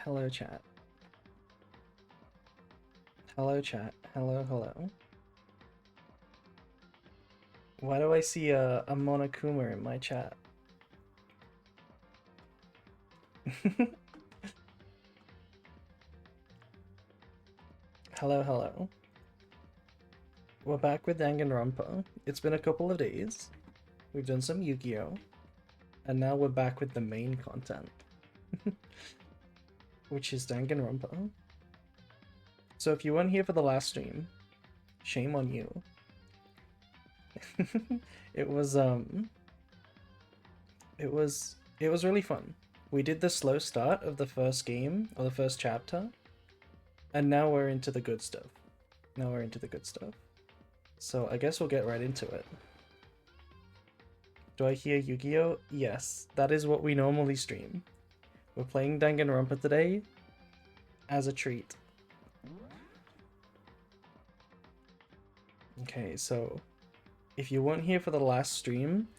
Hello, chat. Hello, chat. Hello, hello. Why do I see a Monokuma in my chat? Hello, hello. We're back with Danganronpa. It's been a couple of days. We've done some Yu-Gi-Oh! And now we're back with the main content. Which is Danganronpa. So if you weren't here for the last stream, shame on you. It was really fun. We did the slow start of the first game, or the first chapter, and now we're into the good stuff. So I guess we'll get right into it. Do I hear Yu-Gi-Oh? Yes, that is what we normally stream. We're playing Danganronpa today as a treat. Okay, so if you weren't here for the last stream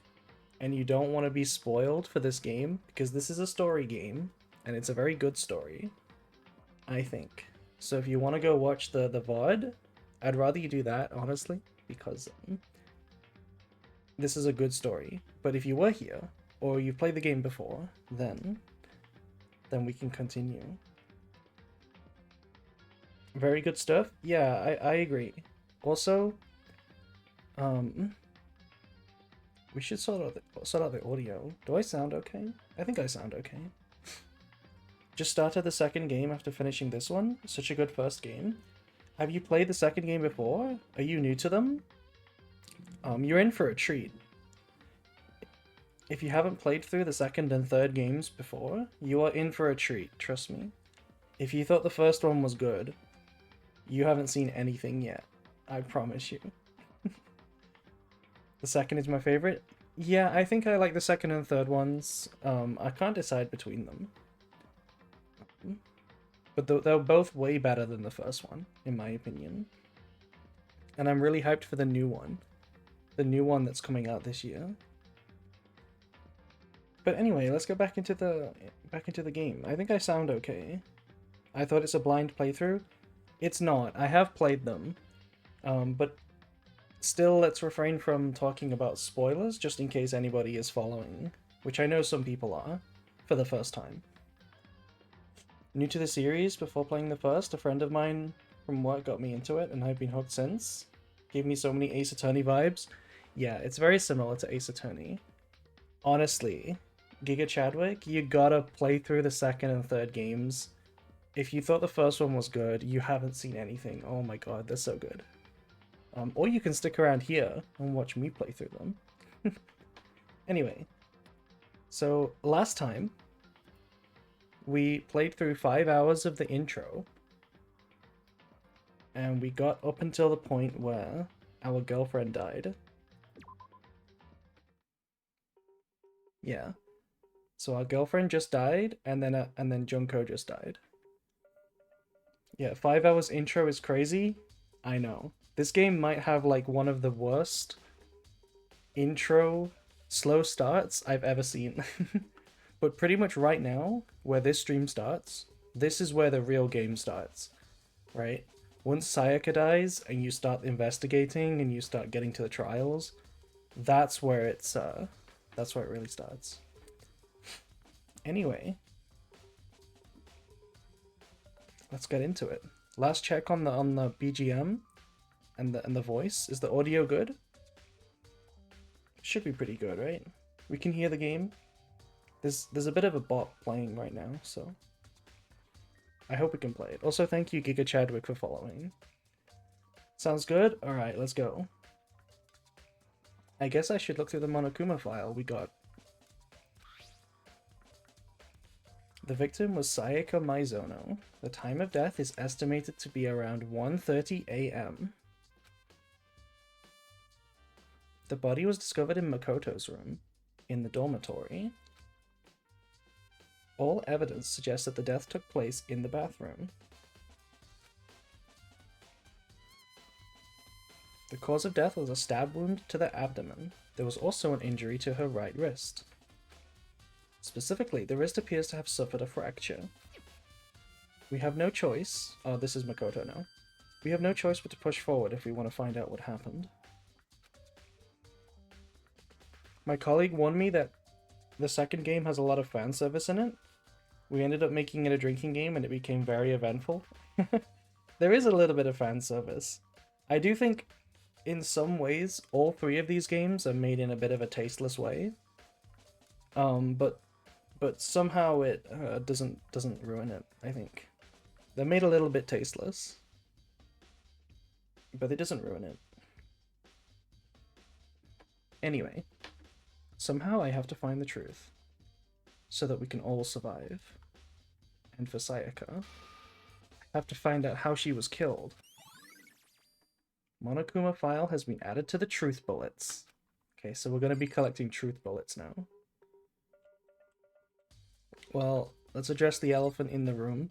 and you don't want to be spoiled for this game, because this is a story game and it's a very good story, I think. So if you want to go watch the VOD, I'd rather you do that, honestly, because this is a good story. But if you were here or you've played the game before, then we can continue. Very good stuff. Yeah, I agree. Also, we should sort out the audio. Do I sound okay? I think I sound okay. Just started the second game after finishing this one. Such a good first game. Have you played the second game before? Are you new to them? You're in for a treat. If you haven't played through the second and third games before, you are in for a treat, trust me. If you thought the first one was good, you haven't seen anything yet. I promise you. The second is my favorite. Yeah, I think I like the second and third ones. I can't decide between them. But they're both way better than the first one, in my opinion. And I'm really hyped for the new one. The new one that's coming out this year. But anyway, let's go back into the game. I think I sound okay. I thought it's a blind playthrough. It's not. I have played them. But still, let's refrain from talking about spoilers, just in case anybody is following, which I know some people are, for the first time. New to the series, before playing the first, a friend of mine from work got me into it, and I've been hooked since. Gave me so many Ace Attorney vibes. Yeah, it's very similar to Ace Attorney. Honestly, Giga Chadwick, you gotta play through the second and third games. If you thought the first one was good, you haven't seen anything. Oh my god, they're so good. Or you can stick around here and watch me play through them. Anyway, so last time, we played through 5 hours of the intro, and we got up until the point where our girlfriend died. Yeah. So our girlfriend just died, and then Junko just died. Yeah, 5 hours intro is crazy. I know. This game might have like one of the worst intro slow starts I've ever seen. But pretty much right now, where this stream starts, this is where the real game starts, right? Once Sayaka dies and you start investigating and you start getting to the trials, that's where it really starts. Anyway, let's get into it. Last check on the BGM and the voice. Is the audio good? Should be pretty good, right? We can hear the game. There's a bit of a bot playing right now, so I hope we can play it. Also, thank you, Giga Chadwick, for following. Sounds good? Alright, let's go. I guess I should look through the Monokuma file we got. The victim was Sayaka Maizono. The time of death is estimated to be around 1:30 a.m. The body was discovered in Makoto's room, in the dormitory. All evidence suggests that the death took place in the bathroom. The cause of death was a stab wound to the abdomen. There was also an injury to her right wrist. Specifically, the wrist appears to have suffered a fracture. We have no choice. Oh, this is Makoto now. We have no choice but to push forward if we want to find out what happened. My colleague warned me that the second game has a lot of fan service in it. We ended up making it a drinking game and it became very eventful. There is a little bit of fan service. I do think, in some ways, all three of these games are made in a bit of a tasteless way. But somehow it doesn't ruin it, I think. They're made a little bit tasteless. But it doesn't ruin it. Anyway, somehow I have to find the truth. So that we can all survive. And for Sayaka, I have to find out how she was killed. Monokuma file has been added to the truth bullets. Okay, so we're going to be collecting truth bullets now. Well, let's address the elephant in the room.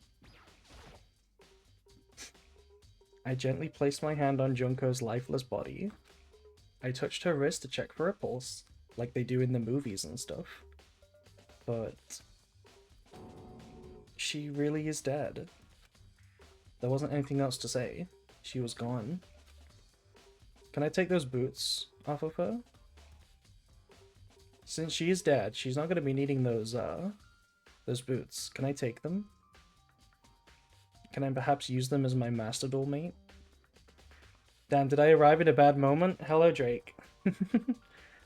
I gently placed my hand on Junko's lifeless body. I touched her wrist to check for a pulse, like they do in the movies and stuff. But she really is dead. There wasn't anything else to say. She was gone. Can I take those boots off of her? Since she is dead, she's not going to be needing those boots. Can I take them? Can I perhaps use them as my master duel mate? Damn, did I arrive at a bad moment? Hello, Drake.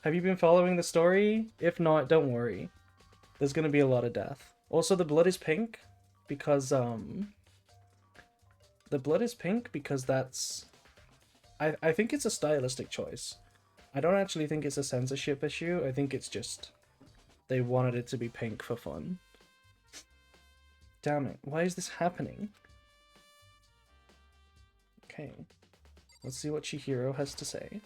Have you been following the story? If not, don't worry. There's gonna be a lot of death. Also, the blood is pink because, the blood is pink because that's... I think it's a stylistic choice. I don't actually think it's a censorship issue. I think it's just... they wanted it to be pink for fun. Damn it, why is this happening? Okay. Let's see what Chihiro has to say.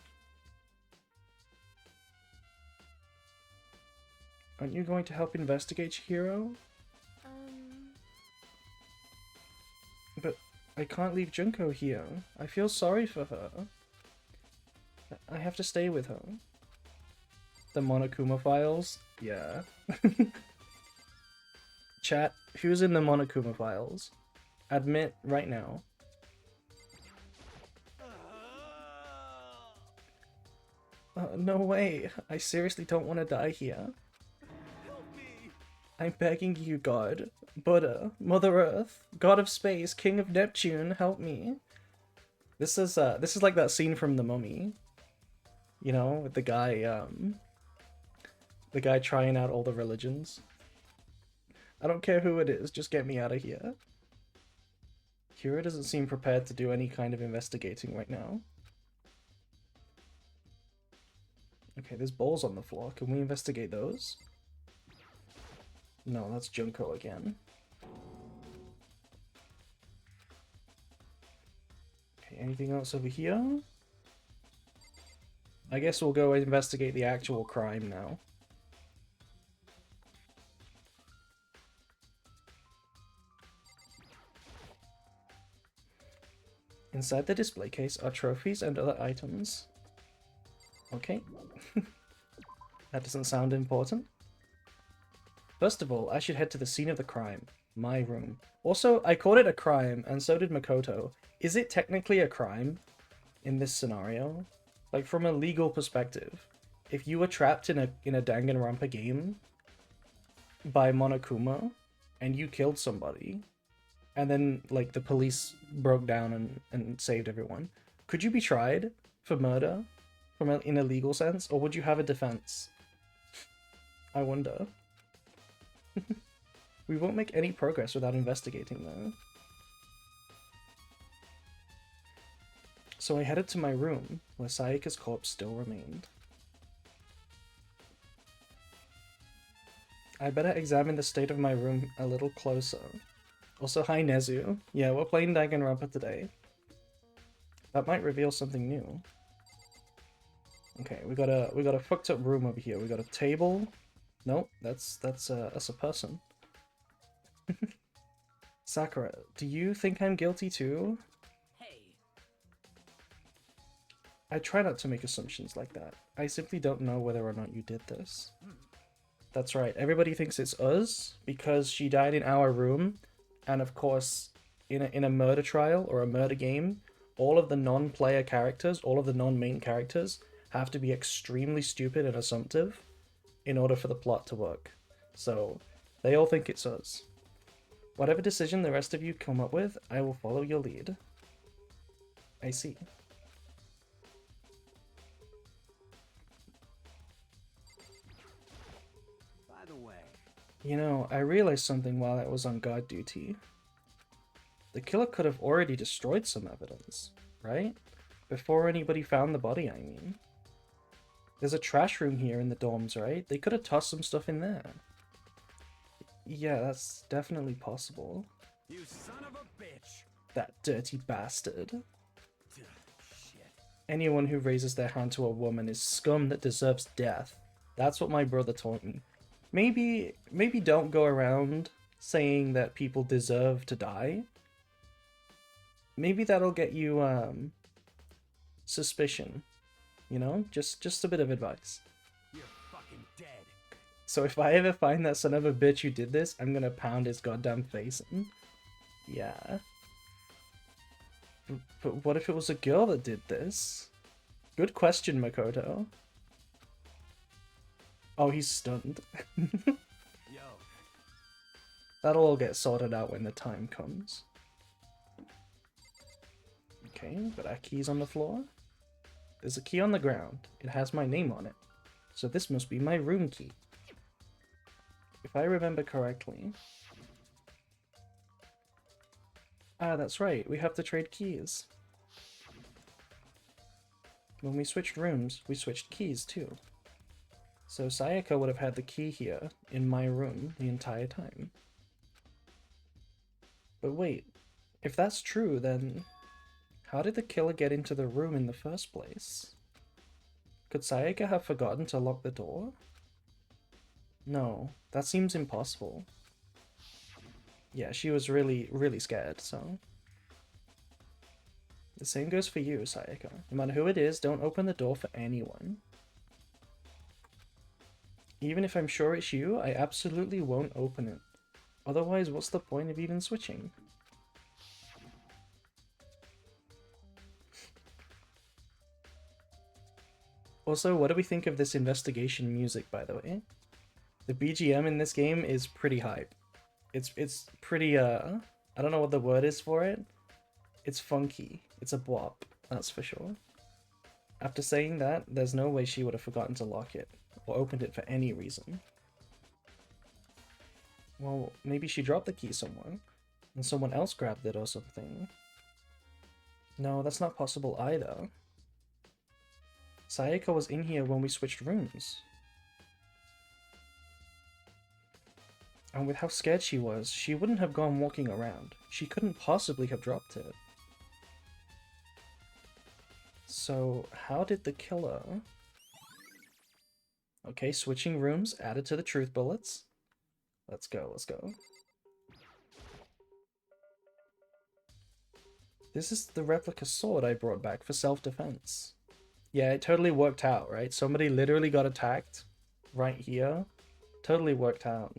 Aren't you going to help investigate, Chihiro? But I can't leave Junko here. I feel sorry for her. I have to stay with her. The Monokuma files? Yeah. Chat, who's in the Monokuma files? Admit right now. No way. I seriously don't want to die here. Help me. I'm begging you, God. Buddha, Mother Earth, God of Space, King of Neptune, help me. This is like that scene from The Mummy. You know, with the guy trying out all the religions. I don't care who it is, just get me out of here. Kira doesn't seem prepared to do any kind of investigating right now. Okay, there's balls on the floor. Can we investigate those? No, that's Junko again. Okay, anything else over here? I guess we'll go investigate the actual crime now. Inside the display case are trophies and other items. Okay. That doesn't sound important. First of all, I should head to the scene of the crime. My room. Also, I called it a crime, and so did Makoto. Is it technically a crime in this scenario? Like, from a legal perspective, if you were trapped in a Danganronpa game by Monokuma, and you killed somebody, and then, like, the police broke down and saved everyone, could you be tried for murder in a legal sense, or would you have a defense? I wonder. We won't make any progress without investigating, though. So I headed to my room, where Sayaka's corpse still remained. I better examine the state of my room a little closer. Also, hi Nezu. Yeah, we're playing Danganronpa today. That might reveal something new. Okay, we got a fucked up room over here. We got a table. Nope, that's a person. Sakura, do you think I'm guilty too? Hey. I try not to make assumptions like that. I simply don't know whether or not you did this. That's right, everybody thinks it's us because she died in our room, and of course in a murder trial or a murder game, all of the non-player characters, all of the non-main characters, have to be extremely stupid and assumptive in order for the plot to work. So they all think it's us. Whatever decision the rest of you come up with, I will follow your lead. I see. By the way, You know, I realized something while I was on guard duty. The killer could have already destroyed some evidence, right? Before anybody found the body, I mean. There's a trash room here in the dorms, right? They could have tossed some stuff in there. Yeah, that's definitely possible. you son of a bitch. That dirty bastard. Shit. Anyone who raises their hand to a woman is scum that deserves death. That's what my brother taught me. Maybe don't go around saying that people deserve to die. Maybe that'll get you suspicion. You know, just a bit of advice. You're fucking dead. So if I ever find that son of a bitch who did this, I'm gonna pound his goddamn face in. Yeah. But what if it was a girl that did this? Good question, Makoto. Oh, he's stunned. Yo. That'll all get sorted out when the time comes. Okay, got our keys on the floor. There's a key on the ground. It has my name on it. So this must be my room key. If I remember correctly. Ah, that's right. We have to trade keys. When we switched rooms, we switched keys too. So Sayaka would have had the key here in my room the entire time. But wait, if that's true, then how did the killer get into the room in the first place? Could Sayaka have forgotten to lock the door? No, that seems impossible. Yeah, she was really, really scared, so... The same goes for you, Sayaka. No matter who it is, don't open the door for anyone. Even if I'm sure it's you, I absolutely won't open it. Otherwise, what's the point of even switching? Also, what do we think of this investigation music, by the way? The BGM in this game is pretty hype. It's pretty, I don't know what the word is for it. It's funky. It's a bwop, that's for sure. After saying that, there's no way she would have forgotten to lock it, or opened it for any reason. Well, maybe she dropped the key somewhere, and someone else grabbed it or something. No, that's not possible either. Sayaka was in here when we switched rooms. And with how scared she was, she wouldn't have gone walking around. She couldn't possibly have dropped it. So, how did the killer... Okay, switching rooms, added to the truth bullets. Let's go, let's go. This is the replica sword I brought back for self-defense. Yeah, it totally worked out, right? Somebody literally got attacked right here. Totally worked out.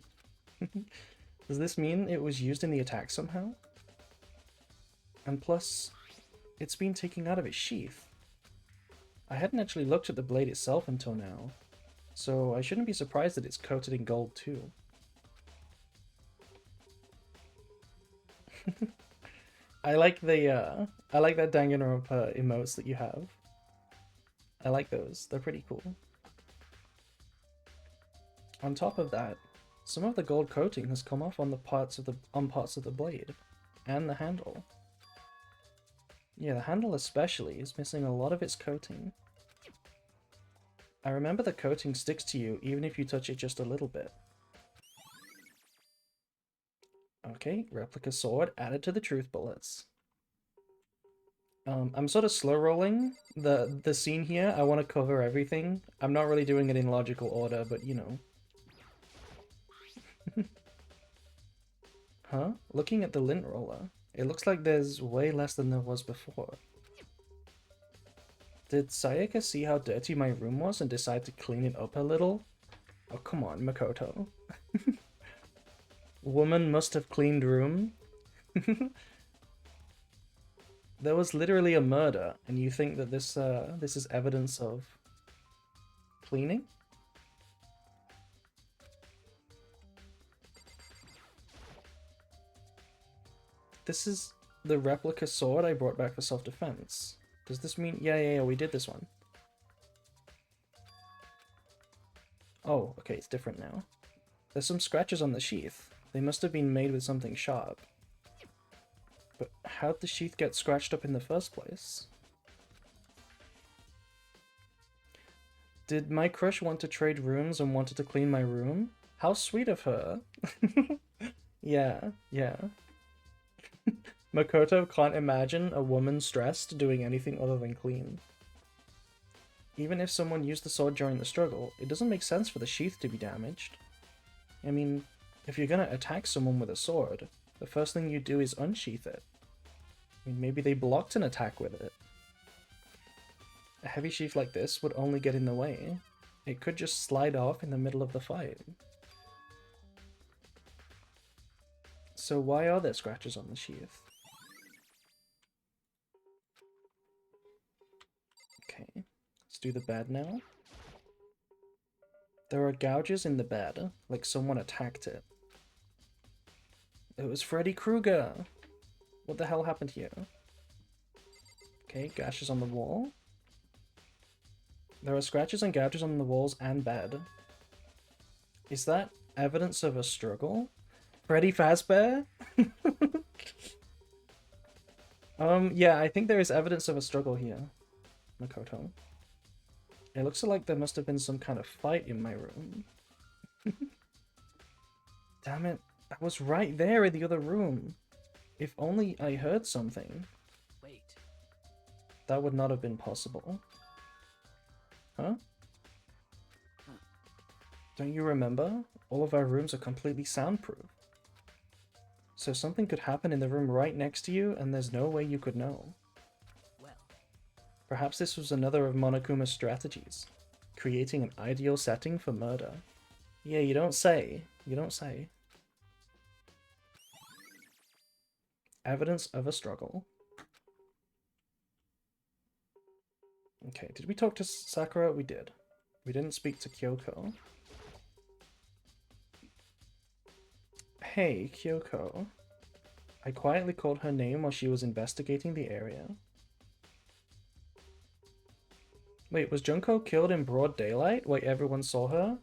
Does this mean it was used in the attack somehow? And plus, it's been taken out of its sheath. I hadn't actually looked at the blade itself until now, so I shouldn't be surprised that it's coated in gold too. I like that Danganronpa emotes that you have. I like those, they're pretty cool. On top of that, some of the gold coating has come off on parts of the blade and the handle. Yeah, the handle especially is missing a lot of its coating. I remember the coating sticks to you even if you touch it just a little bit. Okay, replica sword added to the truth bullets. I'm sort of slow rolling the scene here. I want to cover everything. I'm not really doing it in logical order, but you know. Huh? Looking at the lint roller, it looks like there's way less than there was before. Did Sayaka see how dirty my room was and decide to clean it up a little? Oh, come on, Makoto. Woman must have cleaned room. There was literally a murder, and you think that this is evidence of cleaning? This is the replica sword I brought back for self-defense. Does this mean... Yeah, we did this one. Oh, okay, it's different now. There's some scratches on the sheath. They must have been made with something sharp. But how'd the sheath get scratched up in the first place? Did my crush want to trade rooms and wanted to clean my room? How sweet of her. Yeah. Makoto can't imagine a woman stressed doing anything other than clean. Even if someone used the sword during the struggle, it doesn't make sense for the sheath to be damaged. I mean, if you're gonna attack someone with a sword, the first thing you do is unsheath it. I mean, maybe they blocked an attack with it. A heavy sheath like this would only get in the way. It could just slide off in the middle of the fight. So why are there scratches on the sheath? Okay, let's do the bed now. There are gouges in the bed, like someone attacked it. It was Freddy Krueger! What the hell happened here? Okay, gashes on the wall. There are scratches and gouges on the walls and bed. Is that evidence of a struggle? Freddy Fazbear? Yeah, I think there is evidence of a struggle here, Makoto. It looks like there must have been some kind of fight in my room. Damn it, I was right there in the other room. If only I heard something. Wait. That would not have been possible. Huh? Don't you remember? All of our rooms are completely soundproof. So something could happen in the room right next to you, and there's no way you could know. Well. Perhaps this was another of Monokuma's strategies. Creating an ideal setting for murder. Yeah, you don't say. You don't say. Evidence of a struggle. Okay, did we talk to Sakura? We did. We didn't speak to Kyoko. Hey, Kyoko. I quietly called her name while she was investigating the area. Wait, was Junko killed in broad daylight? Wait, everyone saw her?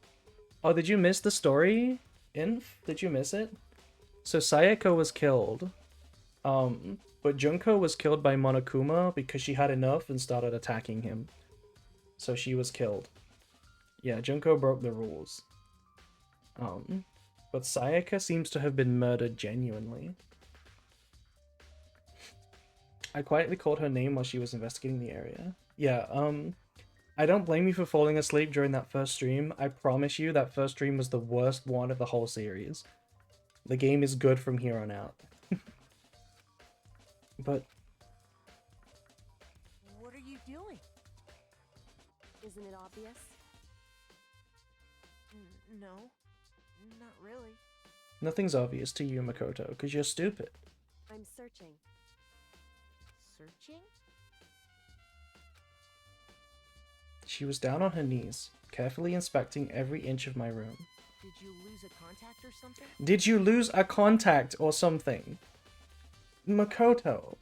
Oh, did you miss the story, Inf? Did you miss it? So Sayaka was killed. But Junko was killed by Monokuma because she had enough and started attacking him. So she was killed. Yeah, Junko broke the rules. But Sayaka seems to have been murdered genuinely. I quietly called her name while she was investigating the area. Yeah, I don't blame you for falling asleep during that first stream. I promise you that first stream was the worst one of the whole series. The game is good from here on out. But... What are you doing? Isn't it obvious? No, not really. Nothing's obvious to you, Makoto, because you're stupid. I'm searching. Searching? She was down on her knees, carefully inspecting every inch of my room. Did you lose a contact or something? Did you lose a contact or something? Makoto.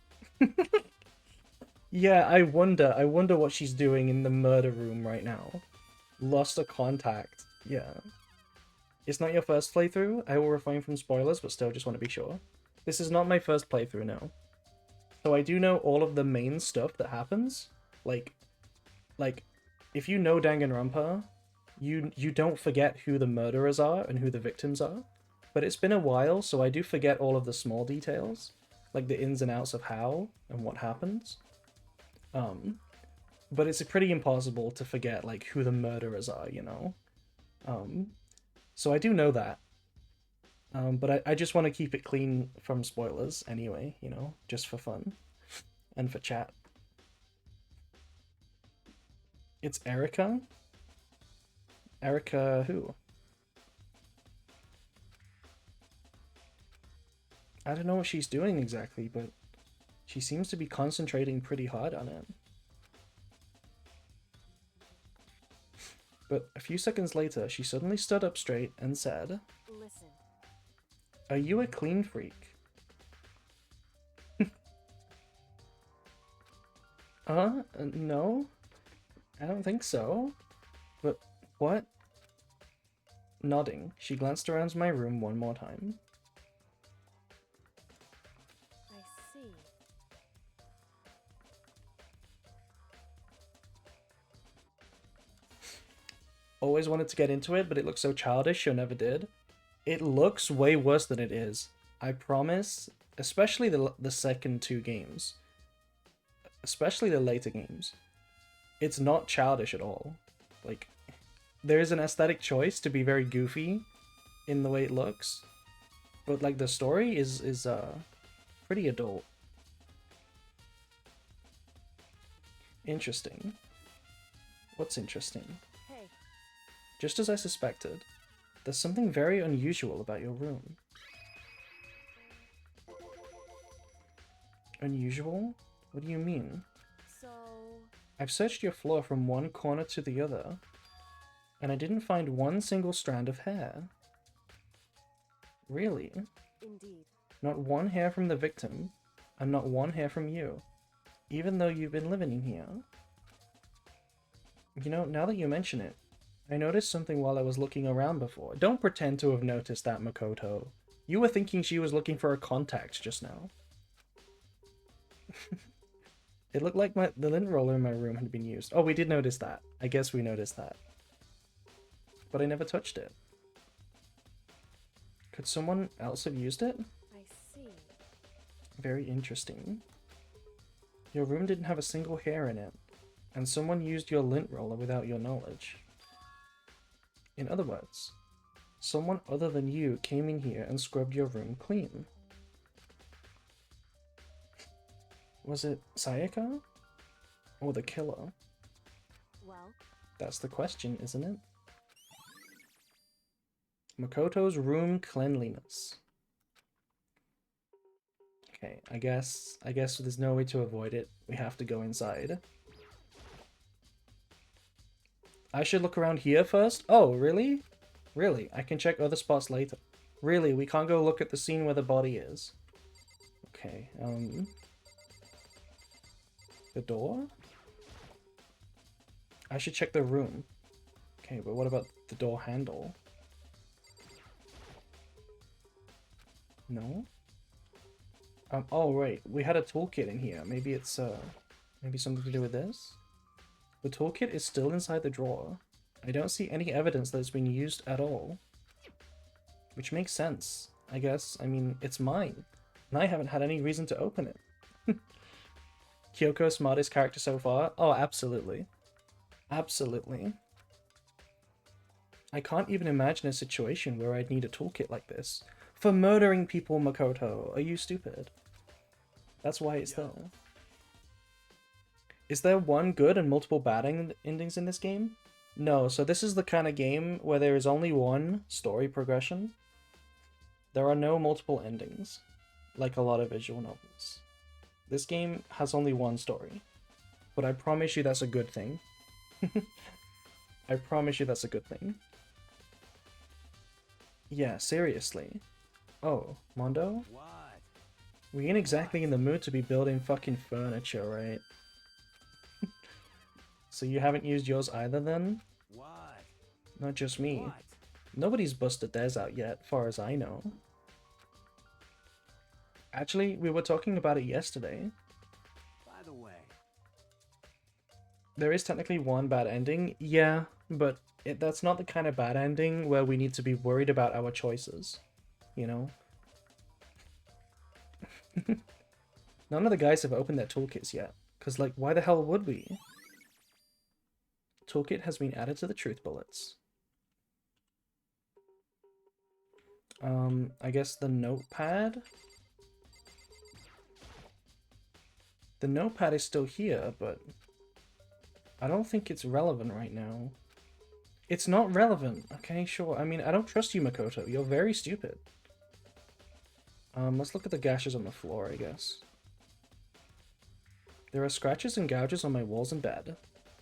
Yeah, I wonder what she's doing in the murder room right now. Lost a contact. Yeah. It's not your first playthrough. I will refrain from spoilers, but still just want to be sure. This is not my first playthrough, no. So I do know all of the main stuff that happens. Like, if you know Danganronpa, you don't forget who the murderers are and who the victims are. But it's been a while, so I do forget all of the small details. Like the ins and outs of how and what happens. But it's pretty impossible to forget like who the murderers are, you know? So I do know that. But I just want to keep it clean from spoilers anyway, you know, just for fun and for chat. It's Erica? Erica who? I don't know what she's doing exactly, but She seems to be concentrating pretty hard on it. But a few seconds later, she suddenly stood up straight and said, Listen. "Are you a clean freak?" No? I don't think so. But what? Nodding, she glanced around my room one more time. I see. Always wanted to get into it, but it looked so childish, so never did. It looks way worse than it is. I promise, especially the second two games. Especially the later games. It's not childish at all. Like, there is an aesthetic choice to be very goofy in the way it looks. But, like, the story is pretty adult. Interesting. What's interesting? Hey. Just as I suspected, there's something very unusual about your room. Unusual? What do you mean? So... I've searched your floor from one corner to the other, and I didn't find one single strand of hair. Really? Indeed. Not one hair from the victim, and not one hair from you, even though you've been living in here. You know, now that you mention it, I noticed something while I was looking around before. Don't pretend to have noticed that, Makoto. You were thinking she was looking for her contacts just now. It looked like the lint roller in my room had been used. Oh, we did notice that. I guess we noticed that. But I never touched it. Could someone else have used it? I see. Very interesting. Your room didn't have a single hair in it, and someone used your lint roller without your knowledge. In other words, someone other than you came in here and scrubbed your room clean. Was it Sayaka? Or the killer? Well? That's the question, isn't it? Makoto's room cleanliness. Okay, I guess there's no way to avoid it. We have to go inside. I should look around here first? Oh, really? Really? I can check other spots later. Really? We can't go look at the scene where the body is? Okay, the door? I should check the room. Okay, but what about the door handle? No? Oh right, we had a toolkit in here. Maybe it's, maybe something to do with this? The toolkit is still inside the drawer. I don't see any evidence that it's been used at all. Which makes sense, I guess. I mean, it's mine, and I haven't had any reason to open it. Kyoko, smartest character so far? Oh, absolutely. Absolutely. I can't even imagine a situation where I'd need a toolkit like this. For murdering people, Makoto. Are you stupid? That's why it's there. Is there one good and multiple bad endings in this game? No, so this is the kind of game where there is only one story progression. There are no multiple endings, like a lot of visual novels. This game has only one story, but I promise you that's a good thing. I promise you that's a good thing. Yeah, seriously. Oh, Mondo? What? We ain't exactly in the mood to be building fucking furniture, right? So you haven't used yours either then? What? Not just me. What? Nobody's busted theirs out yet, far as I know. Actually, we were talking about it yesterday. By the way, There is technically one bad ending, yeah, but that's not the kind of bad ending where we need to be worried about our choices, you know? None of the guys have opened their toolkits yet, because, like, why the hell would we? Toolkit has been added to the truth bullets. I guess the notepad? The notepad is still here, but I don't think it's relevant right now. It's not relevant, okay, sure. I mean, I don't trust you, Makoto. You're very stupid. Let's look at the gashes on the floor, I guess. There are scratches and gouges on my walls and bed.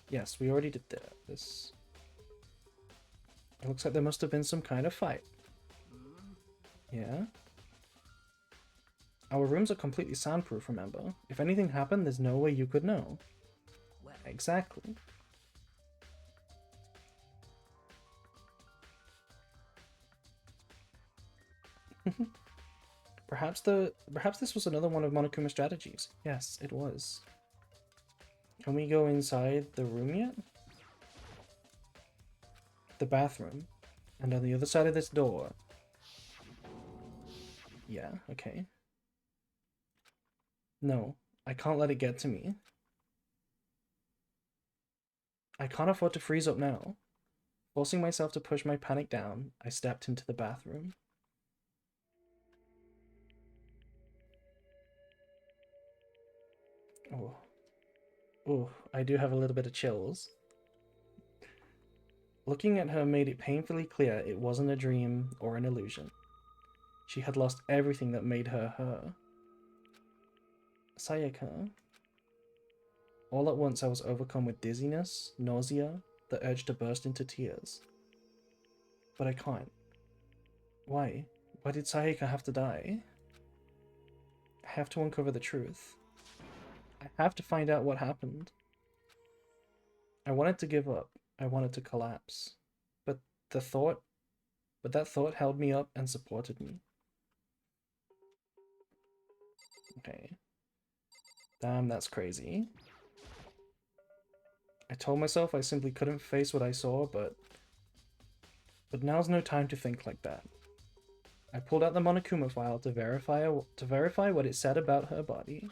Yes, we already did this. It looks like there must have been some kind of fight. Yeah? Our rooms are completely soundproof, remember? If anything happened, there's no way you could know. Well, Exactly. Perhaps this was another one of Monokuma's strategies. Yes, it was. Can we go inside the room yet? The bathroom. And on the other side of this door. Yeah, okay. No, I can't let it get to me. I can't afford to freeze up now. Forcing myself to push my panic down, I stepped into the bathroom. Oh. Oh, I do have a little bit of chills. Looking at her made it painfully clear it wasn't a dream or an illusion. She had lost everything that made her her. Sayaka. All at once I was overcome with dizziness, nausea, the urge to burst into tears. But I can't. Why? Why did Sayaka have to die? I have to uncover the truth. I have to find out what happened. I wanted to give up. I wanted to collapse. But that thought held me up and supported me. Okay. Damn, that's crazy. I told myself I simply couldn't face what I saw, but now's no time to think like that. I pulled out the Monokuma file to verify what it said about her body.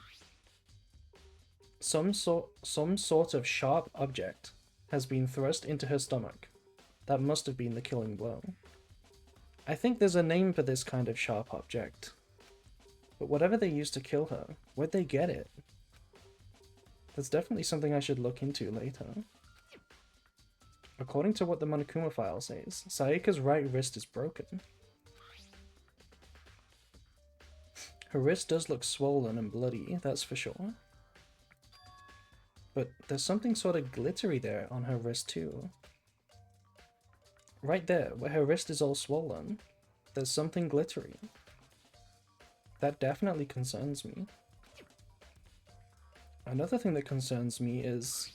Some sort of sharp object has been thrust into her stomach. That must have been the killing blow. I think there's a name for this kind of sharp object. But whatever they used to kill her, where'd they get it? That's definitely something I should look into later. According to what the Monokuma file says, Sayaka's right wrist is broken. Her wrist does look swollen and bloody, that's for sure. But there's something sort of glittery there on her wrist too. Right there, where her wrist is all swollen, there's something glittery. That definitely concerns me. Another thing that concerns me is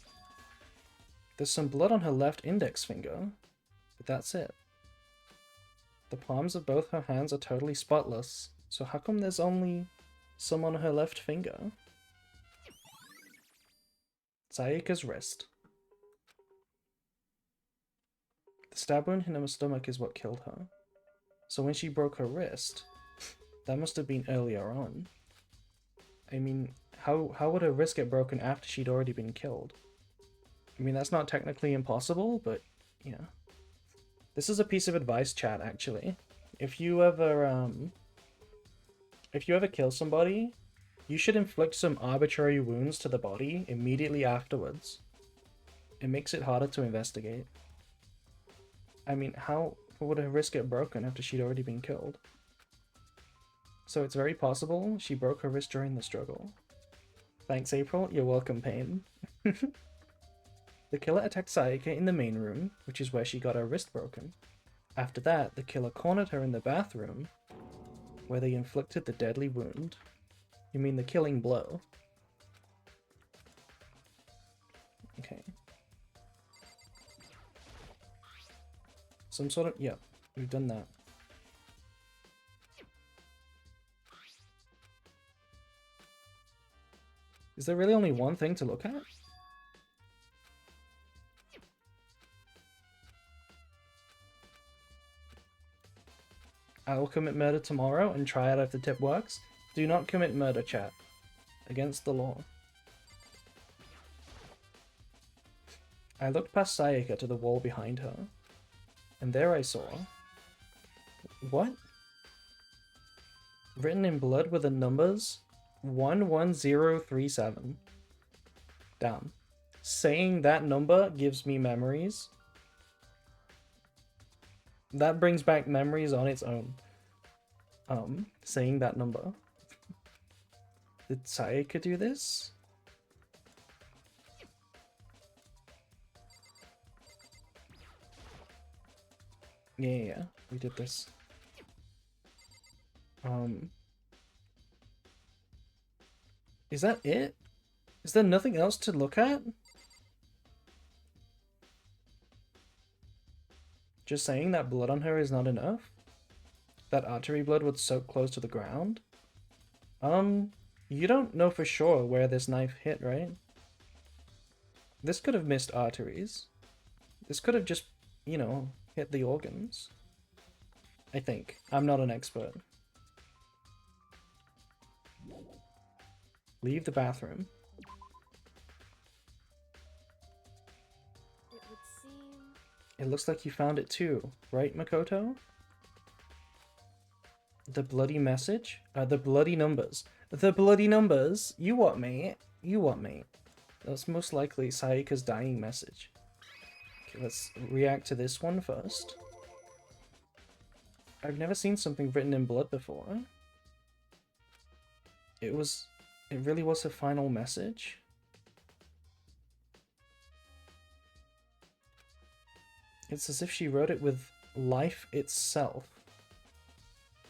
there's some blood on her left index finger, but that's it. The palms of both her hands are totally spotless, so how come there's only some on her left finger? Sayaka's wrist. The stab wound in her stomach is what killed her. So when she broke her wrist, that must have been earlier on. I mean, how would her wrist get broken after she'd already been killed? I mean, that's not technically impossible, but yeah. This is a piece of advice, chat, actually. If you ever kill somebody, you should inflict some arbitrary wounds to the body immediately afterwards. It makes it harder to investigate. I mean, how would her wrist get broken after she'd already been killed? So it's very possible she broke her wrist during the struggle. Thanks, April. You're welcome, Pain. The killer attacked Sayaka in the main room, which is where she got her wrist broken. After that, the killer cornered her in the bathroom, where they inflicted the deadly wound. You mean the killing blow? Okay. Some sort of... yeah, we've done that. Is there really only one thing to look at? I will commit murder tomorrow and try out if the tip works. Do not commit murder, chat. Against the law. I looked past Sayaka to the wall behind her, and there I saw... what? Written in blood were the numbers 11037. Damn. Saying that number gives me memories. That brings back memories on its own. Saying that number. Did Sayaka do this? Yeah, we did this. Is that it? Is there nothing else to look at? Just saying that blood on her is not enough? That artery blood would soak close to the ground? You don't know for sure where this knife hit, right? This could have missed arteries. This could have just, you know, hit the organs. I think. I'm not an expert. Leave the bathroom. It would seem. It looks like you found it too, right, Makoto? The bloody message? The bloody numbers. The bloody numbers? You what, mate? You what, mate? That's most likely Sayaka's dying message. Okay, let's react to this one first. I've never seen something written in blood before. It really was a final message. It's as if she wrote it with life itself.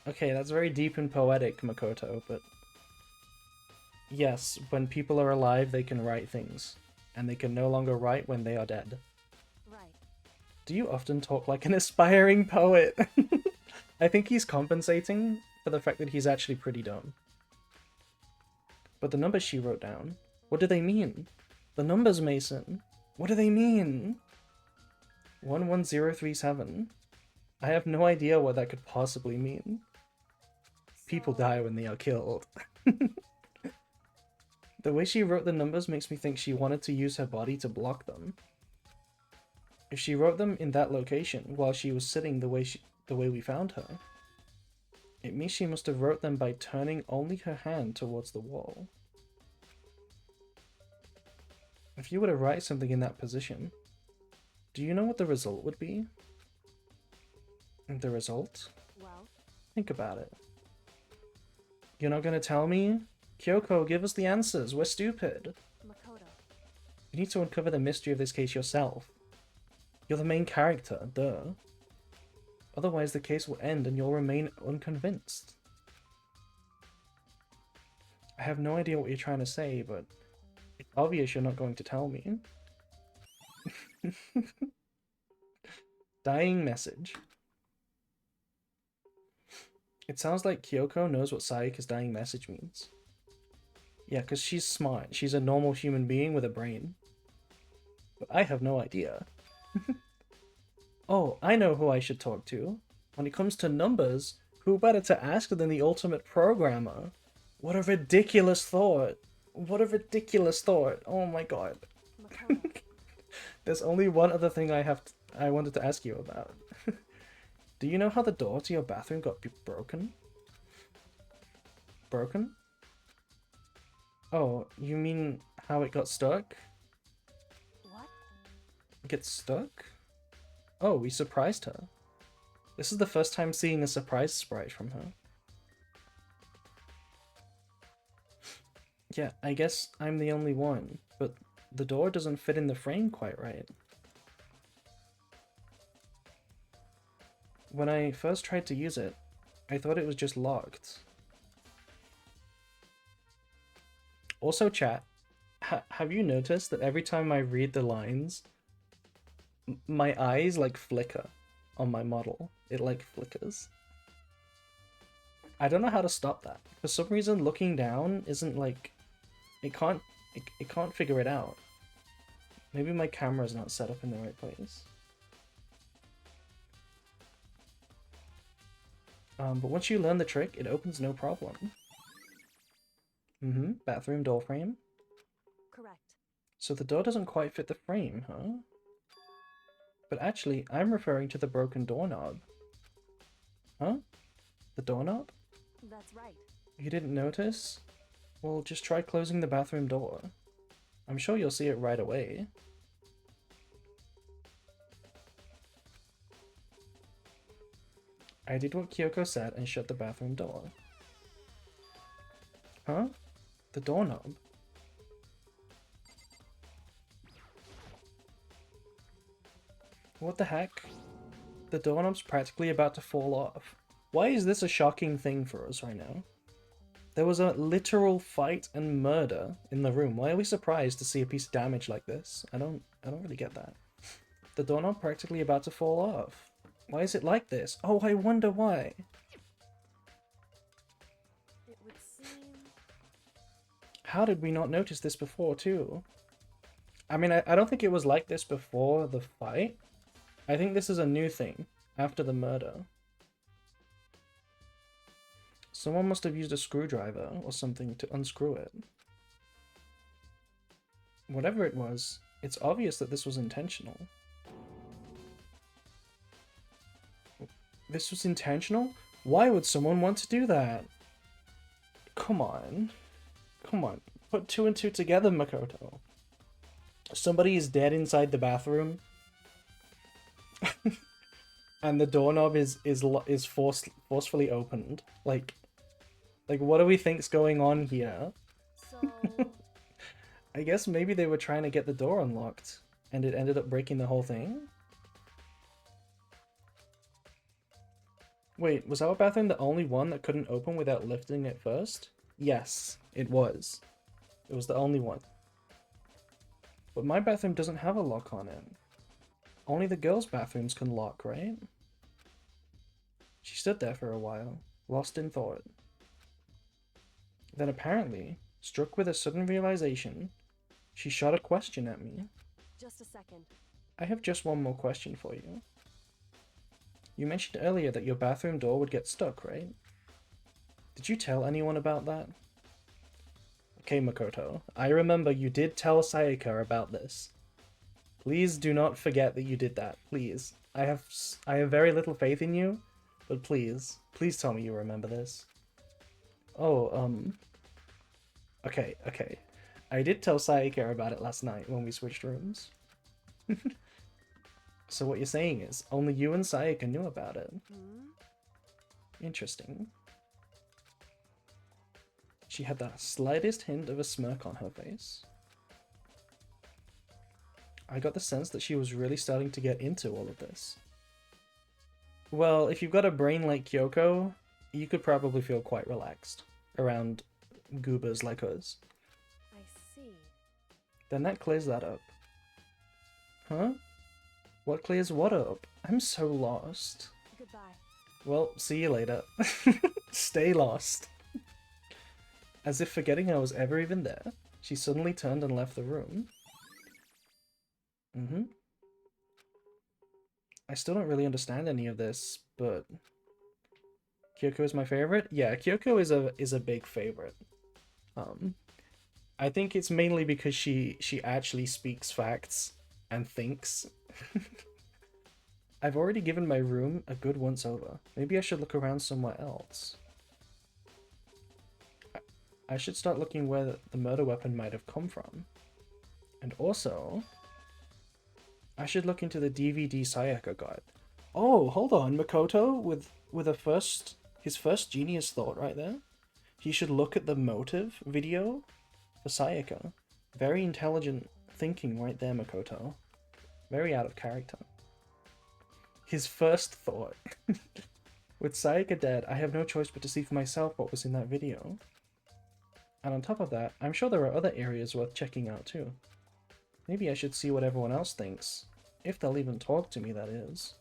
Okay, that's very deep and poetic, Makoto, but... Yes, when people are alive, they can write things. And they can no longer write when they are dead. Right. Do you often talk like an aspiring poet? I think he's compensating for the fact that he's actually pretty dumb. But the numbers she wrote down, what do they mean? The numbers, Mason. What do they mean? 11037. I have no idea what that could possibly mean. People die when they are killed. The way she wrote the numbers makes me think she wanted to use her body to block them. If she wrote them in that location while she was sitting the way we found her, it means she must have wrote them by turning only her hand towards the wall. If you were to write something in that position, do you know what the result would be? The result? Well, Think about it. You're not gonna tell me? Kyoko, give us the answers. We're stupid. Makoto. You need to uncover the mystery of this case yourself. You're the main character, duh. Otherwise the case will end and you'll remain unconvinced. I have no idea what you're trying to say, but it's obvious you're not going to tell me. Dying message. It sounds like Kyoko knows what Sayaka's dying message means. Yeah, because she's smart. She's a normal human being with a brain. But I have no idea. Oh, I know who I should talk to. When it comes to numbers, who better to ask than the ultimate programmer? What a ridiculous thought. What a ridiculous thought. Oh my god. Makoto. There's only one other thing I wanted to ask you about. Do you know how the door to your bathroom got broken? Broken? Oh, you mean how it got stuck? What? Get stuck? Oh, we surprised her. This is the first time seeing a surprise sprite from her. Yeah, I guess I'm the only one, but the door doesn't fit in the frame quite right. When I first tried to use it, I thought it was just locked. Also, chat, have you noticed that every time I read the lines, my eyes like flicker on my model? It like flickers. I don't know how to stop that. For some reason, looking down isn't like... It can't figure it out. Maybe my camera's not set up in the right place. But once you learn the trick, it opens no problem. Bathroom door frame. Correct. So the door doesn't quite fit the frame, huh? But actually, I'm referring to the broken doorknob. Huh? The doorknob? That's right. You didn't notice? Well, just try closing the bathroom door. I'm sure you'll see it right away. I did what Kyoko said and shut the bathroom door. Huh? The doorknob? What the heck? The doorknob's practically about to fall off. Why is this a shocking thing for us right now? There was a literal fight and murder in the room. Why are we surprised to see a piece of damage like this? I don't really get that. The doorknob practically about to fall off. Why is it like this? Oh, I wonder why. It would seem. How did we not notice this before, too? I mean, I don't think it was like this before the fight. I think this is a new thing after the murder. Someone must have used a screwdriver or something to unscrew it. Whatever it was, it's obvious that this was intentional. This was intentional? Why would someone want to do that? Come on. Come on. Put two and two together, Makoto. Somebody is dead inside the bathroom. And the doorknob is forcefully opened. Like what do we think's going on here? So. I guess maybe they were trying to get the door unlocked, and it ended up breaking the whole thing? Wait, was our bathroom the only one that couldn't open without lifting it first? Yes, it was. It was the only one. But my bathroom doesn't have a lock on it. Only the girls' bathrooms can lock, right? She stood there for a while, lost in thought. Then apparently, struck with a sudden realization, she shot a question at me. Just a second. I have just one more question for you. You mentioned earlier that your bathroom door would get stuck, right? Did you tell anyone about that? Okay, Makoto, I remember you did tell Sayaka about this. Please do not forget that you did that, please. I have very little faith in you, but please tell me you remember this. Oh, okay. I did tell Sayaka about it last night when we switched rooms. So what you're saying is, only you and Sayaka knew about it. Interesting. She had the slightest hint of a smirk on her face. I got the sense that she was really starting to get into all of this. Well, if you've got a brain like Kyoko, you could probably feel quite relaxed around goobers like us. I see. Then that clears that up. Huh? What clears what up? I'm so lost. Goodbye. Well, see you later. Stay lost. As if forgetting I was ever even there, she suddenly turned and left the room. I still don't really understand any of this, but Kyoko is my favorite? Yeah, Kyoko is a big favorite. I think it's mainly because she actually speaks facts and thinks. I've already given my room a good once over. Maybe I should look around somewhere else. I should start looking where the murder weapon might have come from. And also, I should look into the DVD Sayaka got. Oh, hold on, Makoto with his first genius thought right there. He should look at the motive video for Sayaka. Very intelligent thinking right there, Makoto. Very out of character. His first thought. With Sayaka dead, I have no choice but to see for myself what was in that video. And on top of that, I'm sure there are other areas worth checking out too. Maybe I should see what everyone else thinks. If they'll even talk to me, that is.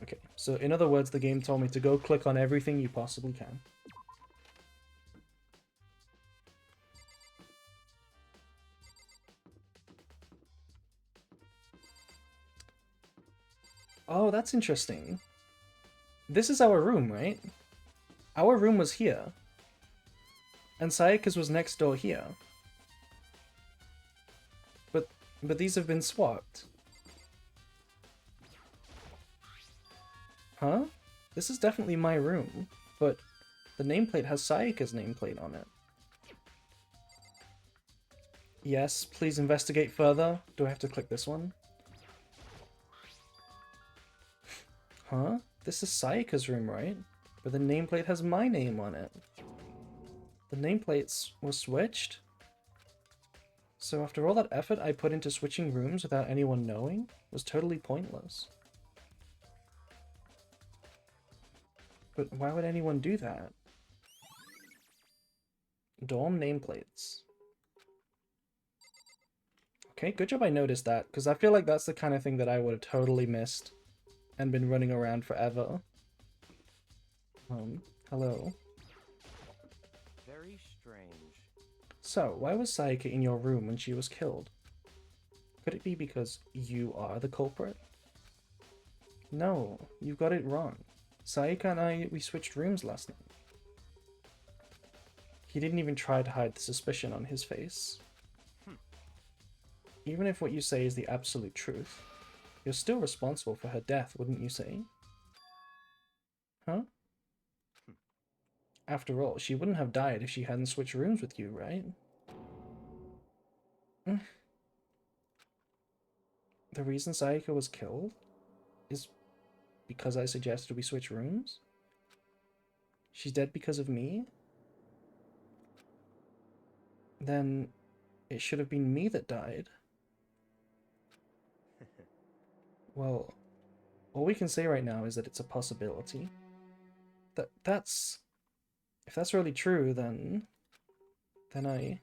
Okay, so in other words, the game told me to go click on everything you possibly can. Oh, that's interesting. This is our room, right? Our room was here. And Sayaka's was next door here. But these have been swapped. Huh? This is definitely my room, but the nameplate has Sayaka's nameplate on it. Yes, please investigate further. Do I have to click this one? Huh? This is Sayaka's room, right? But the nameplate has my name on it. The nameplates were switched? So after all that effort I put into switching rooms without anyone knowing was totally pointless. But why would anyone do that? Dorm nameplates. Okay, good job I noticed that, because I feel like that's the kind of thing that I would have totally missed and been running around forever. Hello. Very strange. So, why was Sayaka in your room when she was killed? Could it be because you are the culprit? No, you've got it wrong. Sayaka and we switched rooms last night. He didn't even try to hide the suspicion on his face. Even if what you say is the absolute truth, you're still responsible for her death, wouldn't you say? Huh? After all, she wouldn't have died if she hadn't switched rooms with you, right? The reason Sayaka was killed is because I suggested we switch rooms? She's dead because of me? Then it should have been me that died. Well, all we can say right now is that it's a possibility. That's... If that's really true, then I...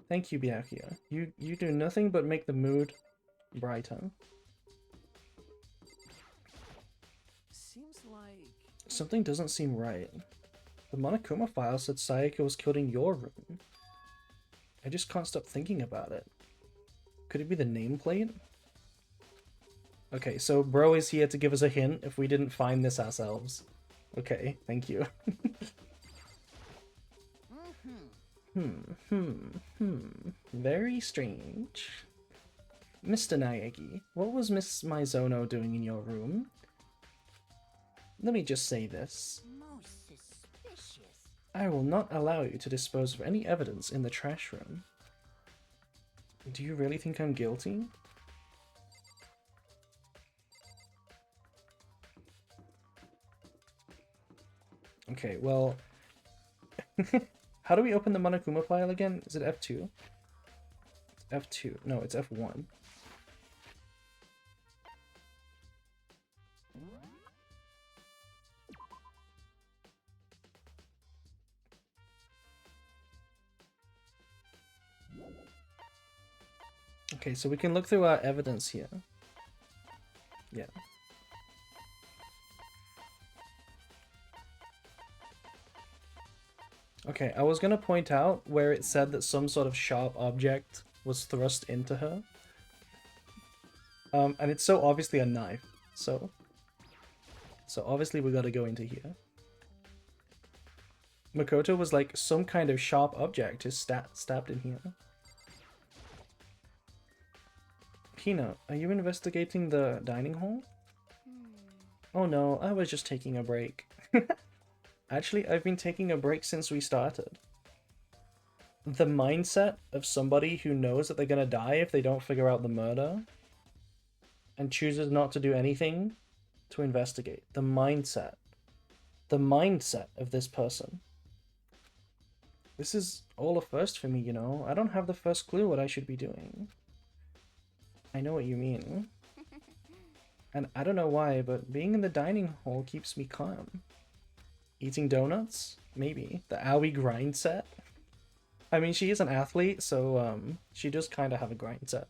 Thank you, Byakuya. You do nothing but make the mood brighter. Seems like... Something doesn't seem right. The Monokuma file said Sayaka was killed in your room. I just can't stop thinking about it. Could it be the nameplate? Okay, so bro is here to give us a hint if we didn't find this ourselves. Okay, thank you. Very strange. Mr. Naegi, what was Miss Mizono doing in your room? Let me just say this. Most suspicious. I will not allow you to dispose of any evidence in the trash room. Do you really think I'm guilty? Okay, well... How do we open the Monokuma file again? Is it F2? It's F2. No, it's F1. Okay, so we can look through our evidence here. Yeah. Okay, I was gonna point out where it said that some sort of sharp object was thrust into her. And it's so obviously a knife, so obviously we gotta go into here. Makoto was like, some kind of sharp object is stabbed in here. Hina, are you investigating the dining hall? Oh no, I was just taking a break. Actually, I've been taking a break since we started. The mindset of somebody who knows that they're gonna die if they don't figure out the murder and chooses not to do anything to investigate. The mindset. The mindset of this person. This is all a first for me, you know? I don't have the first clue what I should be doing. I know what you mean. And I don't know why, but being in the dining hall keeps me calm. Eating donuts? Maybe. The Aoi grind set? I mean, she is an athlete, so she does kind of have a grind set.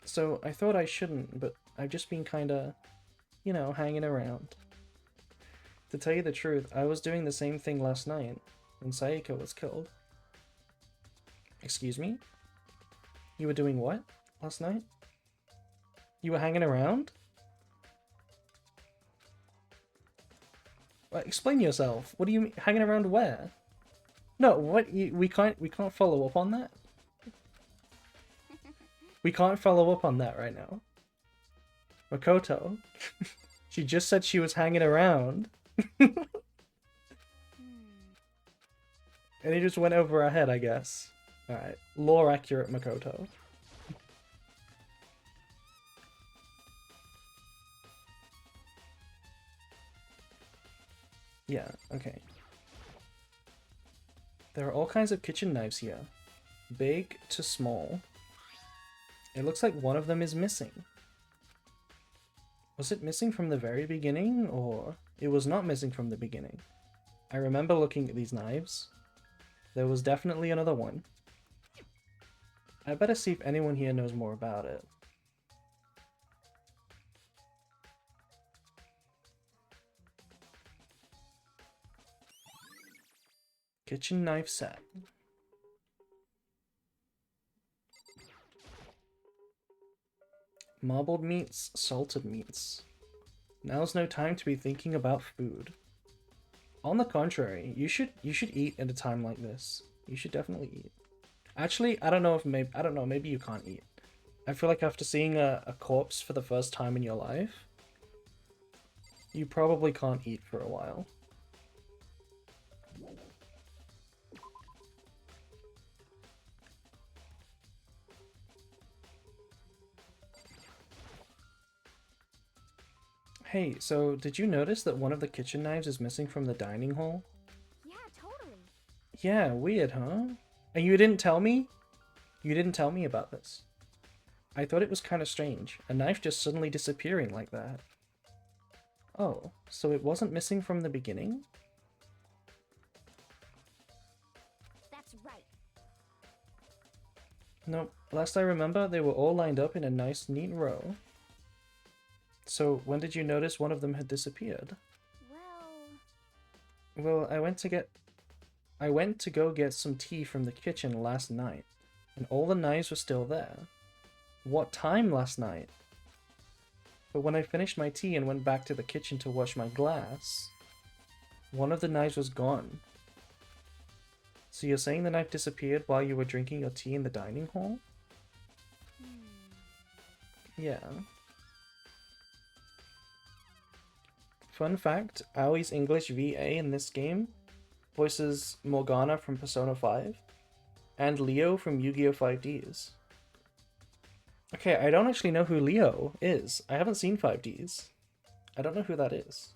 So I thought I shouldn't, but I've just been kind of, you know, hanging around. To tell you the truth, I was doing the same thing last night when Sayaka was killed. Excuse me? You were doing what last night? You were hanging around? Explain yourself. What do you mean? Hanging around where? No, what? We can't follow up on that. We can't follow up on that right now. Makoto. She just said she was hanging around. And he just went over our head, I guess. Alright. Lore accurate Makoto. Yeah, okay. There are all kinds of kitchen knives here. Big to small. It looks like one of them is missing. Was it missing from the very beginning, or it was not missing from the beginning? I remember looking at these knives. There was definitely another one. I better see if anyone here knows more about it. Kitchen knife set. Marbled meats, salted meats. Now's no time to be thinking about food. On the contrary, you should eat at a time like this. You should definitely eat. Actually, I don't know, maybe you can't eat. I feel like after seeing a corpse for the first time in your life, you probably can't eat for a while. Hey, so did you notice that one of the kitchen knives is missing from the dining hall? Yeah, totally. Yeah, weird, huh? And you didn't tell me? You didn't tell me about this. I thought it was kind of strange, a knife just suddenly disappearing like that. Oh, so it wasn't missing from the beginning? That's right. Nope, last I remember they were all lined up in a nice neat row. So when did you notice one of them had disappeared? Well, I went to go get some tea from the kitchen last night, and all the knives were still there. What time last night? But when I finished my tea and went back to the kitchen to wash my glass, one of the knives was gone. So you're saying the knife disappeared while you were drinking your tea in the dining hall? Yeah. Fun fact, Aui's English VA in this game voices Morgana from Persona 5 and Leo from Yu-Gi-Oh! 5Ds. Okay, I don't actually know who Leo is. I haven't seen 5Ds. I don't know who that is.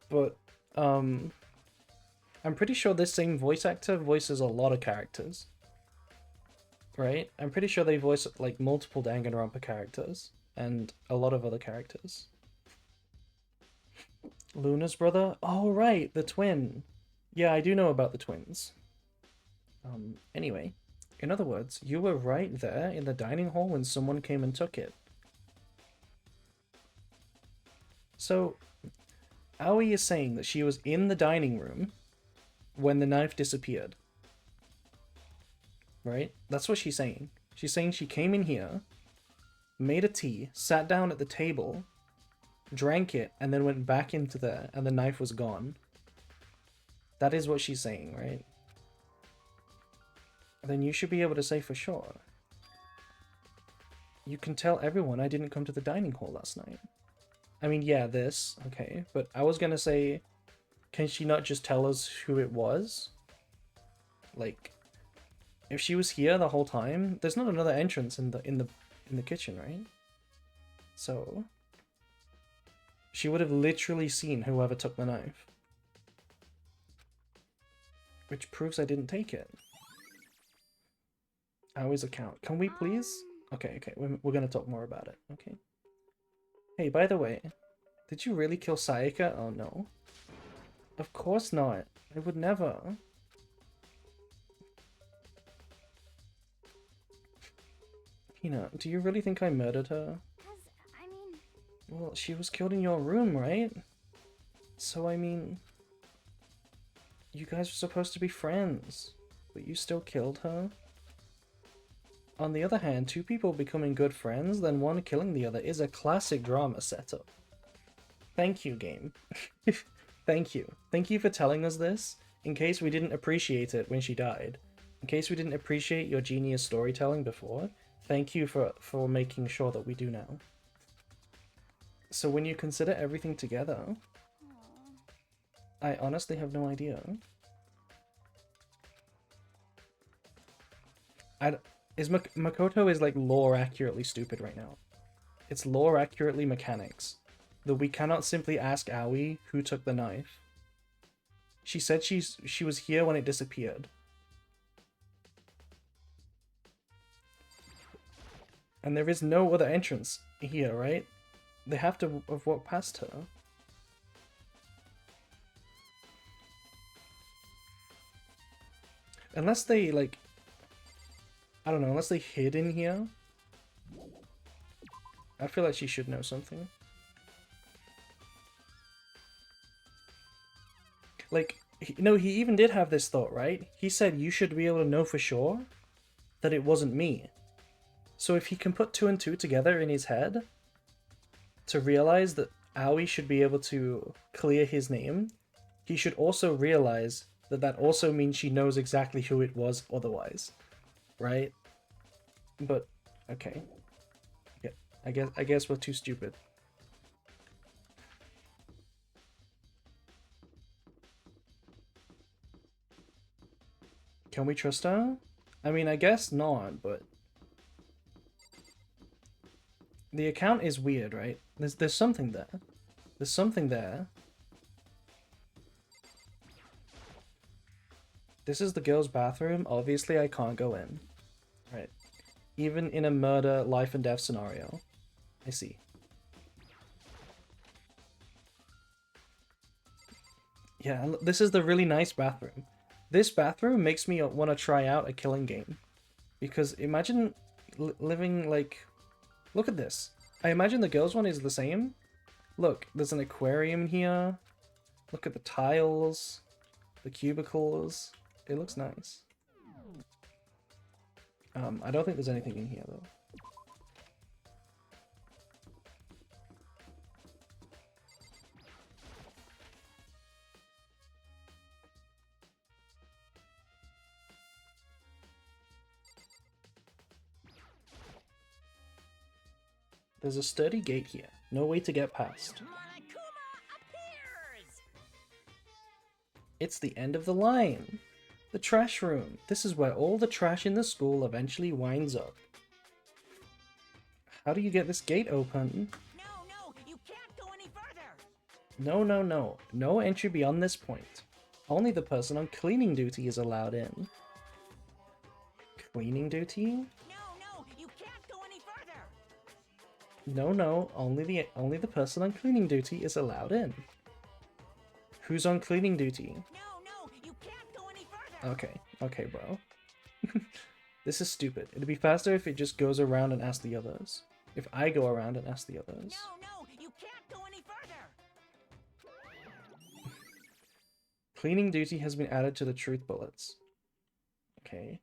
But, I'm pretty sure this same voice actor voices a lot of characters. Right? I'm pretty sure they voice, like, multiple Danganronpa characters and a lot of other characters. Luna's brother? Oh, right, the twin. Yeah, I do know about the twins. Anyway, in other words, you were right there in the dining hall when someone came and took it. So, Aoi is saying that she was in the dining room when the knife disappeared. Right? That's what she's saying. She's saying she came in here, made a tea, sat down at the table, drank it, and then went back into there, and the knife was gone. That is what she's saying, right? Then you should be able to say for sure. You can tell everyone I didn't come to the dining hall last night. I mean, yeah, this, okay, but I was gonna say, can she not just tell us who it was? Like, if she was here the whole time, there's not another entrance in the kitchen, right? So she would have literally seen whoever took the knife. Which proves I didn't take it. Aui's account. Can we please? Okay, we're gonna talk more about it, okay? Hey, by the way, did you really kill Sayaka? Oh no. Of course not. I would never. Hina, do you really think I murdered her? Well, she was killed in your room, right? So, I mean, you guys were supposed to be friends, but you still killed her? On the other hand, two people becoming good friends, then one killing the other is a classic drama setup. Thank you, game. Thank you. Thank you for telling us this, in case we didn't appreciate it when she died. In case we didn't appreciate your genius storytelling before, thank you for making sure that we do now. So when you consider everything together, I honestly have no idea. Makoto is like lore accurately stupid right now. It's lore accurately mechanics. That we cannot simply ask Aoi who took the knife. She said she was here when it disappeared. And there is no other entrance here, right? They have to have walked past her. Unless they, like... I don't know, unless they hid in here. I feel like she should know something. Like, no, he even did have this thought, right? He said you should be able to know for sure that it wasn't me. So if he can put 2 and 2 together in his head to realize that Aoi should be able to clear his name, he should also realize that that also means she knows exactly who it was otherwise, right? But okay, yeah, I guess we're too stupid. Can we trust her? I mean, I guess not, but the account is weird, right? There's something there. There's something there. This is the girls' bathroom. Obviously, I can't go in. Right. Even in a murder, life and death scenario. I see. Yeah, this is the really nice bathroom. This bathroom makes me want to try out a killing game. Because imagine living like... Look at this. I imagine the girls' one is the same. Look, there's an aquarium here. Look at the tiles. The cubicles. It looks nice. I don't think there's anything in here though. There's a sturdy gate here. No way to get past. It's the end of the line. The trash room. This is where all the trash in the school eventually winds up. How do you get this gate open? No, you can't go any further. No. No entry beyond this point. Only the person on cleaning duty is allowed in. Cleaning duty? No, you can't go any further. No. Only the person on cleaning duty is allowed in. Who's on cleaning duty? No, you can't go any further. Okay, bro. This is stupid. It'd be faster if it just goes around and asks the others. If I go around and ask the others. No, you can't go any further. Cleaning duty has been added to the truth bullets. Okay.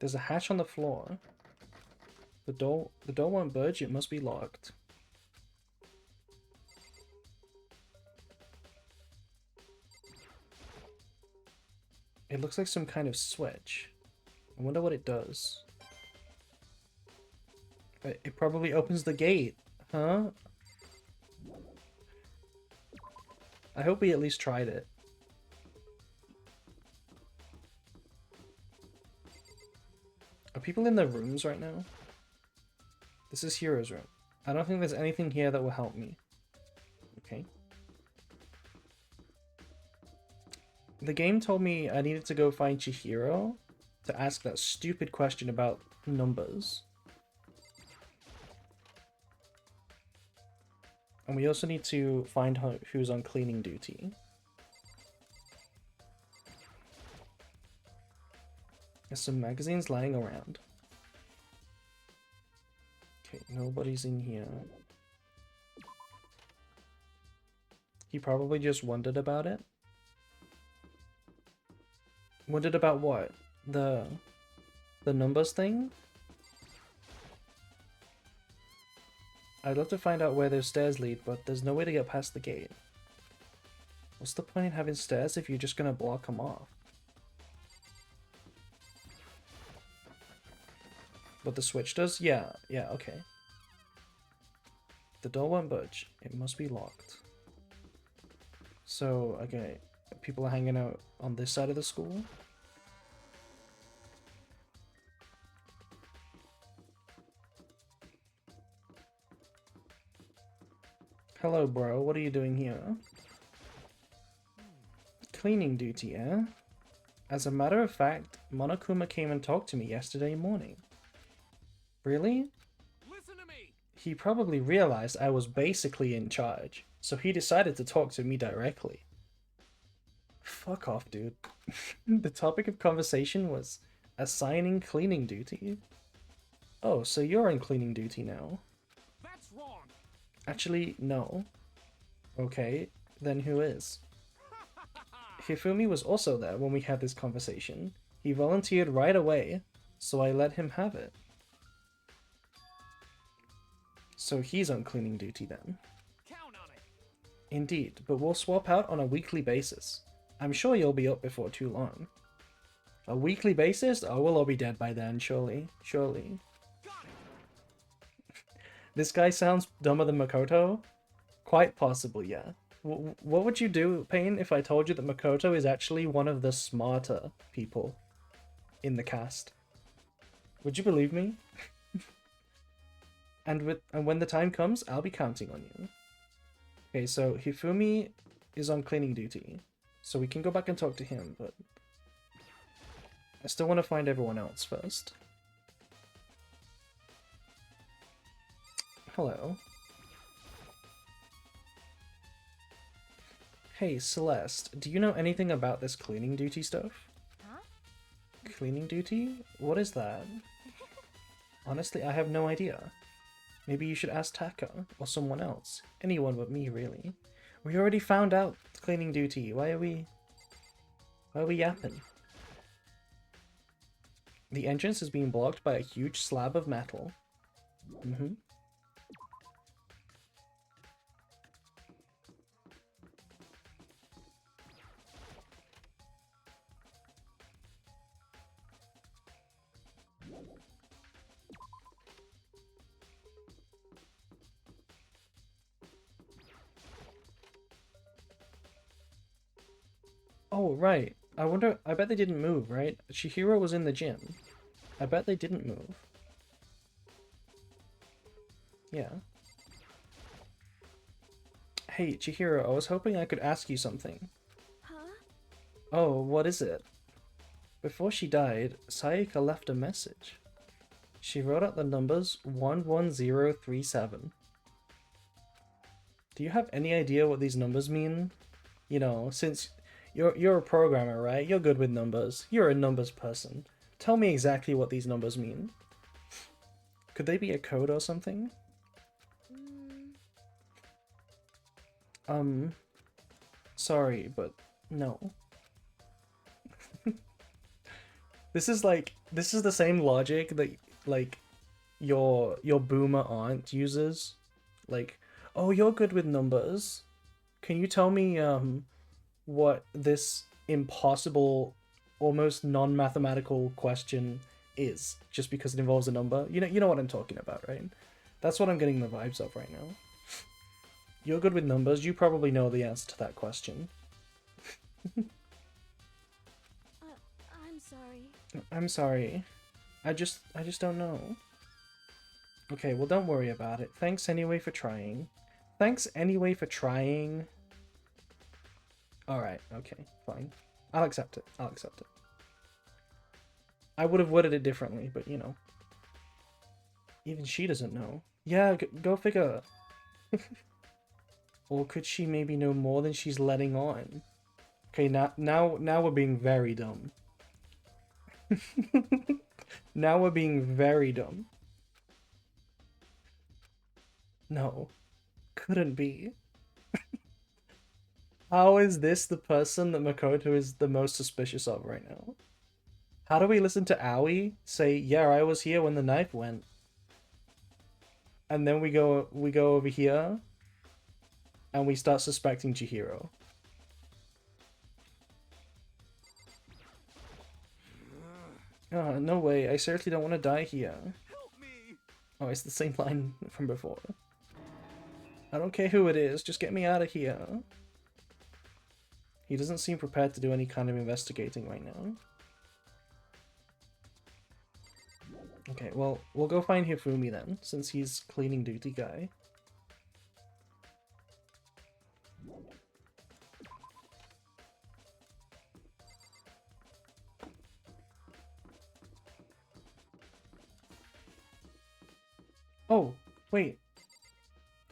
There's a hatch on the floor. The door won't budge, it must be locked. It looks like some kind of switch. I wonder what it does. It probably opens the gate, huh? I hope we at least tried it. Are people in their rooms right now? This is Hiro's room. I don't think there's anything here that will help me. Okay. The game told me I needed to go find Chihiro to ask that stupid question about numbers. And we also need to find who's on cleaning duty. There's some magazines lying around. Okay, nobody's in here. He probably just wondered about it. Wondered about what? The numbers thing? I'd love to find out where those stairs lead, but there's no way to get past the gate. What's the point in having stairs if you're just gonna block them off? What the switch does? Yeah, okay. The door won't budge. It must be locked. So, okay, people are hanging out on this side of the school. Hello, bro. What are you doing here? Cleaning duty, eh? As a matter of fact, Monokuma came and talked to me yesterday morning. Really? Listen to me. He probably realized I was basically in charge, so he decided to talk to me directly. Fuck off, dude. The topic of conversation was assigning cleaning duty. Oh, so you're on cleaning duty now. That's wrong. Actually, no. Okay, then who is? Hifumi was also there when we had this conversation. He volunteered right away, so I let him have it. So he's on cleaning duty then. Count on it. Indeed, but we'll swap out on a weekly basis. I'm sure you'll be up before too long. A weekly basis? Oh, we'll all be dead by then, surely. Surely. Got it. This guy sounds dumber than Makoto? Quite possibly, yeah. What would you do, Payne, if I told you that Makoto is actually one of the smarter people in the cast? Would you believe me? And when the time comes, I'll be counting on you. Okay, so Hifumi is on cleaning duty, so we can go back and talk to him, but I still want to find everyone else first. Hello. Hey, Celeste, do you know anything about this cleaning duty stuff? Huh? Cleaning duty? What is that? Honestly, I have no idea. Maybe you should ask Taka, or someone else. Anyone but me, really. We already found out cleaning duty. Why are we yapping? The entrance is being blocked by a huge slab of metal. Mm-hmm. Oh, right. I bet they didn't move, right? Chihiro was in the gym. I bet they didn't move. Yeah. Hey, Chihiro, I was hoping I could ask you something. Huh? Oh, what is it? Before she died, Sayaka left a message. She wrote out the numbers 11037. Do you have any idea what these numbers mean? You know, since you're a programmer, right? You're good with numbers. You're a numbers person. Tell me exactly what these numbers mean. Could they be a code or something? Sorry, but no. This is the same logic that like your boomer aunt uses. Like, oh, you're good with numbers. Can you tell me what this impossible, almost non-mathematical question is, just because it involves a number? You know what I'm talking about, right? That's what I'm getting the vibes of right now. You're good with numbers, you probably know the answer to that question. I'm sorry. I'm sorry. I just don't know. Okay, well, don't worry about it. Thanks anyway for trying. Thanks anyway for trying. Alright, okay, fine. I'll accept it. I'll accept it. I would have worded it differently, but you know. Even she doesn't know. Yeah, go figure. Or could she maybe know more than she's letting on? Okay, now we're being very dumb. Now we're being very dumb. No. Couldn't be. How is this the person that Makoto is the most suspicious of right now? How do we listen to Aoi say, yeah, I was here when the knife went? And then we go over here and we start suspecting Chihiro. No way, I seriously don't want to die here. Help me. Oh, it's the same line from before. I don't care who it is, just get me out of here. He doesn't seem prepared to do any kind of investigating right now. Okay, well, we'll go find Hifumi then, since he's cleaning duty guy. Oh, wait.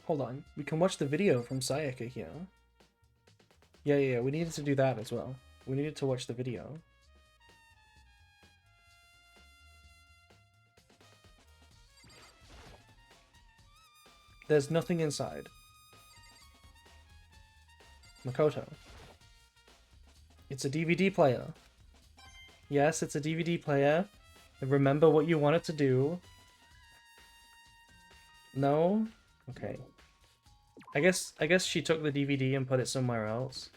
Hold on. We can watch the video from Sayaka here. Yeah, we needed to do that as well. We needed to watch the video. There's nothing inside. Makoto. It's a DVD player. Yes, it's a DVD player. Remember what you wanted to do. No? Okay. I guess she took the DVD and put it somewhere else.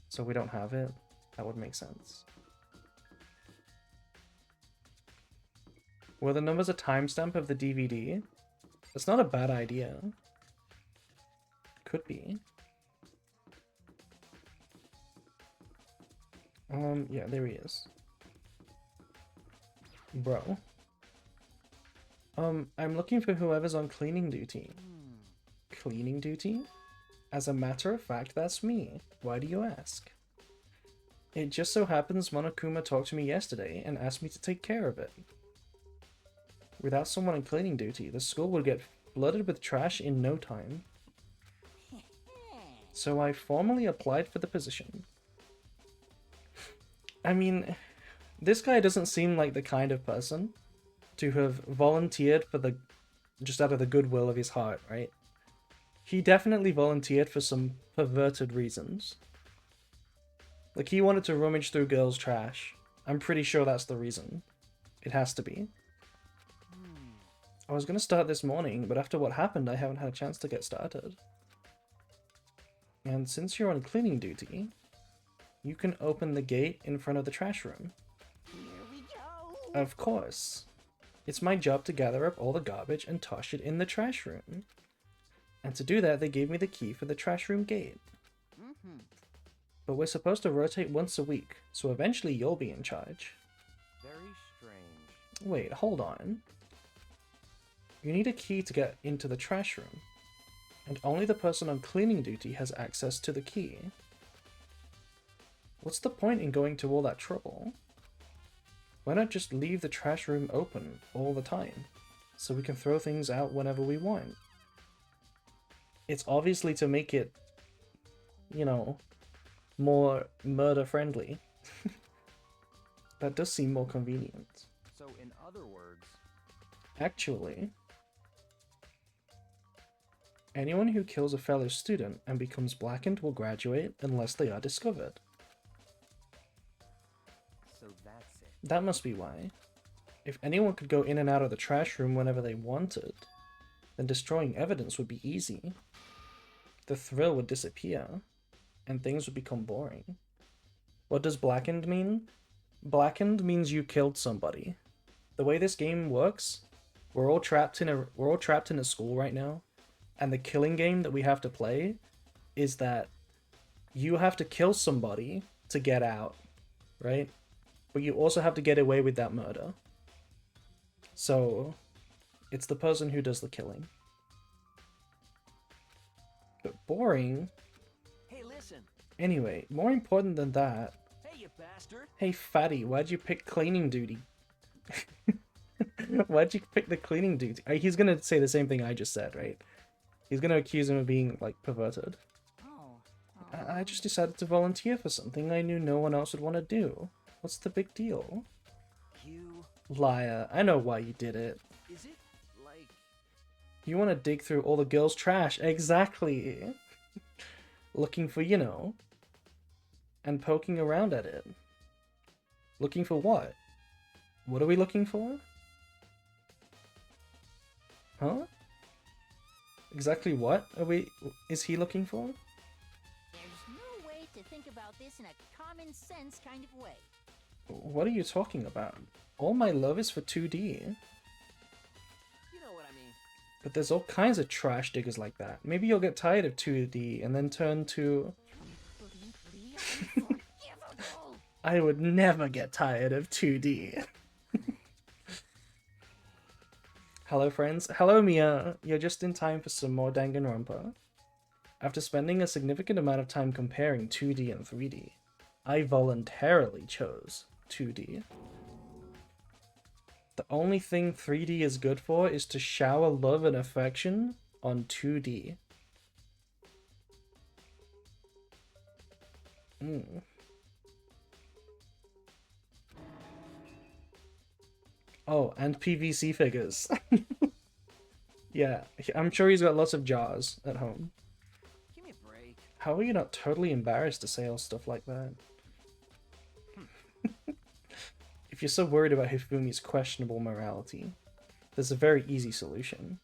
So we don't have it. That would make sense. Were the numbers a timestamp of the DVD? That's not a bad idea. Could be. Yeah, there he is. Bro. I'm looking for whoever's on cleaning duty. Cleaning duty? As a matter of fact, that's me. Why do you ask? It just so happens Monokuma talked to me yesterday and asked me to take care of it. Without someone on cleaning duty, the school would get flooded with trash in no time. So I formally applied for the position. I mean, this guy doesn't seem like the kind of person to have volunteered for the... just out of the goodwill of his heart, right? He definitely volunteered for some perverted reasons. Like, he wanted to rummage through girls' trash. I'm pretty sure that's the reason. It has to be. I was gonna start this morning, but after what happened, I haven't had a chance to get started. And since you're on cleaning duty, you can open the gate in front of the trash room. Here we go. Of course. It's my job to gather up all the garbage and toss it in the trash room. And to do that, they gave me the key for the trash room gate. But we're supposed to rotate once a week, so eventually you'll be in charge. Very strange. Wait, hold on. You need a key to get into the trash room, and only the person on cleaning duty has access to the key. What's the point in going to all that trouble? Why not just leave the trash room open all the time, so we can throw things out whenever we want? It's obviously to make it, you know, more murder-friendly. That does seem more convenient. So, in other words, Actually, anyone who kills a fellow student and becomes blackened will graduate unless they are discovered. so that's it. That must be why. If anyone could go in and out of the trash room whenever they wanted, then destroying evidence would be easy. The thrill would disappear, and things would become boring. What does blackened mean? Blackened means you killed somebody. The way this game works, we're all trapped in a school right now, and the killing game that we have to play is that you have to kill somebody to get out, right? But you also have to get away with that murder. So, it's the person who does the killing. But boring. Hey, listen. Anyway, more important than that. Hey, you bastard. Hey, fatty, why'd you pick cleaning duty? Why'd you pick the cleaning duty? He's gonna say the same thing I just said, right? He's gonna accuse him of being, like, perverted. I just decided to volunteer for something I knew no one else would want to do. What's the big deal? You... Liar, I know why you did it. Is it, like... You want to dig through all the girls' trash. Exactly. Looking for, you know, and poking around at it. Looking for what? What are we looking for? Huh? Exactly what is he looking for? There's no way to think about this in a common sense kind of way. What are you talking about? All my love is for 2D. You know what I mean. But there's all kinds of trash diggers like that. Maybe you'll get tired of 2D and then turn to... I would never get tired of 2D. Hello friends. Hello Mia. You're just in time for some more Danganronpa. After spending a significant amount of time comparing 2D and 3D, I voluntarily chose 2D. The only thing 3D is good for is to shower love and affection on 2D. Oh, and PVC figures. Yeah, I'm sure he's got lots of jars at home. Give me a break. How are you not totally embarrassed to say all stuff like that? If you're so worried about Hifumi's questionable morality, there's a very easy solution.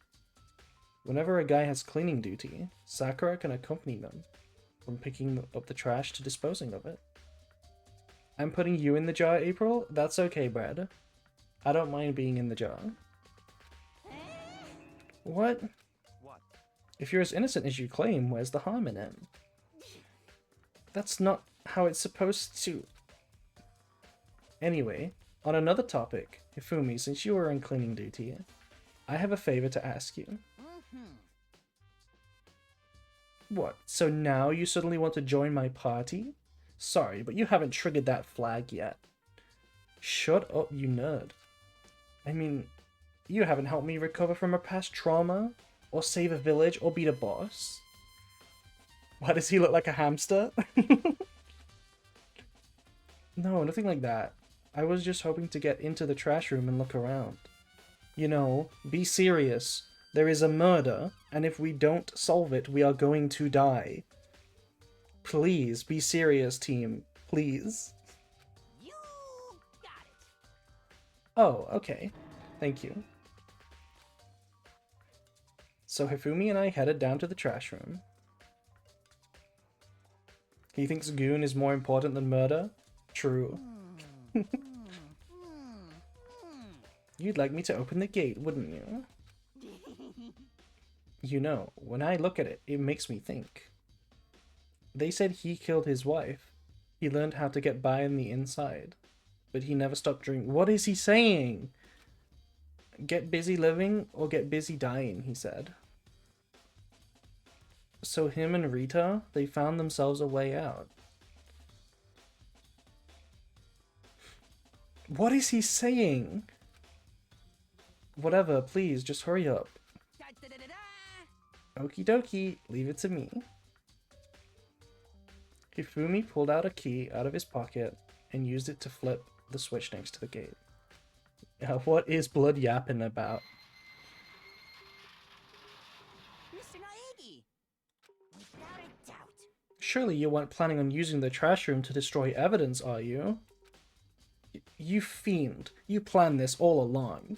Whenever a guy has cleaning duty, Sakura can accompany them, from picking up the trash to disposing of it. I'm putting you in the jar, April? That's okay, Brad. I don't mind being in the jar. What? What? If you're as innocent as you claim, where's the harm in it? That's not how it's supposed to... Anyway, on another topic, Hifumi, since you are on cleaning duty, I have a favor to ask you. What, so now you suddenly want to join my party? Sorry, but you haven't triggered that flag yet. Shut up, you nerd. I mean, you haven't helped me recover from a past trauma, or save a village, or beat a boss. Why does he look like a hamster? No, nothing like that. I was just hoping to get into the trash room and look around. You know, be serious. There is a murder, and if we don't solve it, we are going to die. Please, be serious, team. Please. You got it. Oh, okay. Thank you. So Hifumi and I headed down to the trash room. He thinks goon is more important than murder? True. You'd like me to open the gate, wouldn't you? You know, when I look at it, it makes me think. They said he killed his wife. He learned how to get by on the inside. But he never stopped drinking. What is he saying? Get busy living or get busy dying, he said. So him and Rita, they found themselves a way out. What is he saying? Whatever, please, just hurry up. Okie dokie, leave it to me. Hifumi pulled out a key out of his pocket and used it to flip the switch next to the gate. What is Blood yapping about? Mr. Naegi! Without a doubt. Surely you weren't planning on using the trash room to destroy evidence, are you? You fiend. You planned this all along.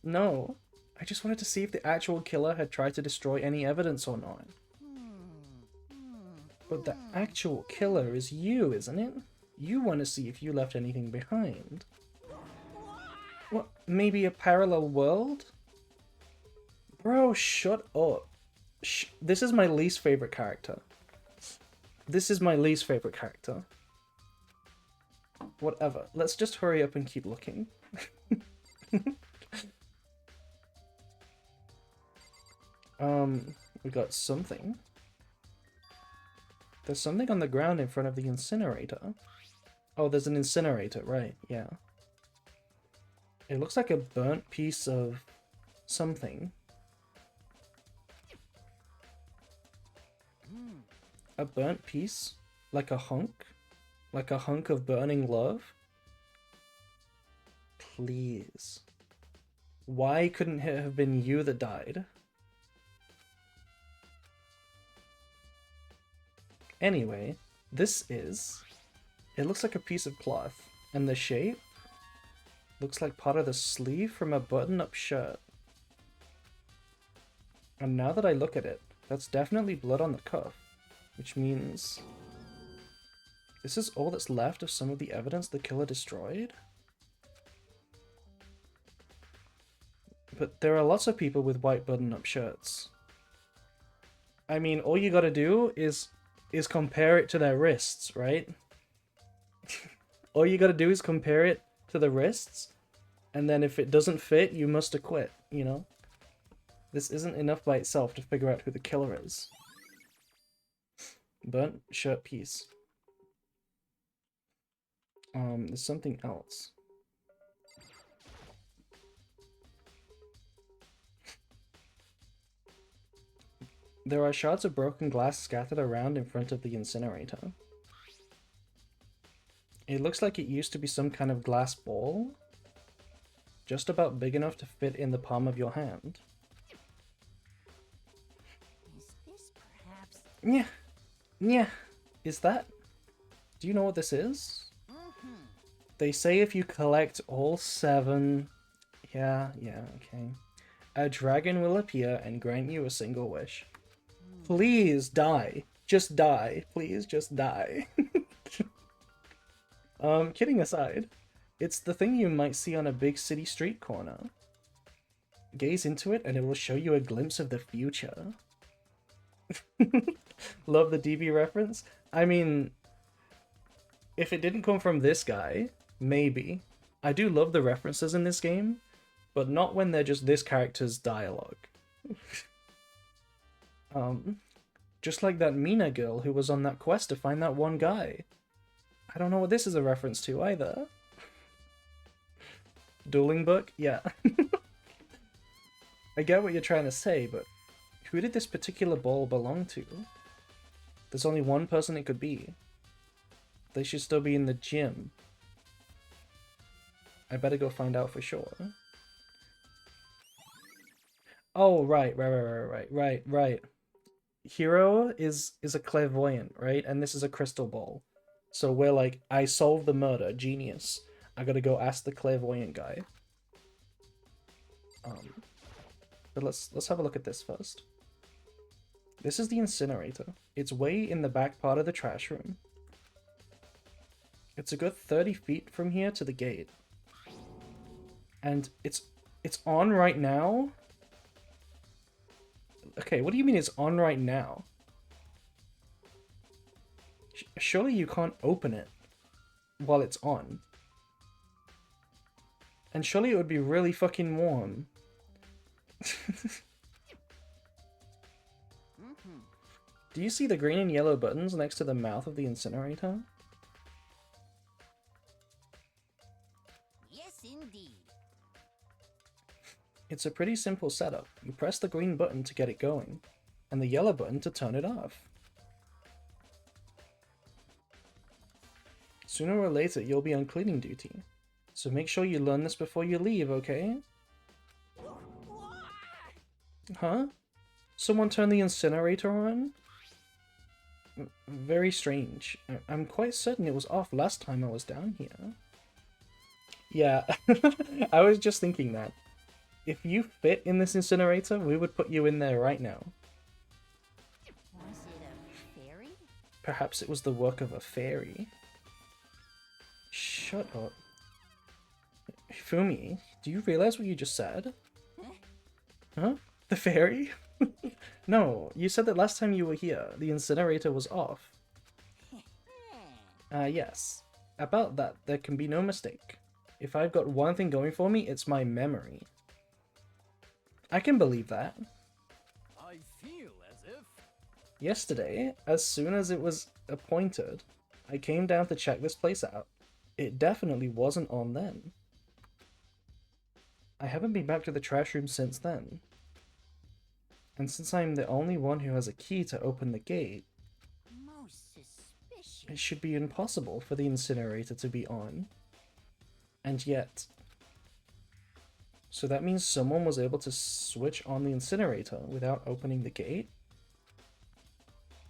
No. I just wanted to see if the actual killer had tried to destroy any evidence or not. But the actual killer is you, isn't it? You want to see if you left anything behind. What, maybe a parallel world? Bro, shut up. This is my least favorite character. This is my least favorite character. Whatever. Let's just hurry up and keep looking. We got something. There's something on the ground in front of the incinerator. Oh, there's an incinerator, right, yeah. It looks like a burnt piece of something. A burnt piece? Like a hunk? Like a hunk of burning love? Please. Why couldn't it have been you that died? Anyway, this is... It looks like a piece of cloth, and the shape looks like part of the sleeve from a button-up shirt. And now that I look at it, that's definitely blood on the cuff, which means... This is all that's left of some of the evidence the killer destroyed? But there are lots of people with white button-up shirts. I mean, all you gotta do is compare it to their wrists, right? All you gotta do is compare it to the wrists, and then if it doesn't fit, you must acquit, you know? This isn't enough by itself to figure out who the killer is. Burnt shirt piece. There's something else. There are shards of broken glass scattered around in front of the incinerator. It looks like it used to be some kind of glass ball. Just about big enough to fit in the palm of your hand. Is this perhaps... Yeah. Yeah. Is that? Do you know what this is? They say if you collect all 7... Yeah, okay. A dragon will appear and grant you a single wish. Please die. Just die. Please just die. Kidding aside, it's the thing you might see on a big city street corner. Gaze into it and it will show you a glimpse of the future. Love the DB reference? I mean, if it didn't come from this guy, maybe. I do love the references in this game, but not when they're just this character's dialogue. Just like that Mina girl who was on that quest to find that one guy. I don't know what this is a reference to either. Dueling book? Yeah. I get what you're trying to say, but who did this particular ball belong to? There's only one person it could be. They should still be in the gym. I better go find out for sure. Oh, right. Hero is a clairvoyant, right? And this is a crystal ball. So we're like, I solved the murder, genius. I gotta go ask the clairvoyant guy. But let's have a look at this first. This is the incinerator. It's way in the back part of the trash room. It's a good 30 feet from here to the gate. And it's on right now? Okay, what do you mean it's on right now? Surely you can't open it while it's on. And surely it would be really fucking warm. Do you see the green and yellow buttons next to the mouth of the incinerator? Yes, indeed. It's a pretty simple setup. You press the green button to get it going, and the yellow button to turn it off. Sooner or later, you'll be on cleaning duty. So make sure you learn this before you leave, okay? Huh? Someone turned the incinerator on? Very strange. I'm quite certain it was off last time I was down here. Yeah, I was just thinking that. If you fit in this incinerator, we would put you in there right now. Was it a fairy? Perhaps it was the work of a fairy. Shut up. Fumi, do you realize what you just said? Huh? The fairy? No, you said that last time you were here, the incinerator was off. Yes. About that, there can be no mistake. If I've got one thing going for me, it's my memory. I can believe that. I feel as if... Yesterday, as soon as it was appointed, I came down to check this place out. It definitely wasn't on then. I haven't been back to the trash room since then. And since I'm the only one who has a key to open the gate, Most suspicious. it should be impossible for the incinerator to be on. And yet... So that means someone was able to switch on the incinerator without opening the gate?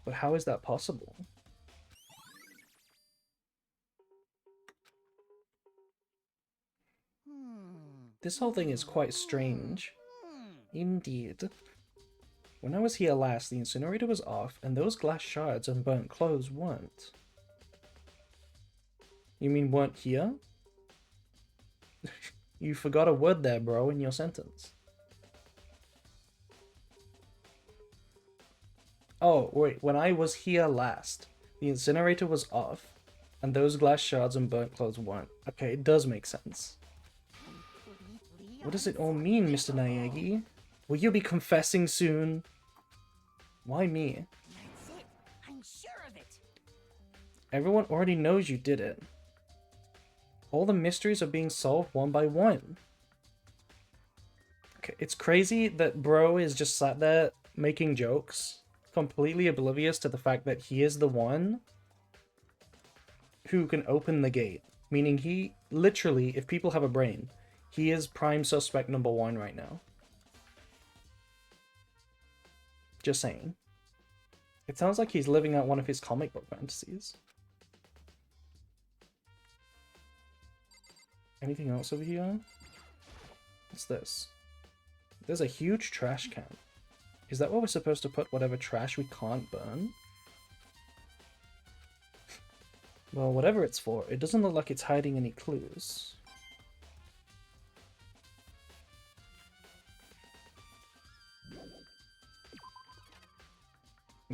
But how is that possible? This whole thing is quite strange. Indeed. When I was here last, the incinerator was off, and those glass shards and burnt clothes weren't. You mean weren't here? You forgot a word there, bro, in your sentence. Oh, wait, when I was here last, the incinerator was off, and those glass shards and burnt clothes weren't. Okay, it does make sense. What does it all mean, Mr. Naegi? Will you be confessing soon? Why me? That's it. I'm sure of it. Everyone already knows you did it. All the mysteries are being solved one by one. Okay, it's crazy that bro is just sat there making jokes completely oblivious to the fact that he is the one who can open the gate. Meaning he, literally, if people have a brain, he is prime suspect number 1 right now. Just saying. It sounds like he's living out one of his comic book fantasies. Anything else over here? What's this? There's a huge trash can. Is that where we're supposed to put whatever trash we can't burn? Well, whatever it's for, it doesn't look like it's hiding any clues.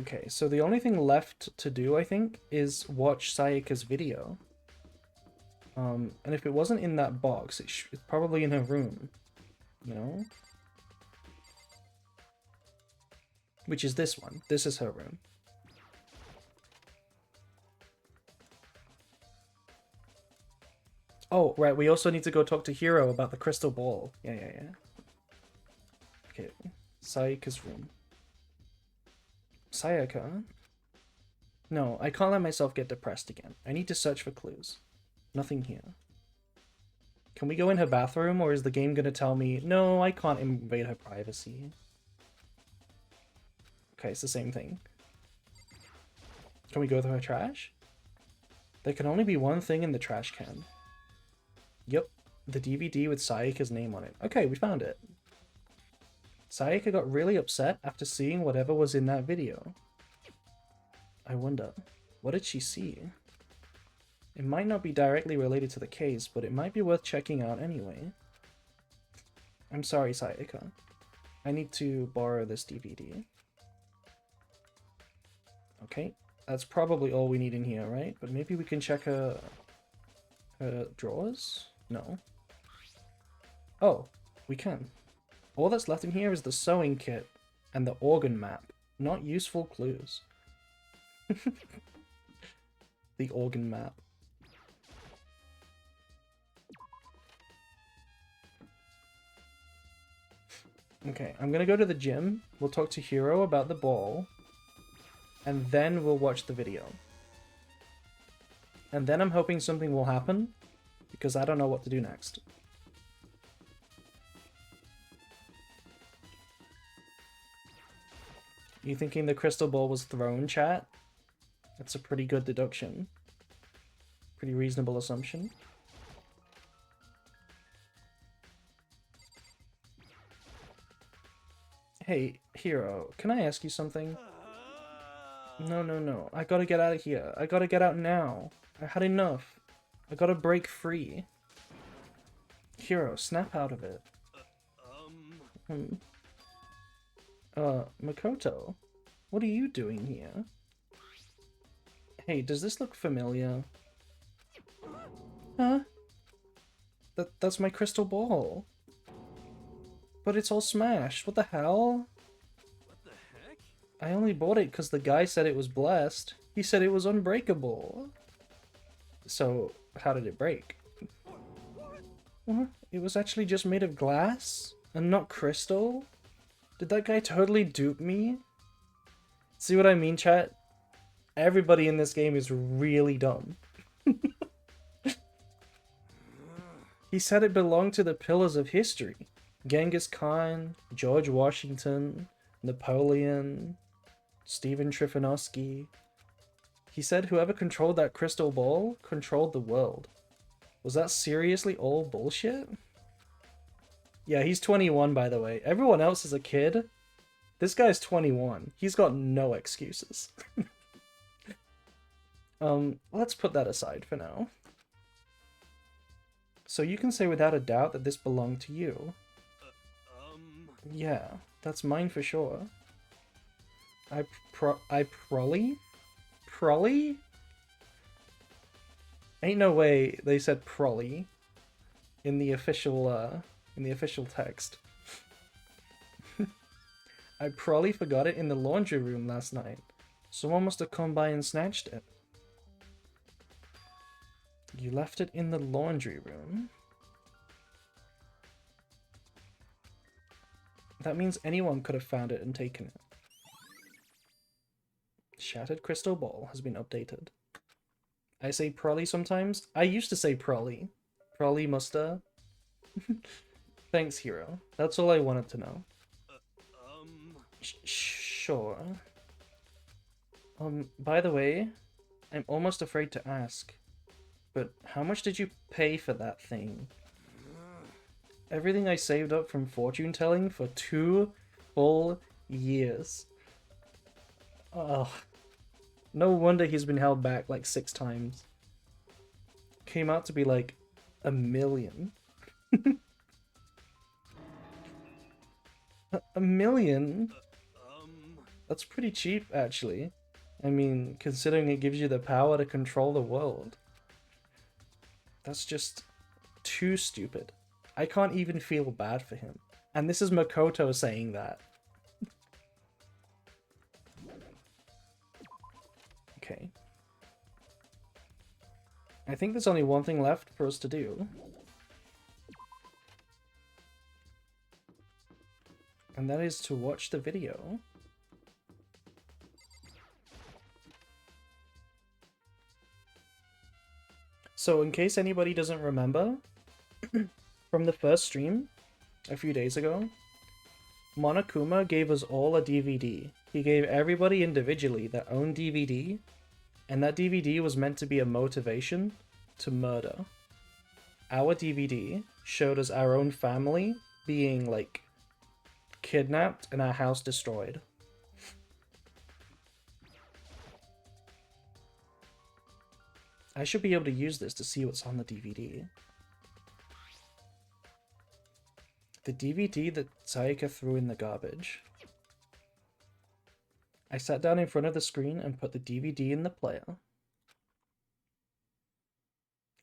Okay, so the only thing left to do, I think, is watch Sayaka's video. And if it wasn't in that box, it's probably in her room, you know? Which is this one. This is her room. Oh, right, we also need to go talk to Hiro about the crystal ball. Yeah. Okay, Sayaka's room. Sayaka? No, I can't let myself get depressed again. I need to search for clues. Nothing here. Can we go in her bathroom, or is the game gonna tell me, no, I can't invade her privacy? Okay, it's the same thing. Can we go through her trash? There can only be one thing in the trash can. Yep, the DVD with Sayaka's name on it. Okay, we found it. Sayaka got really upset after seeing whatever was in that video. I wonder, what did she see? It might not be directly related to the case, but it might be worth checking out anyway. I'm sorry, Sayaka. I need to borrow this DVD. Okay, that's probably all we need in here, right? But maybe we can check her drawers? No. Oh, we can. All that's left in here is the sewing kit and the organ map. Not useful clues. The organ map. Okay, I'm gonna go to the gym. We'll talk to Hiro about the ball. And then we'll watch the video. And then I'm hoping something will happen, because I don't know what to do next. You thinking the crystal ball was thrown, chat? That's a pretty good deduction. Pretty reasonable assumption. Hey, Hiro, can I ask you something? No. I gotta get out of here. I gotta get out now. I had enough. I gotta break free. Hiro, snap out of it. Makoto, what are you doing here? Hey, does this look familiar? Huh? That's my crystal ball. But it's all smashed. What the hell? What the heck? I only bought it because the guy said it was blessed. He said it was unbreakable. So, how did it break? What? It was actually just made of glass? And not crystal? Did that guy totally dupe me? See what I mean, chat? Everybody in this game is really dumb. He said it belonged to the pillars of history. Genghis Khan, George Washington, Napoleon, Stephen Trifonowski. He said whoever controlled that crystal ball controlled the world. Was that seriously all bullshit? Yeah, he's 21, by the way. Everyone else is a kid. This guy's 21. He's got no excuses. Let's put that aside for now. So you can say without a doubt that this belonged to you. Yeah, that's mine for sure. I prolly? Prolly? Ain't no way they said prolly in the official text. I probably forgot it in the laundry room last night. Someone must have come by and snatched it. You left it in the laundry room? That means anyone could have found it and taken it. Shattered Crystal Ball has been updated. I say Prolly sometimes. I used to say Prolly. Prolly Muster. Thanks, Hero. That's all I wanted to know. Sure. By the way, I'm almost afraid to ask, but how much did you pay for that thing? Everything I saved up from fortune telling for 2 full years. Ugh. No wonder he's been held back like 6 times. Came out to be like $1 million. $1 million? That's pretty cheap, actually. I mean, considering it gives you the power to control the world. That's just too stupid. I can't even feel bad for him. And this is Makoto saying that. Okay. I think there's only one thing left for us to do. And that is to watch the video. So in case anybody doesn't remember, from the first stream a few days ago, Monokuma gave us all a DVD. He gave everybody individually their own DVD, and that DVD was meant to be a motivation to murder. Our DVD showed us our own family being, like, kidnapped and our house destroyed. I should be able to use this to see what's on the DVD. The DVD that Sayaka threw in the garbage. I sat down in front of the screen and put the DVD in the player.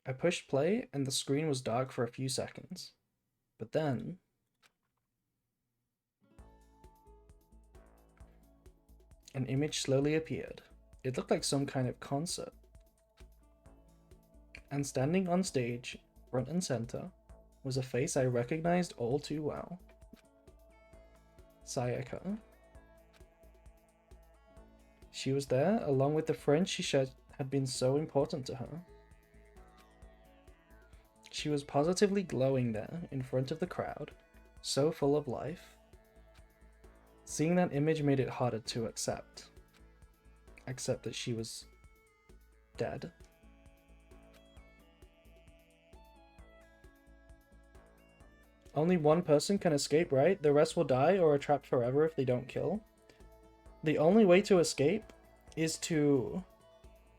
I pushed play and the screen was dark for a few seconds. But then... an image slowly appeared. It looked like some kind of concert. And standing on stage, front and center, was a face I recognized all too well. Sayaka. She was there, along with the friends she said had been so important to her. She was positively glowing there, in front of the crowd, so full of life. Seeing that image made it harder to accept. Accept that she was dead. Only one person can escape, right? The rest will die or are trapped forever if they don't kill. The only way to escape is to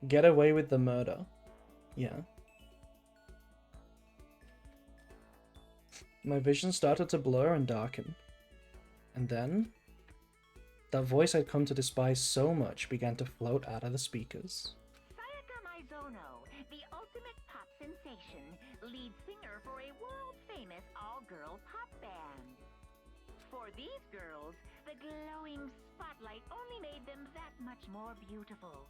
get away with the murder. Yeah. My vision started to blur and darken. And then, that voice I'd come to despise so much began to float out of the speakers. Sayaka Maizono, the ultimate pop sensation, lead singer for a world-famous all-girl pop band. For these girls, the glowing spotlight only made them that much more beautiful.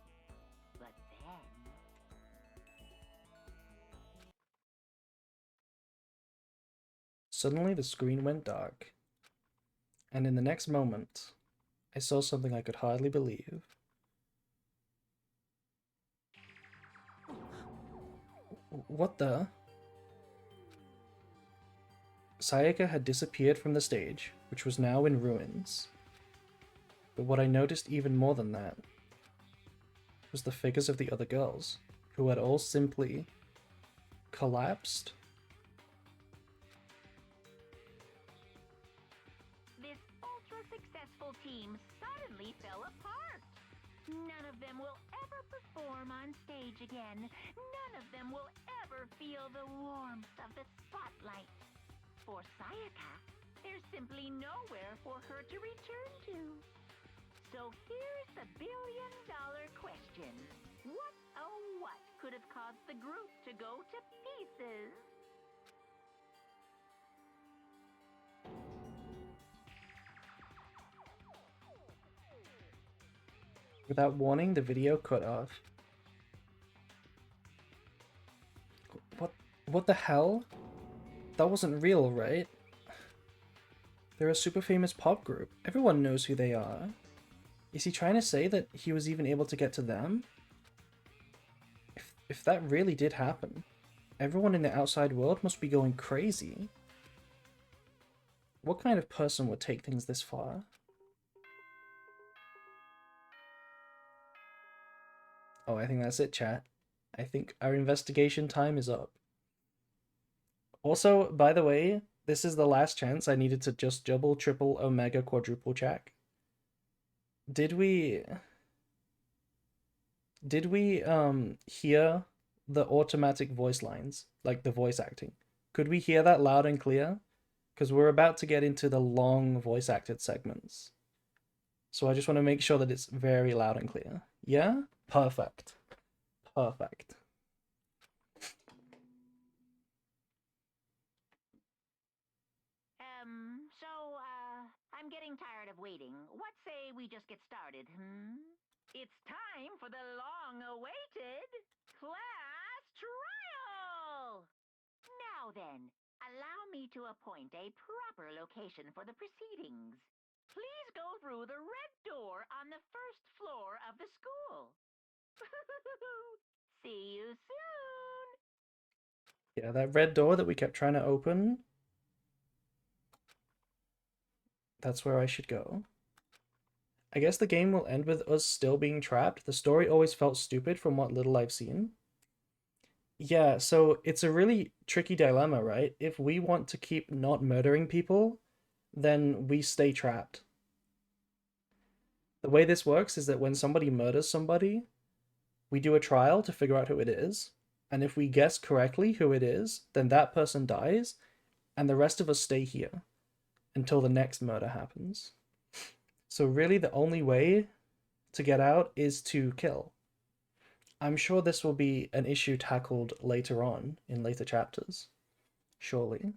But then... Suddenly the screen went dark. And in the next moment, I saw something I could hardly believe. What the? Sayaka had disappeared from the stage, which was now in ruins. But what I noticed even more than that was the figures of the other girls, who had all simply collapsed. This ultra-successful team suddenly fell apart. None of them will ever perform on stage again. None of them will ever feel the warmth of the spotlight. For Sayaka, there's simply nowhere for her to return to. So here's the billion-dollar question. What, oh what, could have caused the group to go to pieces? Without warning, the video cut off. What the hell? That wasn't real, right? They're a super famous pop group. Everyone knows who they are. Is he trying to say that he was even able to get to them? If that really did happen, everyone in the outside world must be going crazy. What kind of person would take things this far? Oh, I think that's it, chat. I think our investigation time is up. Also, by the way, this is the last chance I needed to just double, triple, omega, quadruple check. Did we hear the automatic voice lines, like the voice acting? Could we hear that loud and clear? Because we're about to get into the long voice acted segments. So I just want to make sure that it's very loud and clear. Yeah? Perfect. Perfect. I'm getting tired of waiting. What say we just get started, It's time for the long-awaited class trial! Now then, allow me to appoint a proper location for the proceedings. Please go through the red door on the first floor of the school. See you soon! Yeah, that red door that we kept trying to open. That's where I should go. I guess the game will end with us still being trapped. The story always felt stupid from what little I've seen. Yeah, so it's a really tricky dilemma, right? If we want to keep not murdering people, then we stay trapped. The way this works is that when somebody murders somebody, we do a trial to figure out who it is, and if we guess correctly who it is, then that person dies, and the rest of us stay here until the next murder happens. So really the only way to get out is to kill. I'm sure this will be an issue tackled later on in later chapters. Surely.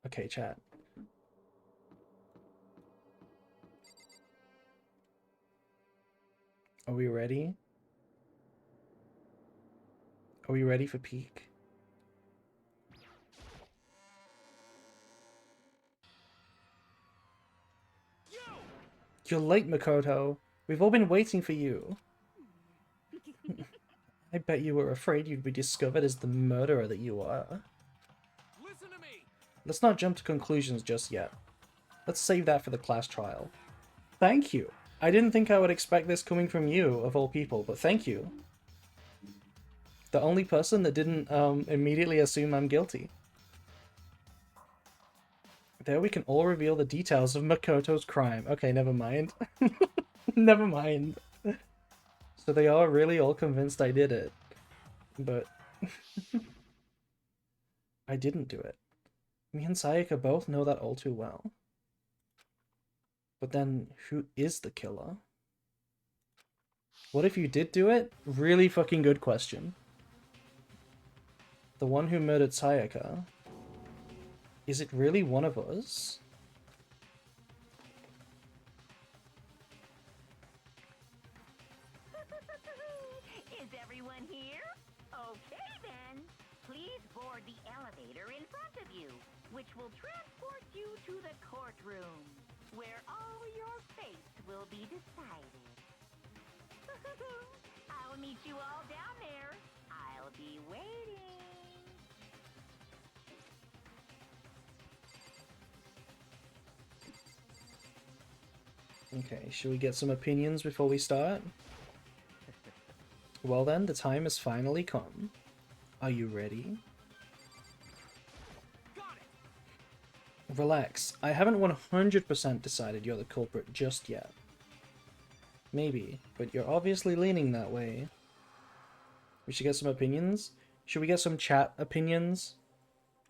Okay, chat. Are we ready? Are we ready for peak? You're late, Makoto. We've all been waiting for you. I bet you were afraid you'd be discovered as the murderer that you are. Listen to me. Let's not jump to conclusions just yet. Let's save that for the class trial. Thank you. I didn't think I would expect this coming from you, of all people, but thank you. The only person that didn't immediately assume I'm guilty. There we can all reveal the details of Makoto's crime. Okay, never mind. Never mind. So they are really all convinced I did it. But I didn't do it. Me and Sayaka both know that all too well. But then, who is the killer? What if you did do it? Really fucking good question. The one who murdered Sayaka. Is it really one of us? Is everyone here? Okay then. Please board the elevator in front of you, which will transport you to the courtroom, where all your fates will be decided. I'll meet you all down there. I'll be waiting. Okay, should we get some opinions before we start? Well then, the time has finally come. Are you ready? Got it. Relax, I haven't 100% decided you're the culprit just yet. Maybe, but you're obviously leaning that way. We should get some opinions? Should we get some chat opinions?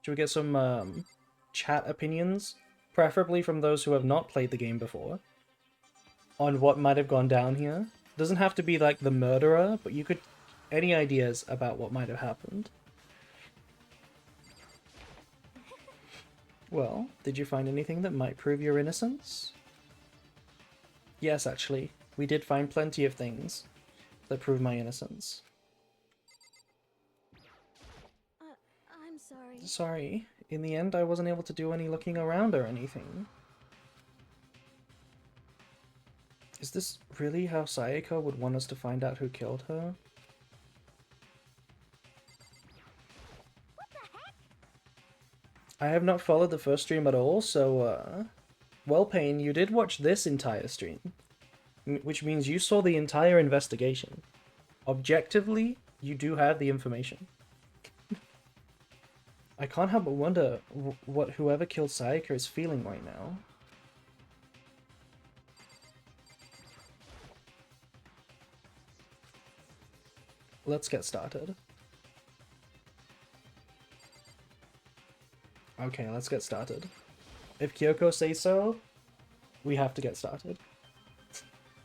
Should we get some chat opinions? Preferably from those who have not played the game before. On what might have gone down here. Doesn't have to be like the murderer, but you could... Any ideas about what might have happened? Well, did you find anything that might prove your innocence? Yes, actually. We did find plenty of things that prove my innocence. Sorry. In the end, I wasn't able to do any looking around or anything. Is this really how Sayaka would want us to find out who killed her? What the heck? I have not followed the first stream at all, so, well, Payne, you did watch this entire stream. Which means you saw the entire investigation. Objectively, you do have the information. I can't help but wonder what whoever killed Sayaka is feeling right now. Let's get started. Okay, let's get started. If Kyoko says so, we have to get started.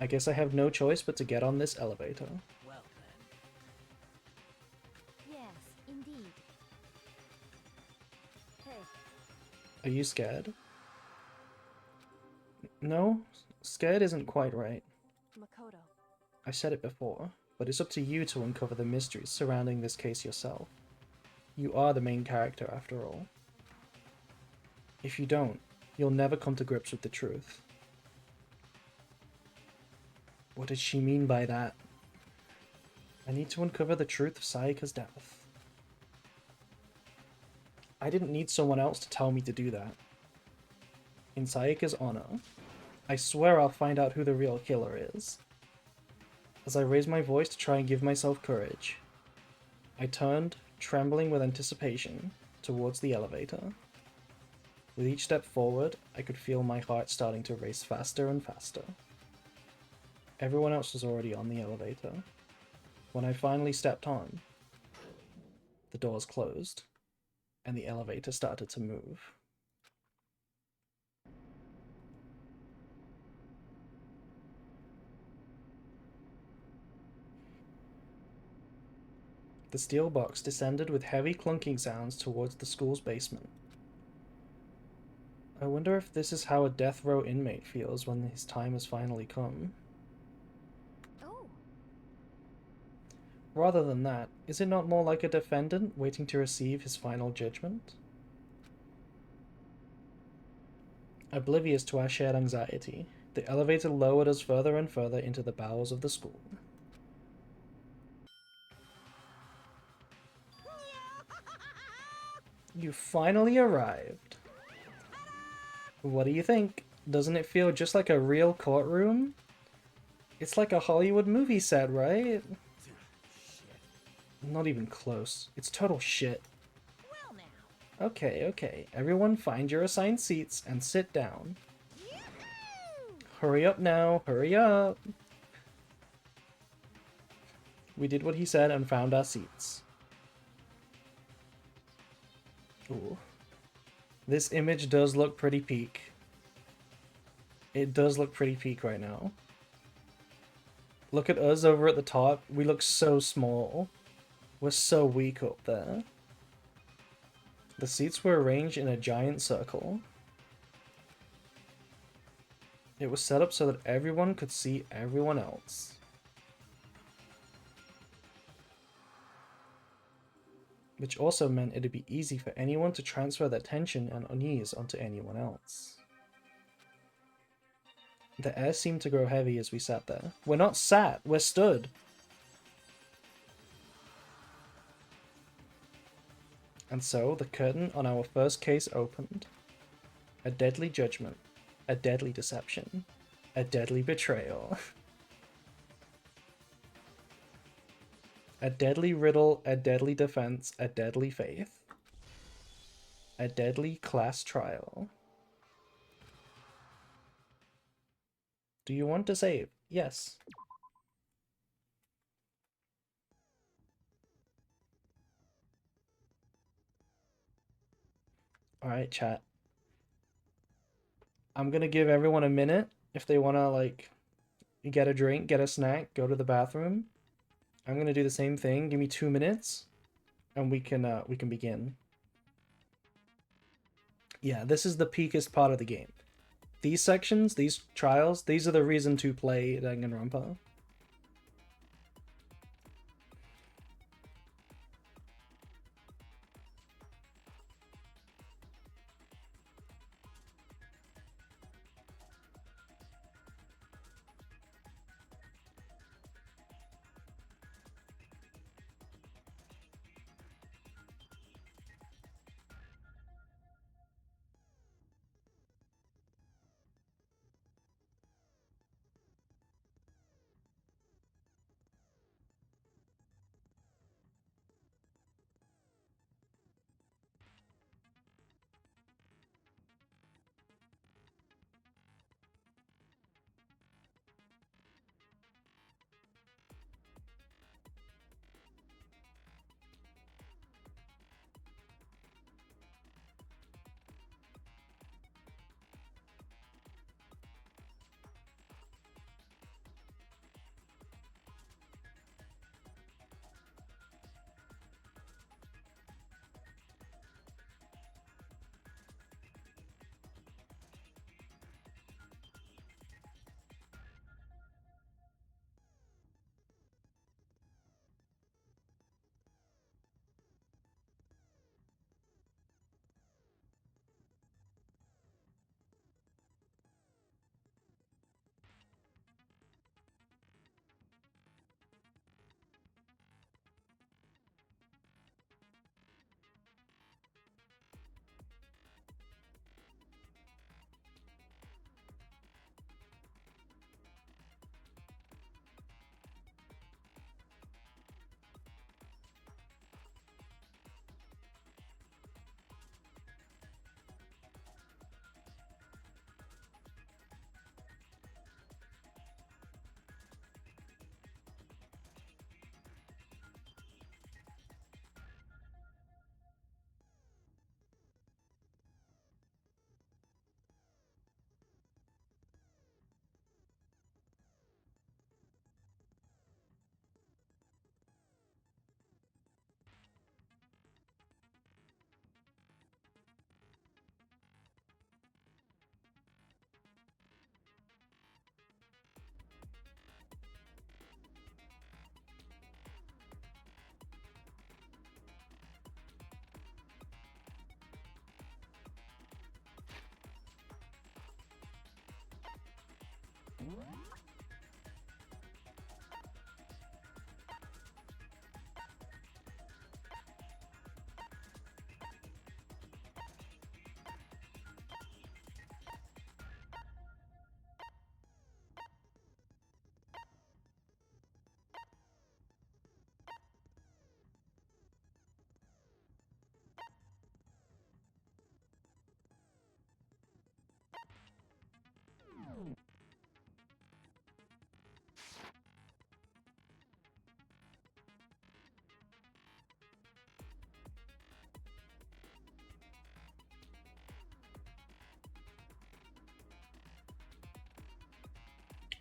I guess I have no choice but to get on this elevator. Well then. Yes, indeed. Hey, Are you scared? No, scared isn't quite right. Makoto. I said it before, but it's up to you to uncover the mysteries surrounding this case yourself. You are the main character after all. If you don't, you'll never come to grips with the truth. What did she mean by that? I need to uncover the truth of Sayaka's death. I didn't need someone else to tell me to do that. In Sayaka's honor, I swear I'll find out who the real killer is. As I raised my voice to try and give myself courage, I turned, trembling with anticipation, towards the elevator. With each step forward, I could feel my heart starting to race faster and faster. Everyone else was already on the elevator. When I finally stepped on, the doors closed, and the elevator started to move. The steel box descended with heavy clunking sounds towards the school's basement. I wonder if this is how a death row inmate feels when his time has finally come. Oh, Rather than that, is it not more like a defendant waiting to receive his final judgment? Oblivious to our shared anxiety, the elevator lowered us further and further into the bowels of the school. You finally arrived. What do you think? Doesn't it feel just like a real courtroom? It's like a Hollywood movie set, right? Not even close. It's total shit. well now. Okay. Everyone find your assigned seats and sit down. Yoo-hoo! Hurry up now, hurry up! We did what he said and found our seats. Ooh. This image does look pretty peak. It does look pretty peak right now. Look at us over at the top. We look so small. We're so weak up there. The seats were arranged in a giant circle. It was set up so that everyone could see everyone else. Which also meant it'd be easy for anyone to transfer their tension and unease onto anyone else. The air seemed to grow heavy as we sat there. We're not sat, we're stood! And so, the curtain on our first case opened. A deadly judgment, a deadly deception, a deadly betrayal. A deadly riddle, a deadly defense, a deadly faith. A deadly class trial. Do you want to save? Yes. Alright, chat. I'm gonna give everyone a minute if they wanna, like, get a drink, get a snack, go to the bathroom. I'm gonna do the same thing. Give me 2 minutes, and we can begin. Yeah, this is the peakest part of the game. These sections, these trials, these are the reason to play Danganronpa.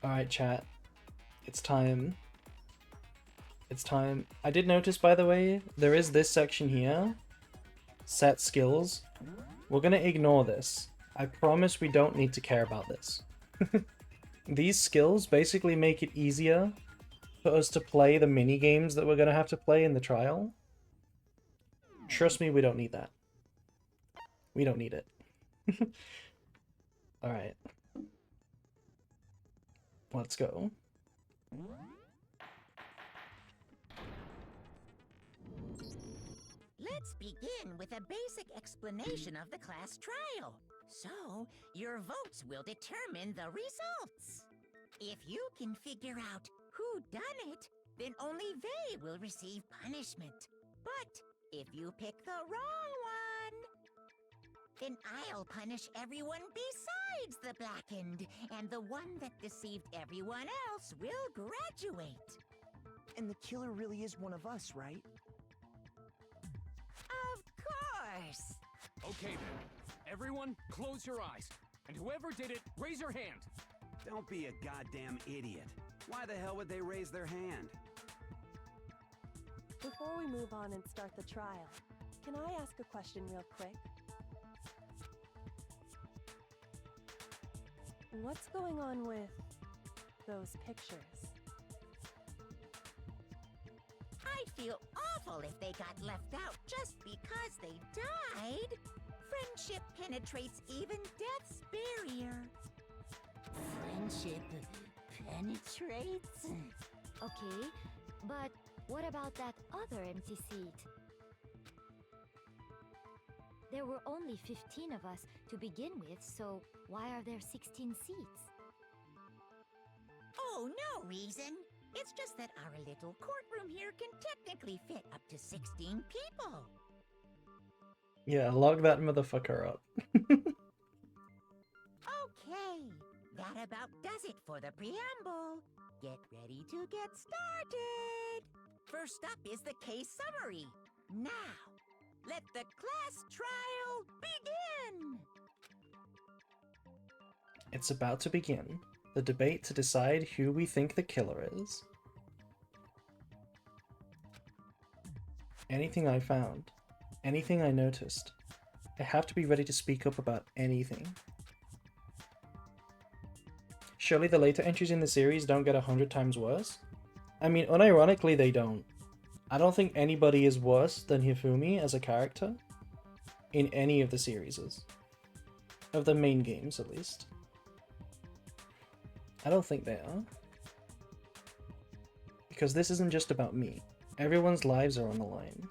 Alright, chat. It's time. It's time. I did notice, by the way, there is this section here. Set skills. We're gonna ignore this. I promise we don't need to care about this. These skills basically make it easier for us to play the mini games that we're gonna have to play in the trial. Trust me, we don't need that. We don't need it. Alright. Let's go. Let's begin with a basic explanation of the class trial. So, your votes will determine the results. If you can figure out who done it, then only they will receive punishment. But if you pick the wrong one, then I'll punish everyone besides the blackened, and the one that deceived everyone else will graduate. And the killer really is one of us, right? Of course! Okay then. Everyone, close your eyes. And whoever did it, raise your hand. Don't be a goddamn idiot. Why the hell would they raise their hand? Before we move on and start the trial, can I ask a question real quick? What's going on with those pictures? I'd feel awful if they got left out just because they died. Friendship penetrates even death's barrier. Friendship penetrates? Okay, but what about that other empty seat? There were only 15 of us to begin with, so why are there 16 seats? Oh, no reason. It's just that our little courtroom here can technically fit up to 16 people. Yeah, log that motherfucker up. Okay, that about does it for the preamble. Get ready to get started. First up is the case summary. Now, let the class trial begin. It's about to begin. The debate to decide who we think the killer is. Anything I found. Anything I noticed. I have to be ready to speak up about anything. Surely the later entries in the series don't get 100 times worse? I mean, unironically they don't. I don't think anybody is worse than Hifumi as a character in any of the series. Of the main games, at least. I don't think they are. Because this isn't just about me. Everyone's lives are on the line.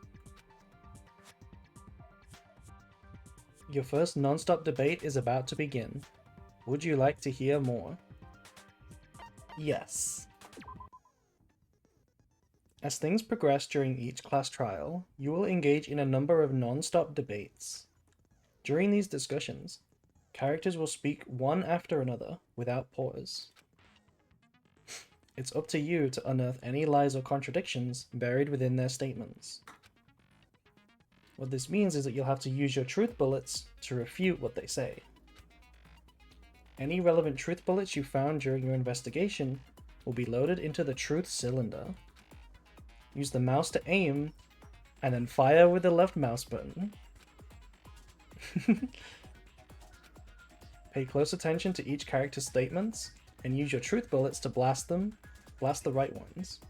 Your first non-stop debate is about to begin. Would you like to hear more? Yes. As things progress during each class trial, you will engage in a number of non-stop debates. During these discussions, characters will speak one after another without pause. It's up to you to unearth any lies or contradictions buried within their statements. What this means is that you'll have to use your truth bullets to refute what they say. Any relevant truth bullets you found during your investigation will be loaded into the truth cylinder. Use the mouse to aim, and then fire with the left mouse button. Pay close attention to each character's statements, and use your truth bullets to blast them. Blast the right ones.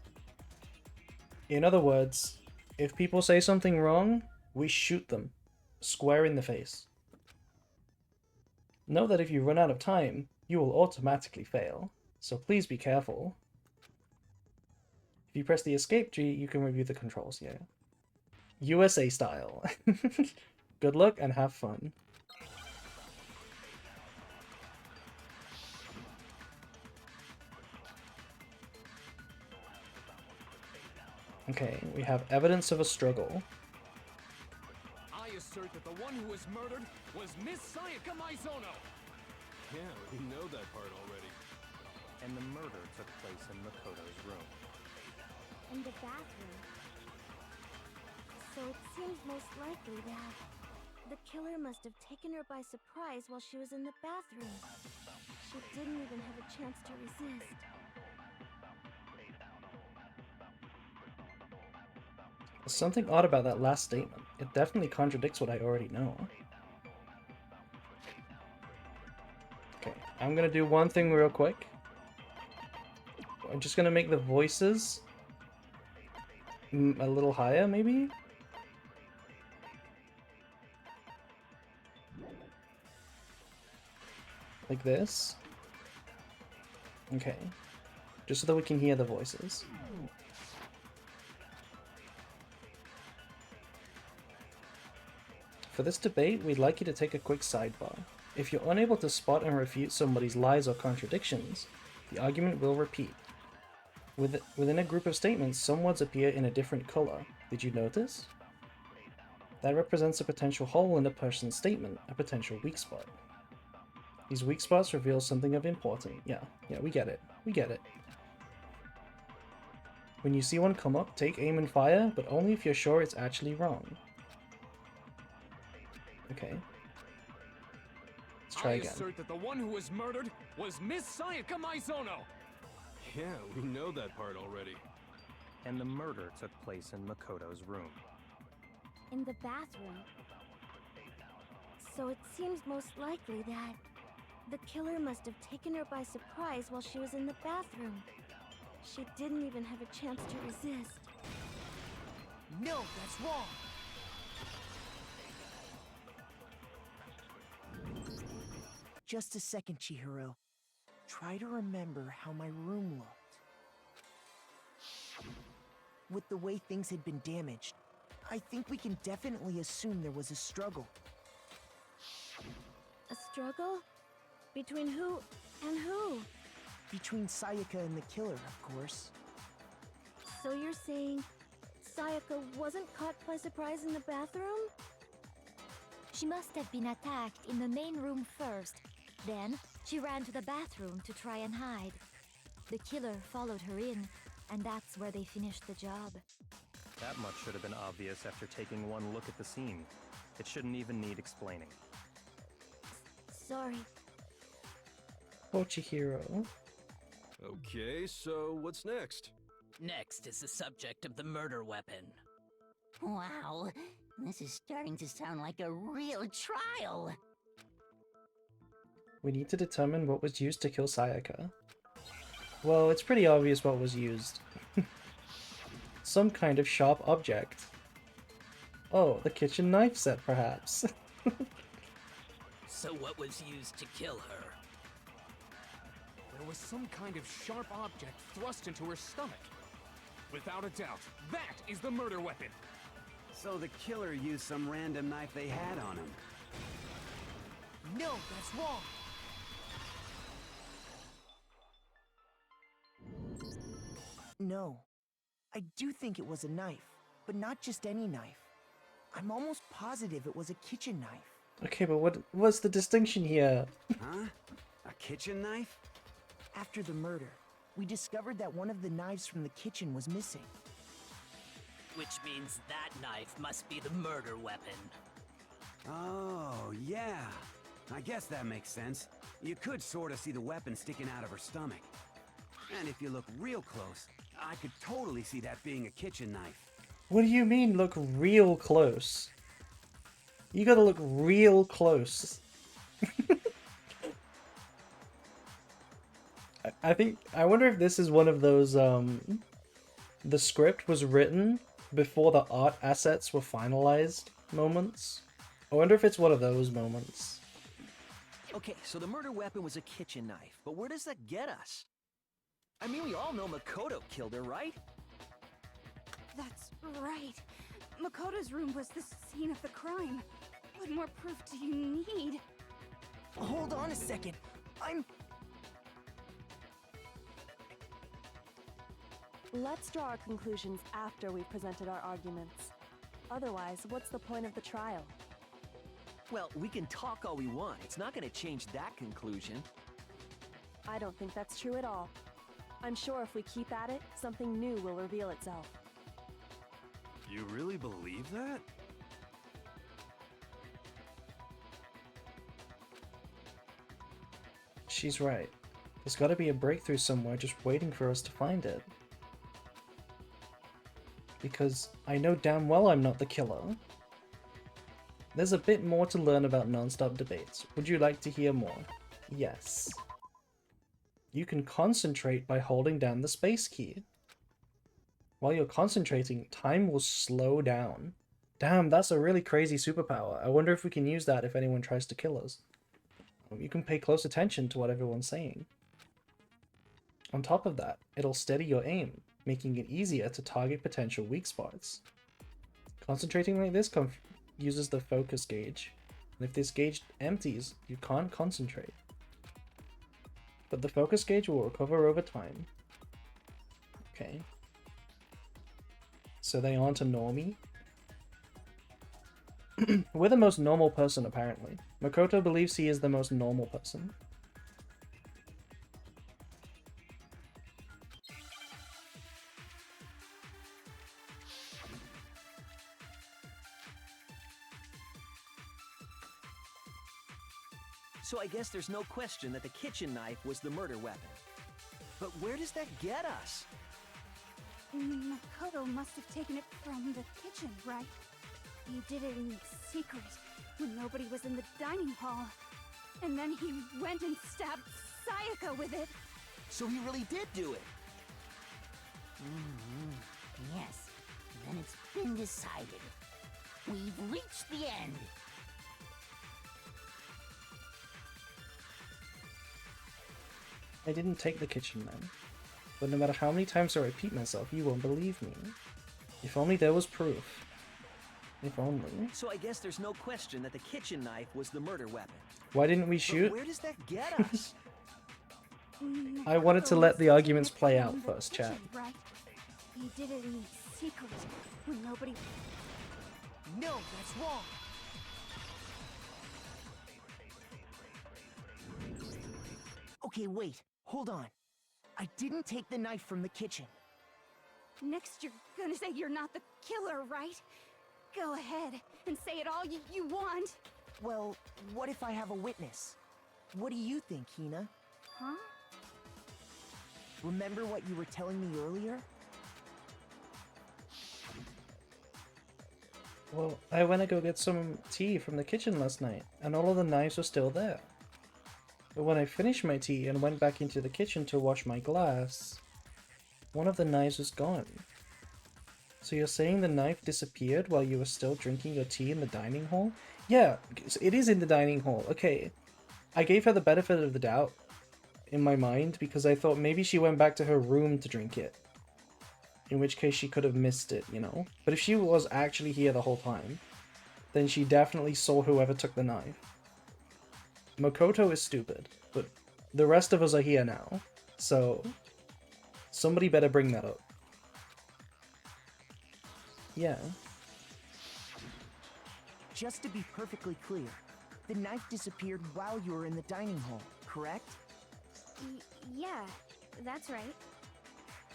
In other words, if people say something wrong, we shoot them, square in the face. Know that if you run out of time, you will automatically fail, so please be careful. If you press the escape G, you can review the controls, yeah. USA style. Good luck and have fun. Okay, we have evidence of a struggle. I assert that the one who was murdered was Miss Sayaka Maizono. Yeah, we know that part already. And the murder took place in Makoto's room. In the bathroom. So it seems most likely that the killer must have taken her by surprise while she was in the bathroom. She didn't even have a chance to resist. There's something odd about that last statement. It definitely contradicts what I already know. Okay, I'm gonna do one thing real quick. I'm just gonna make the voices a little higher, maybe? Like this. Okay. Just so that we can hear the voices. For this debate, we'd like you to take a quick sidebar. If you're unable to spot and refute somebody's lies or contradictions, the argument will repeat. Within a group of statements, some words appear in a different color. Did you notice? That represents a potential hole in a person's statement, a potential weak spot. These weak spots reveal something of importance. Yeah, we get it. We get it. When you see one come up, take aim and fire, but only if you're sure it's actually wrong. Okay. Let's try again. I assert that the one who was murdered was Miss Sayaka Maizono. Yeah, we know that part already. And the murder took place in Makoto's room. In the bathroom. So it seems most likely that the killer must have taken her by surprise while she was in the bathroom. She didn't even have a chance to resist. No, that's wrong. Just a second, Chihiro. Try to remember how my room looked. With the way things had been damaged, I think we can definitely assume there was a struggle. A struggle? Between who and who? Between Sayaka and the killer, of course. So you're saying Sayaka wasn't caught by surprise in the bathroom? She must have been attacked in the main room first. Then, she ran to the bathroom to try and hide. The killer followed her in, and that's where they finished the job. That much should have been obvious after taking one look at the scene. It shouldn't even need explaining. Sorry. Oh, Chihiro. Okay, so what's next? Next is the subject of the murder weapon. Wow, this is starting to sound like a real trial. We need to determine what was used to kill Sayaka. Well, it's pretty obvious what was used. Some kind of sharp object. Oh, the kitchen knife set, perhaps. So what was used to kill her? There was some kind of sharp object thrust into her stomach. Without a doubt, that is the murder weapon. So the killer used some random knife they had on him. No, that's wrong. No. I do think it was a knife, but not just any knife. I'm almost positive it was a kitchen knife. Okay, but what's the distinction here? Huh? A kitchen knife? After the murder, we discovered that one of the knives from the kitchen was missing. Which means that knife must be the murder weapon. Oh, yeah. I guess that makes sense. You could sort of see the weapon sticking out of her stomach. And if you look real close, I could totally see that being a kitchen knife. What do you mean, look real close? You gotta look real close. I wonder if this is one of those, the script was written before the art assets were finalized moments. I wonder if it's one of those moments. Okay, so the murder weapon was a kitchen knife, but where does that get us? I mean, we all know Makoto killed her, right? That's right. Makoto's room was the scene of the crime. What more proof do you need? Hold on a second. Let's draw our conclusions after we've presented our arguments. Otherwise, what's the point of the trial? Well, we can talk all we want. It's not gonna change that conclusion. I don't think that's true at all. I'm sure if we keep at it, something new will reveal itself. You really believe that? She's right. There's gotta be a breakthrough somewhere just waiting for us to find it. Because I know damn well I'm not the killer. There's a bit more to learn about non-stop debates. Would you like to hear more? Yes. You can concentrate by holding down the space key. While you're concentrating, time will slow down. Damn, that's a really crazy superpower. I wonder if we can use that if anyone tries to kill us. You can pay close attention to what everyone's saying. On top of that, it'll steady your aim, making it easier to target potential weak spots. Concentrating like this uses the focus gauge, and if this gauge empties, you can't concentrate. But the focus gauge will recover over time. Okay. So they aren't a normie? We're the most normal person, apparently. Makoto believes he is the most normal person. So I guess there's no question that the kitchen knife was the murder weapon. But where does that get us? Makoto must have taken it from the kitchen, right? He did it in secret, when nobody was in the dining hall. And then he went and stabbed Sayaka with it. So he really did do it? Yes, then it's been decided. We've reached the end. I didn't take the kitchen knife. But no matter how many times I repeat myself, you won't believe me. If only there was proof. If only. So I guess there's no question that the kitchen knife was the murder weapon. Why didn't we shoot? But where does that get us? I wanted to let the arguments play out first, chat. Right? He did it in secret, when nobody... No, that's wrong! Okay, wait. Hold on. I didn't take the knife from the kitchen. Next you're gonna say you're not the killer, right? Go ahead and say it all you want. Well, what if I have a witness? What do you think, Hina? Huh? Remember what you were telling me earlier? Well, I went to go get some tea from the kitchen last night, and all of the knives were still there. But when I finished my tea and went back into the kitchen to wash my glass, one of the knives was gone. So you're saying the knife disappeared while you were still drinking your tea in the dining hall? Yeah, it is in the dining hall. Okay. I gave her the benefit of the doubt in my mind because I thought maybe she went back to her room to drink it. In which case she could have missed it, you know? But if she was actually here the whole time, then she definitely saw whoever took the knife. Makoto is stupid, but the rest of us are here now, so somebody better bring that up. Yeah. Just to be perfectly clear, the knife disappeared while you were in the dining hall, correct? Yeah, that's right.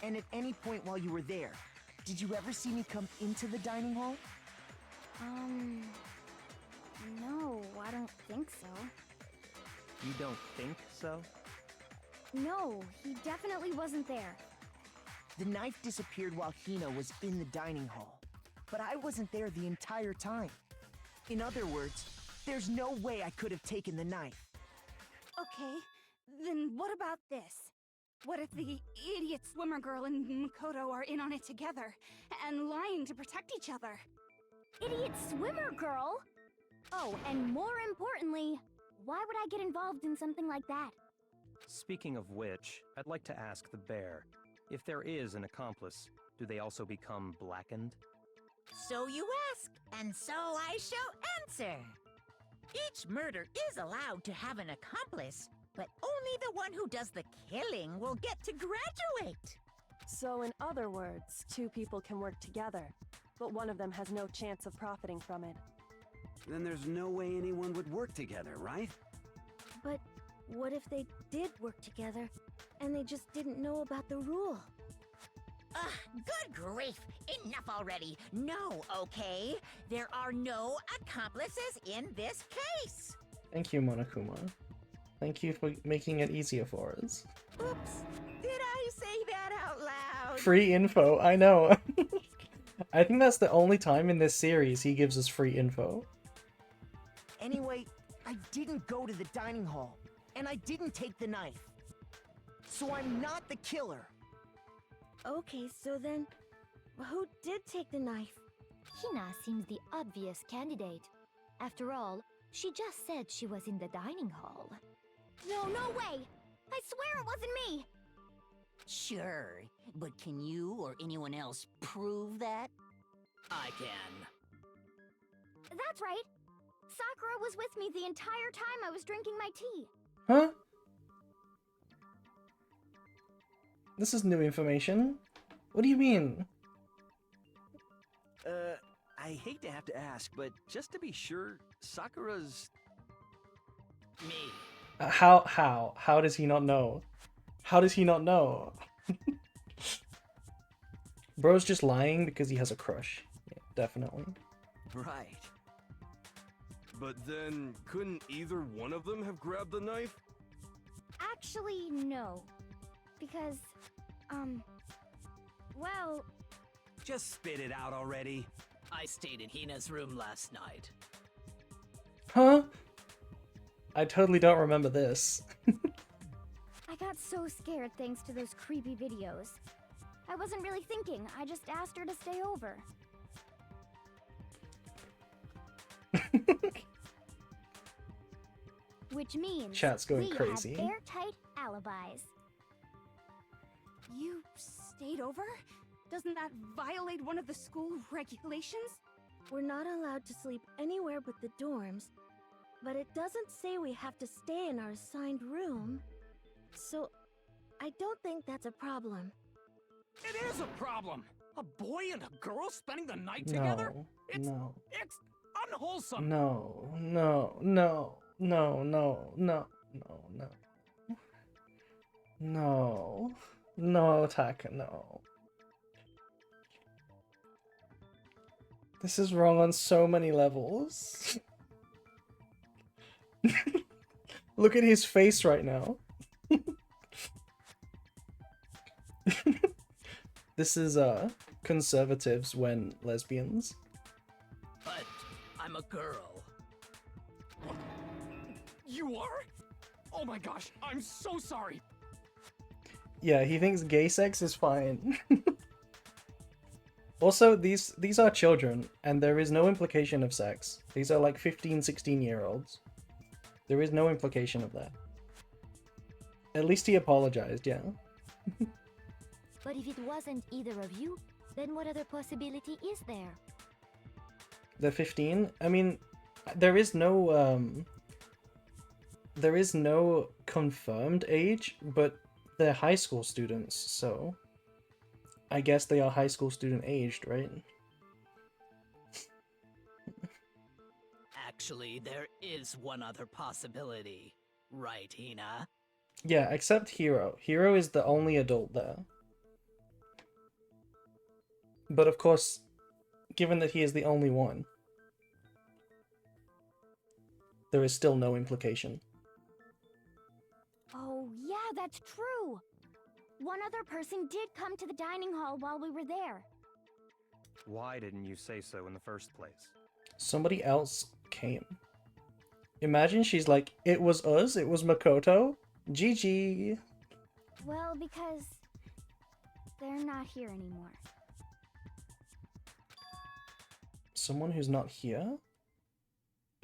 And at any point while you were there, did you ever see me come into the dining hall? No, I don't think so. You don't think so? No, he definitely wasn't there. The knife disappeared while Hina was in the dining hall, but I wasn't there the entire time. In other words, there's no way I could have taken the knife. Okay, then what about this? What if the idiot swimmer girl and Makoto are in on it together, and lying to protect each other? Idiot swimmer girl? Oh, and more importantly, why would I get involved in something like that? Speaking of which, I'd like to ask the bear, if there is an accomplice, do they also become blackened? So you ask, and so I shall answer. Each murder is allowed to have an accomplice, but only the one who does the killing will get to graduate. So in other words, two people can work together, but one of them has no chance of profiting from it. Then there's no way anyone would work together, right? But what if they did work together, and they just didn't know about the rule? Ugh, good grief! Enough already! No, okay? There are no accomplices in this case! Thank you, Monokuma. Thank you for making it easier for us. Oops! Did I say that out loud? Free info, I know. I think that's the only time in this series he gives us free info. Anyway, I didn't go to the dining hall, and I didn't take the knife. So I'm not the killer. Okay, so then, who did take the knife? Hina seems the obvious candidate. After all, she just said she was in the dining hall. No, no way! I swear it wasn't me! Sure, but can you or anyone else prove that? I can. That's right! Sakura was with me the entire time I was drinking my tea. Huh? This is new information. What do you mean? I hate to have to ask, but just to be sure, Sakura's... Me. How does he not know? How does he not know? Bro's just lying because he has a crush. Yeah, definitely. Right. But then, couldn't either one of them have grabbed the knife? Actually, no. Because, well... Just spit it out already. I stayed in Hina's room last night. Huh? I totally don't remember this. I got so scared thanks to those creepy videos. I wasn't really thinking, I just asked her to stay over. Which means Chat's going we crazy. have airtight alibis. You stayed over? Doesn't that violate one of the school regulations? We're not allowed to sleep anywhere but the dorms, but it doesn't say we have to stay in our assigned room. So, I don't think that's a problem. It is a problem! A boy and a girl spending the night together? It's unwholesome! No, Taka, no. This is wrong on so many levels. Look at his face right now. This is conservatives when lesbians. But I'm a girl. You are? Oh my gosh, I'm so sorry. Yeah, he thinks gay sex is fine. Also, these are children, and there is no implication of sex. These are like 15, 16-year-olds. There is no implication of that. At least he apologized, yeah. But if it wasn't either of you, then what other possibility is there? They're 15? I mean, there is no confirmed age, but they're high school students, so I guess they are high school student aged, right? Actually, there is one other possibility. Right, Hina? Yeah, except Hiro. Hiro is the only adult there. But of course, given that he is the only one, there is still no implication. Oh, yeah, that's true. One other person did come to the dining hall while we were there. Why didn't you say so in the first place? Somebody else came. Imagine she's like, it was us, it was Makoto. GG. Well, because they're not here anymore. Someone who's not here?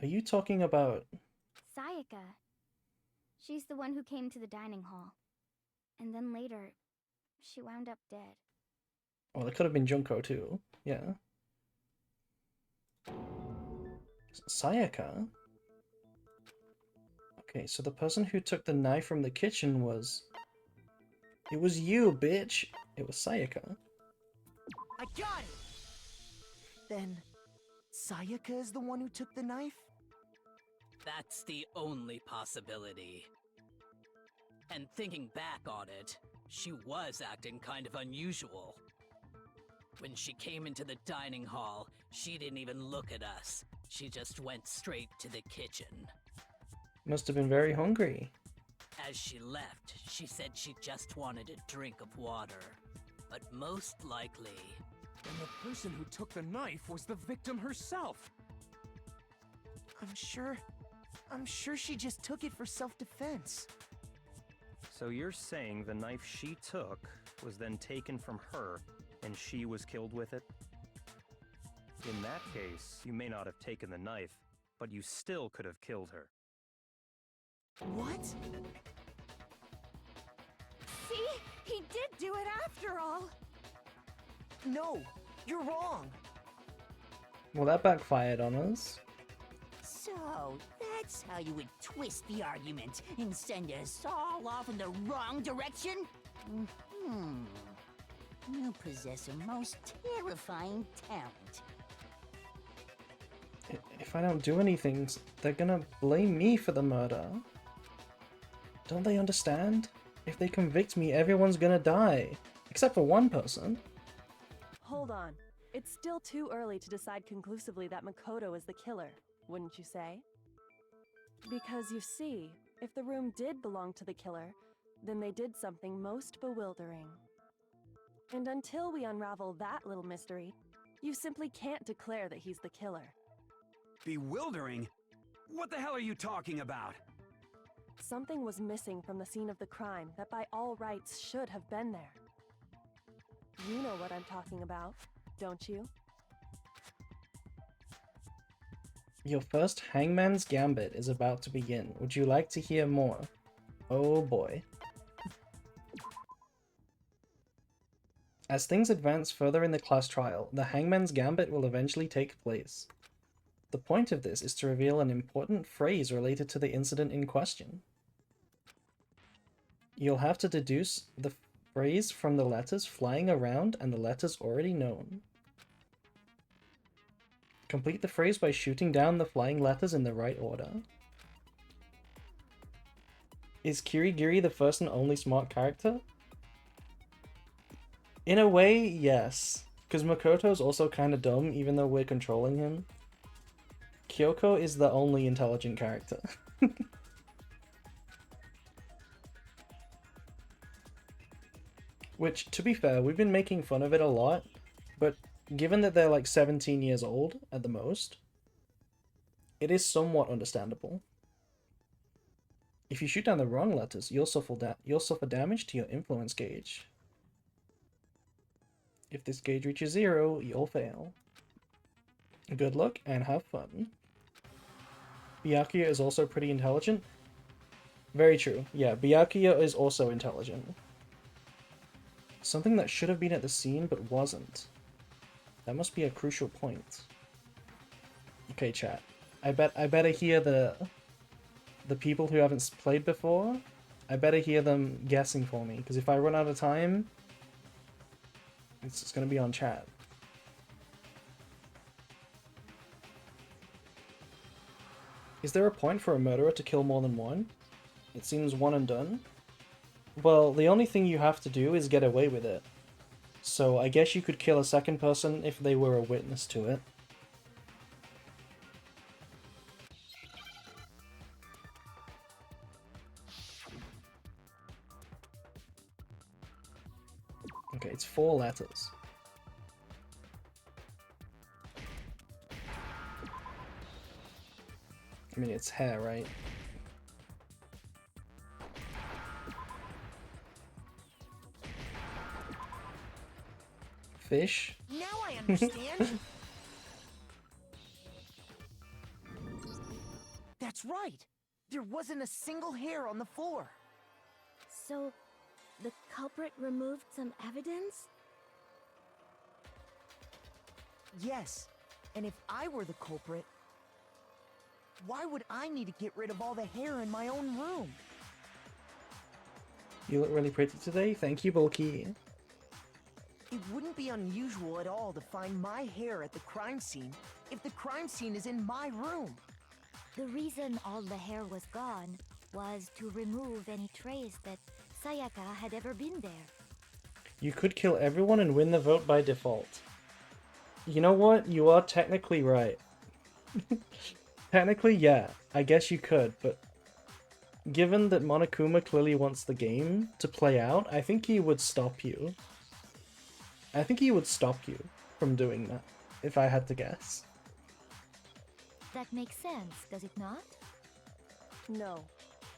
Are you talking about... Sayaka. She's the one who came to the dining hall. And then later, she wound up dead. Well, it could have been Junko too. Yeah. Sayaka? Okay, so the person who took the knife from the kitchen was... It was you, bitch! It was Sayaka. I got it! Then, Sayaka is the one who took the knife? That's the only possibility. And thinking back on it, she was acting kind of unusual. When she came into the dining hall, she didn't even look at us. She just went straight to the kitchen. Must have been very hungry. As she left, she said she just wanted a drink of water. But most likely... Then the person who took the knife was the victim herself! I'm sure she just took it for self-defense. So you're saying the knife she took was then taken from her, and she was killed with it? In that case, you may not have taken the knife, but you still could have killed her. What? See? He did do it after all! No, you're wrong! Well, that backfired on us. So, that's how you would twist the argument and send us all off in the wrong direction? You possess a most terrifying talent. If I don't do anything, they're gonna blame me for the murder. Don't they understand? If they convict me, everyone's gonna die. Except for one person. Hold on. It's still too early to decide conclusively that Makoto is the killer, wouldn't you say? Because you see, if the room did belong to the killer, then they did something most bewildering. And until we unravel that little mystery, you simply can't declare that he's the killer. Bewildering? What the hell are you talking about? Something was missing from the scene of the crime that by all rights should have been there. You know what I'm talking about, don't you? Your first Hangman's Gambit is about to begin. Would you like to hear more? Oh boy. As things advance further in the class trial, the Hangman's Gambit will eventually take place. The point of this is to reveal an important phrase related to the incident in question. You'll have to deduce the phrase from the letters flying around and the letters already known. Complete the phrase by shooting down the flying letters in the right order. Is Kirigiri the first and only smart character? In a way, yes. Because Makoto's also kinda dumb, even though we're controlling him. Kyoko is the only intelligent character. Which, to be fair, we've been making fun of it a lot, but given that they're like 17 years old at the most, it is somewhat understandable. If you shoot down the wrong letters, you'll suffer damage to your influence gauge. If this gauge reaches 0, you'll fail. Good luck and have fun. Byakuya is also pretty intelligent. Very true. Yeah, Byakuya is also intelligent. Something that should have been at the scene but wasn't. That must be a crucial point. Okay, chat. I better hear the people who haven't played before. I better hear them guessing for me, because if I run out of time, it's gonna be on chat. Is there a point for a murderer to kill more than one? It seems one and done. Well, the only thing you have to do is get away with it. So I guess you could kill a second person if they were a witness to it. Okay, it's 4 letters. I mean, it's hair, right? Fish? Now I understand! That's right! There wasn't a single hair on the floor. So, the culprit removed some evidence? Yes, and if I were the culprit, why would I need to get rid of all the hair in my own room? You look really pretty today. Thank you, Bulky. It wouldn't be unusual at all to find my hair at the crime scene if the crime scene is in my room. The reason all the hair was gone was to remove any trace that Sayaka had ever been there. You could kill everyone and win the vote by default. You know what? You are technically right. Technically, yeah. I guess you could, but given that Monokuma clearly wants the game to play out, I think he would stop you. I think he would stop you from doing that, if I had to guess. That makes sense, does it not? No.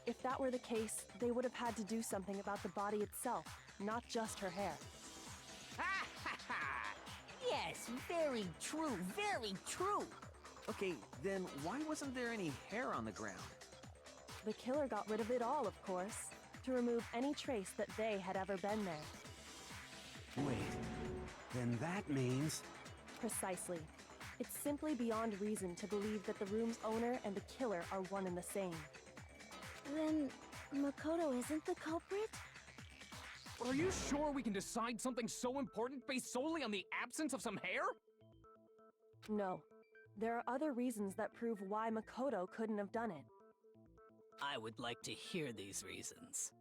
If that were the case, they would have had to do something about the body itself, not just her hair. Yes, very true, very true. Okay, then why wasn't there any hair on the ground? The killer got rid of it all, of course, to remove any trace that they had ever been there. Wait, then that means... Precisely. It's simply beyond reason to believe that the room's owner and the killer are one and the same. Then, Makoto isn't the culprit? Are you sure we can decide something so important based solely on the absence of some hair? No. There are other reasons that prove why Makoto couldn't have done it. I would like to hear these reasons.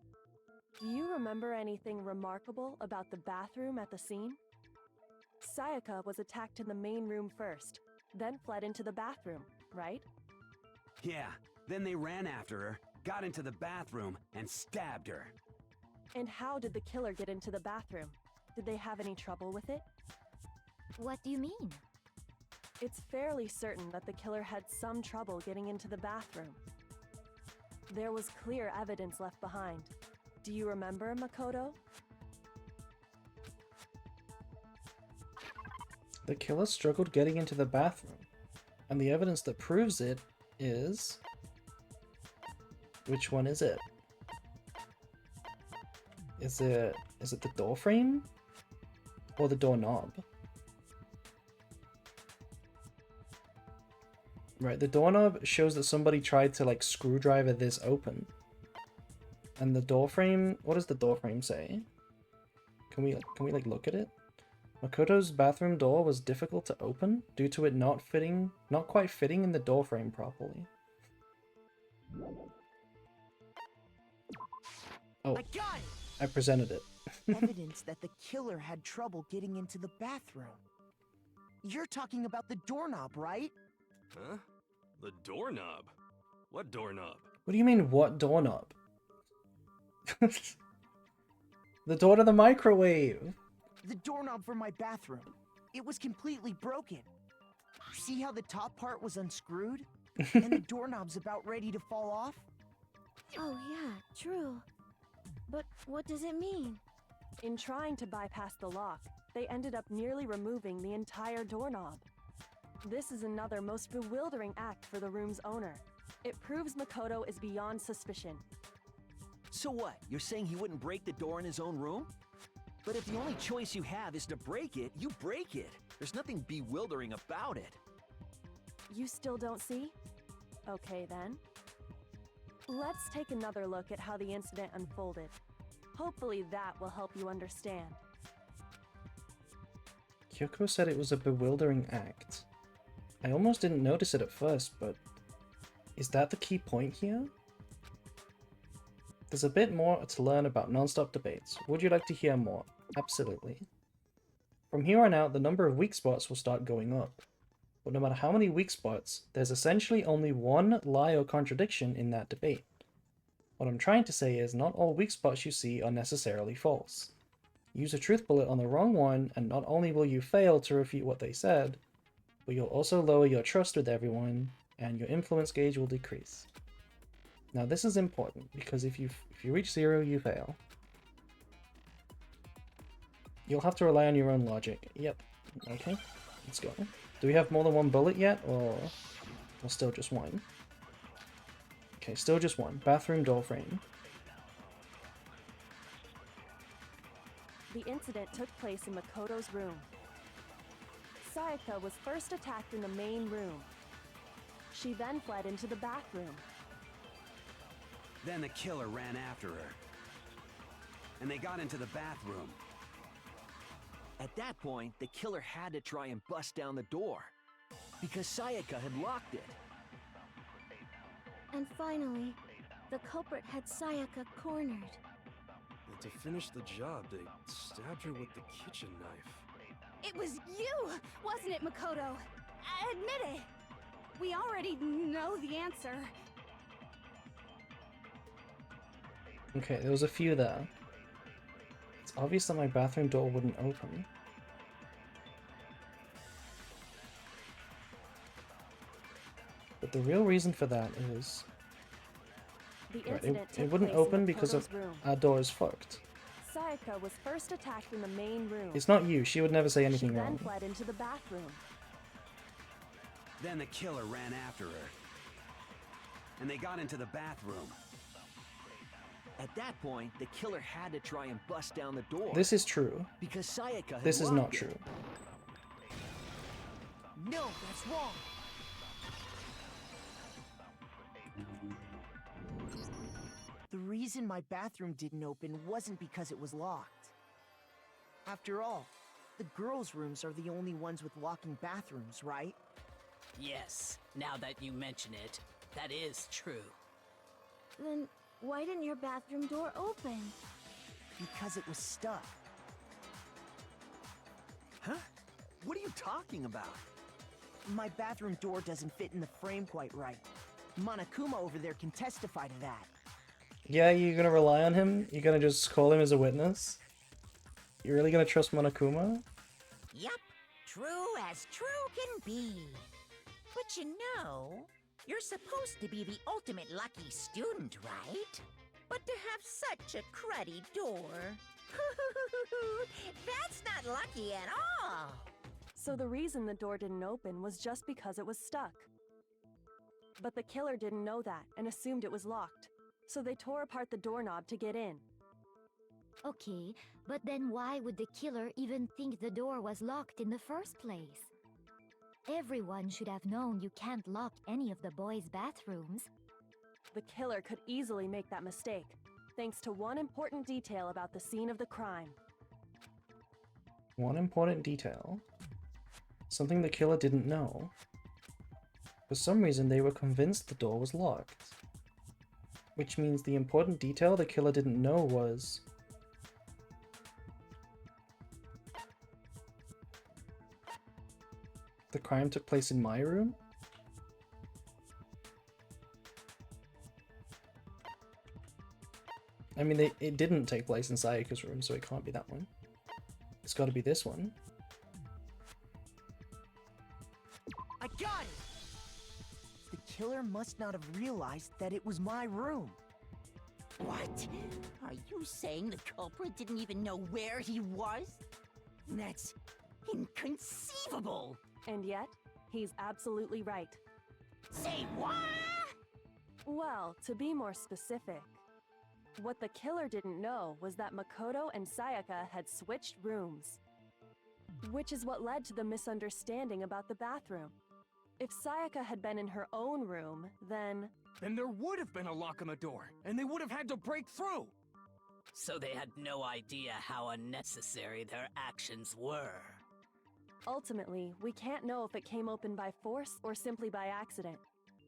Do you remember anything remarkable about the bathroom at the scene? Sayaka was attacked in the main room first, then fled into the bathroom, right? Yeah, then they ran after her, got into the bathroom, and stabbed her. And how did the killer get into the bathroom? Did they have any trouble with it? What do you mean? It's fairly certain that the killer had some trouble getting into the bathroom. There was clear evidence left behind. Do you remember, Makoto? The killer struggled getting into the bathroom, and the evidence that proves it is... Which one is it? Is it the door frame? Or the doorknob? Right, the doorknob shows that somebody tried to like screwdriver this open. And the door frame, what does the door frame say? Can we like look at it? Makoto's bathroom door was difficult to open due to it not quite fitting in the door frame properly. Oh, I got it! I presented it. Evidence that the killer had trouble getting into the bathroom. You're talking about the doorknob, right? Huh? The doorknob? What doorknob? What do you mean, what doorknob? The door to the microwave! The doorknob for my bathroom. It was completely broken. See how the top part was unscrewed? And the doorknob's about ready to fall off? Oh yeah, true. But what does it mean? In trying to bypass the lock, they ended up nearly removing the entire doorknob. This is another most bewildering act for the room's owner. It proves Makoto is beyond suspicion. So what? You're saying he wouldn't break the door in his own room? But if the only choice you have is to break it, you break it. There's nothing bewildering about it. You still don't see? Okay then. Let's take another look at how the incident unfolded. Hopefully that will help you understand. Kyoko said it was a bewildering act. I almost didn't notice it at first, but is that the key point here? There's a bit more to learn about non-stop debates. Would you like to hear more? Absolutely. From here on out, the number of weak spots will start going up. But no matter how many weak spots, there's essentially only one lie or contradiction in that debate. What I'm trying to say is not all weak spots you see are necessarily false. Use a truth bullet on the wrong one, and not only will you fail to refute what they said, but you'll also lower your trust with everyone, and your influence gauge will decrease. Now this is important, because if you reach 0, you fail. You'll have to rely on your own logic. Yep. Okay, let's go. Do we have more than one bullet yet, or still just one? Okay, still just one. Bathroom door frame. The incident took place in Makoto's room. Sayaka was first attacked in the main room. She then fled into the bathroom. Then the killer ran after her. And they got into the bathroom. At that point, the killer had to try and bust down the door, because Sayaka had locked it. And finally, the culprit had Sayaka cornered. And to finish the job, they stabbed her with the kitchen knife. It was you, wasn't it, Makoto? Admit it. We already know the answer. Okay, there was a few there. It's obvious that my bathroom door wouldn't open. But the real reason for that is... Right, it wouldn't open because of our door is fucked. Sayaka was first attacked in the main room. It's not you, she would never say anything She wrong. then fled into the bathroom. Then the killer ran after her. And they got into the bathroom. At that point, the killer had to try and bust down the door. This is true. Because Sayaka had This is locked not it. true. No, that's wrong. The reason my bathroom didn't open wasn't because it was locked. After all, the girls' rooms are the only ones with locking bathrooms, right? Yes, now that you mention it, that is true. Then why didn't your bathroom door open? Because it was stuck. Huh? What are you talking about? My bathroom door doesn't fit in the frame quite right. Monokuma over there can testify to that. Yeah, you're gonna rely on him? You're gonna just call him as a witness? You're really gonna trust Monokuma? Yup, true as true can be. But you know, you're supposed to be the ultimate lucky student, right? But to have such a cruddy door... That's not lucky at all! So the reason the door didn't open was just because it was stuck. But the killer didn't know that and assumed it was locked. So they tore apart the doorknob to get in. Okay, but then why would the killer even think the door was locked in the first place? Everyone should have known you can't lock any of the boys' bathrooms. The killer could easily make that mistake, thanks to one important detail about the scene of the crime. One important detail. Something the killer didn't know. For some reason, they were convinced the door was locked. Which means the important detail the killer didn't know was... the crime took place in my room? I mean, it didn't take place in Sayaka's room, so it can't be that one. It's gotta be this one. I got it! The killer must not have realized that it was my room. What? Are you saying the culprit didn't even know where he was? That's inconceivable! And yet, he's absolutely right. Say what? Well, to be more specific, what the killer didn't know was that Makoto and Sayaka had switched rooms. Which is what led to the misunderstanding about the bathroom. If Sayaka had been in her own room, then there would have been a lock on the door, and they would have had to break through! So they had no idea how unnecessary their actions were. ultimately, we can't know if it came open by force or simply by accident.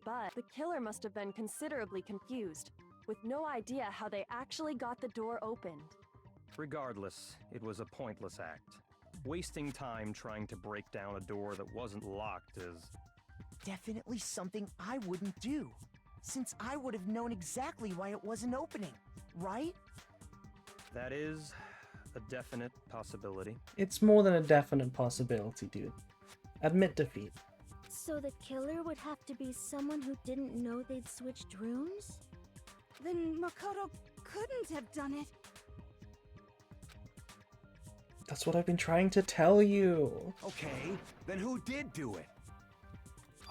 But the killer must have been considerably confused, with no idea how they actually got the door opened. Regardless, it was a pointless act. Wasting time trying to break down a door that wasn't locked is... definitely something I wouldn't do, since I would have known exactly why it wasn't opening, right? That is a definite possibility. It's more than a definite possibility, dude. Admit defeat. So the killer would have to be someone who didn't know they'd switched rooms? Then Makoto couldn't have done it. That's what I've been trying to tell you. Okay, then who did do it?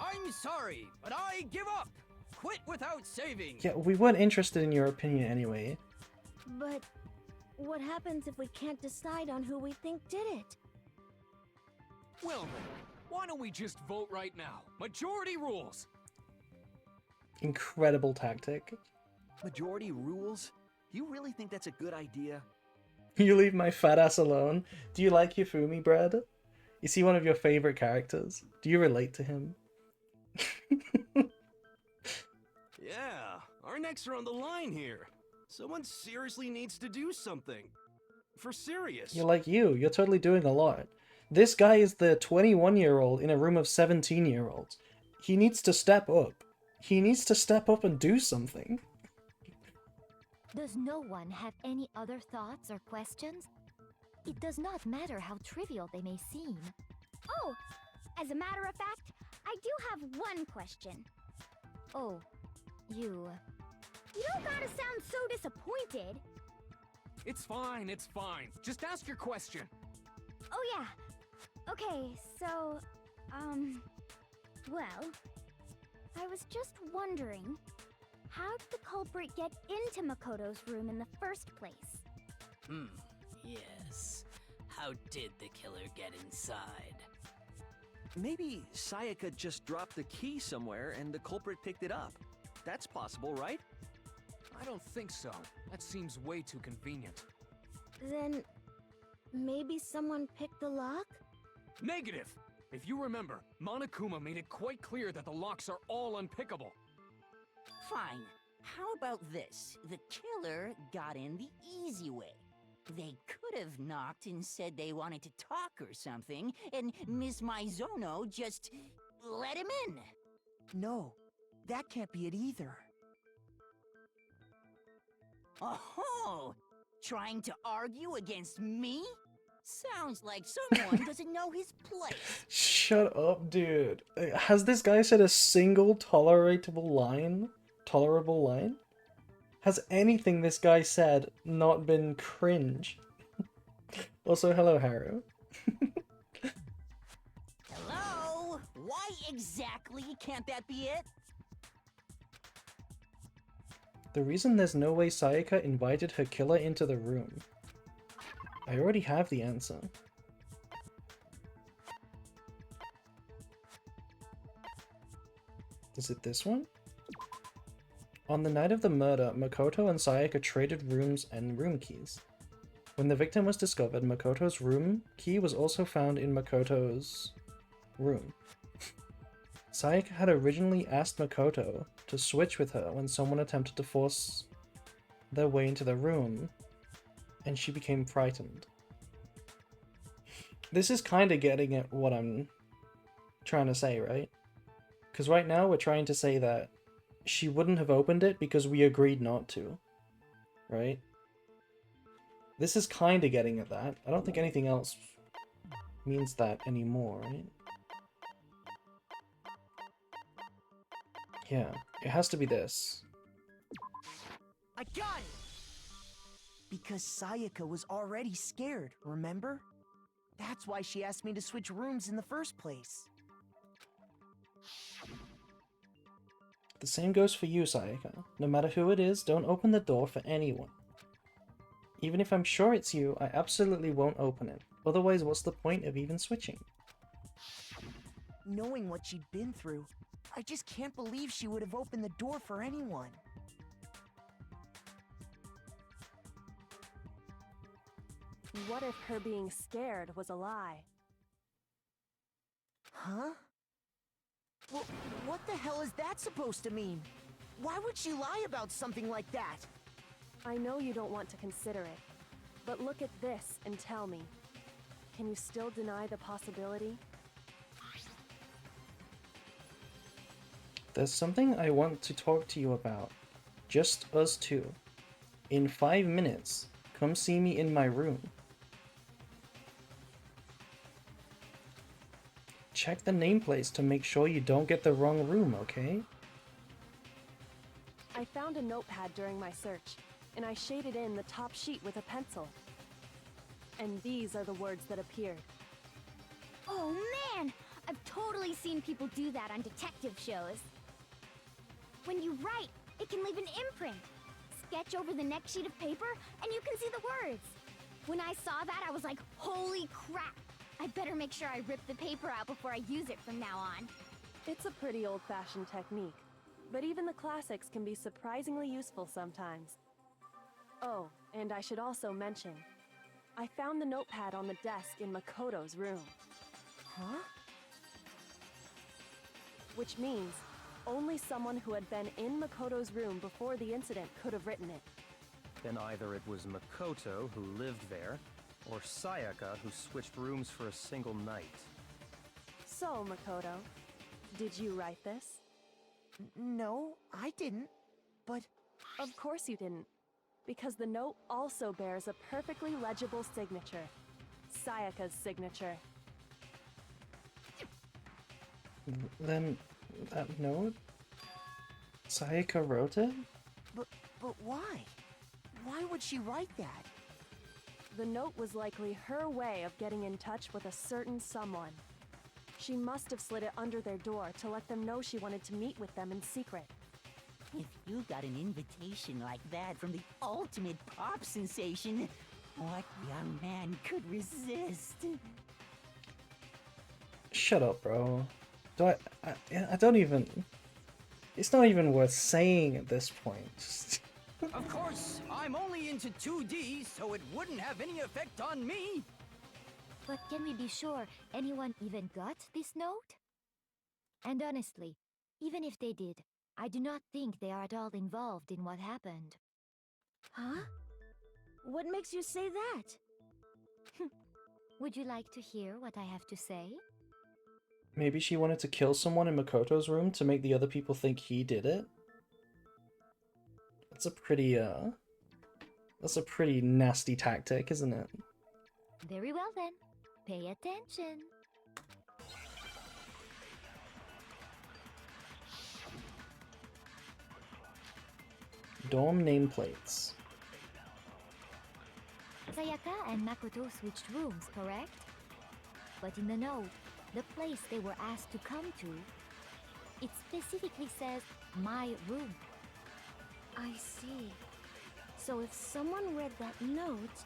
I'm sorry, but I give up. quit without saving! Yeah, we weren't interested in your opinion anyway. But what happens if we can't decide on who we think did it? Well then, why don't we just vote right now? Majority rules! Incredible tactic. Majority rules? You really think that's a good idea? You leave my fat ass alone. Do you like Yofumi, Brad? Is he one of your favorite characters? Do you relate to him? Yeah, our necks are on the line here. Someone seriously needs to do something. For serious. You're like you. You're totally doing a lot. This guy is the 21-year-old in a room of 17-year-olds. He needs to step up. He needs to step up and do something. Does no one have any other thoughts or questions? It does not matter how trivial they may seem. Oh, as a matter of fact, I do have one question. Oh, you... You don't gotta sound so disappointed. It's fine, it's fine. Just ask your question. Oh yeah. Okay, so, well, I was just wondering, how did the culprit get into Makoto's room in the first place? Yes. How did the killer get inside? Maybe Sayaka just dropped the key somewhere and the culprit picked it up. That's possible, right? I don't think so. That seems way too convenient. Then maybe someone picked the lock? Negative! If you remember, Monokuma made it quite clear that the locks are all unpickable. Fine. How about this? The killer got in the easy way. They could have knocked and said they wanted to talk or something, and Miss Maizono just let him in. No, that can't be it either. Oh, trying to argue against me? Sounds like someone doesn't know his place. Shut up, dude. Has this guy said a single tolerable line? Has anything this guy said not been cringe? Also, hello, Haru. Hello? Why exactly can't that be it? The reason there's no way Sayaka invited her killer into the room. I already have the answer. Is it this one? On the night of the murder, Makoto and Sayaka traded rooms and room keys. When the victim was discovered, Makoto's room key was also found in Makoto's room. Sayaka had originally asked Makoto to switch with her when someone attempted to force their way into the room, and she became frightened. This is kind of getting at what I'm trying to say, right? Because right now we're trying to say that she wouldn't have opened it because we agreed not to, right? This is kind of getting at that. I don't think anything else means that anymore, right? Yeah, it has to be this. I got it! Because Sayaka was already scared, remember? That's why she asked me to switch rooms in the first place. The same goes for you, Sayaka. No matter who it is, don't open the door for anyone. Even if I'm sure it's you, I absolutely won't open it. Otherwise, what's the point of even switching? Knowing what she'd been through, I just can't believe she would have opened the door for anyone. What if her being scared was a lie? Huh? Well, what the hell is that supposed to mean? Why would she lie about something like that? I know you don't want to consider it, but look at this and tell me. Can you still deny the possibility? There's something I want to talk to you about. Just us two. In 5 minutes, come see me in my room. Check the nameplates to make sure you don't get the wrong room, okay? I found a notepad during my search, and I shaded in the top sheet with a pencil. And these are the words that appeared. Oh man! I've totally seen people do that on detective shows. When you write, it can leave an imprint. Sketch over the next sheet of paper, and you can see the words. When I saw that, I was like, holy crap! I better make sure I rip the paper out before I use it from now on. It's a pretty old-fashioned technique, but even the classics can be surprisingly useful sometimes. Oh, and I should also mention, I found the notepad on the desk in Makoto's room. Huh? Which means only someone who had been in Makoto's room before the incident could have written it. Then either it was Makoto who lived there, or Sayaka who switched rooms for a single night. So, Makoto, did you write this? No, I didn't. But... Of course you didn't. Because the note also bears a perfectly legible signature. Sayaka's signature. Then that note? Sayaka wrote it? But why? Why would she write that? The note was likely her way of getting in touch with a certain someone. She must have slid it under their door to let them know she wanted to meet with them in secret. If you got an invitation like that from the ultimate pop sensation, what young man could resist? Shut up, bro. I don't even... It's not even worth saying at this point. Just... Of course, I'm only into 2D, so it wouldn't have any effect on me. But can we be sure anyone even got this note? And honestly, even if they did, I do not think they are at all involved in what happened. Huh? What makes you say that? Would you like to hear what I have to say? Maybe she wanted to kill someone in Makoto's room to make the other people think he did it? That's a pretty nasty tactic, isn't it? Very well then. Pay attention. Dorm nameplates. Sayaka and Makoto switched rooms, correct? But in the note, the place they were asked to come to, it specifically says, my room. I see. So if someone read that note,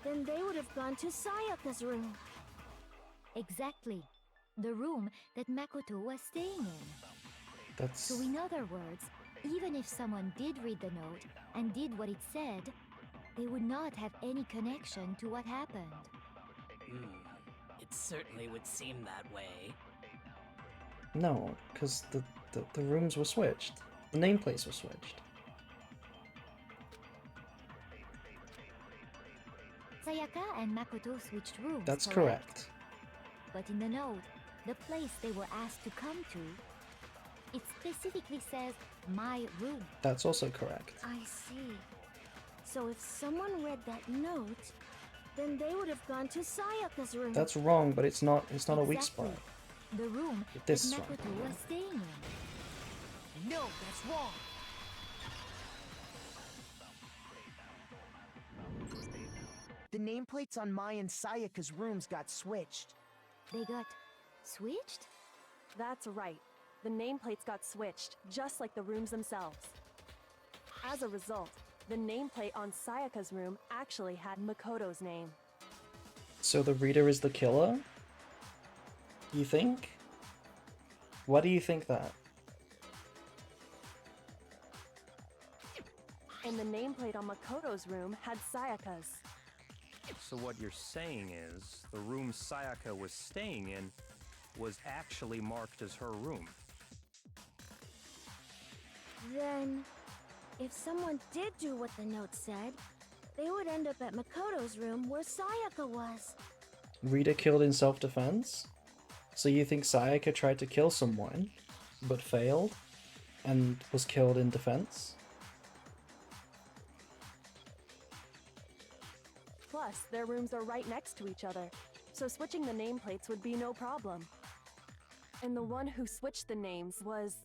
then they would have gone to Sayaka's room. Exactly. The room that Makoto was staying in. That's... So in other words, even if someone did read the note and did what it said, they would not have any connection to what happened. It certainly would seem that way. No, because the rooms were switched. The nameplates were switched. Sayaka and Makoto switched rooms. That's correct. But in the note, the place they were asked to come to, it specifically says, my room. That's also correct. I see. So if someone read that note, then they would have gone to Sayaka's room. That's wrong, but it's not a weak Exactly. spot. The room This that is wrong. Makoto was staying in. No, that's wrong. The nameplates on Mai and Sayaka's rooms got switched. They got switched? That's right. The nameplates got switched, just like the rooms themselves. As a result, the nameplate on Sayaka's room actually had Makoto's name. So the reader is the killer? You think? Why do you think that? And the nameplate on Makoto's room had Sayaka's. So what you're saying is, the room Sayaka was staying in was actually marked as her room. Then, if someone did do what the note said, they would end up at Makoto's room where Sayaka was. Reader killed in self-defense? So you think Sayaka tried to kill someone, but failed, and was killed in defense? Plus, their rooms are right next to each other, so switching the nameplates would be no problem. And the one who switched the names was...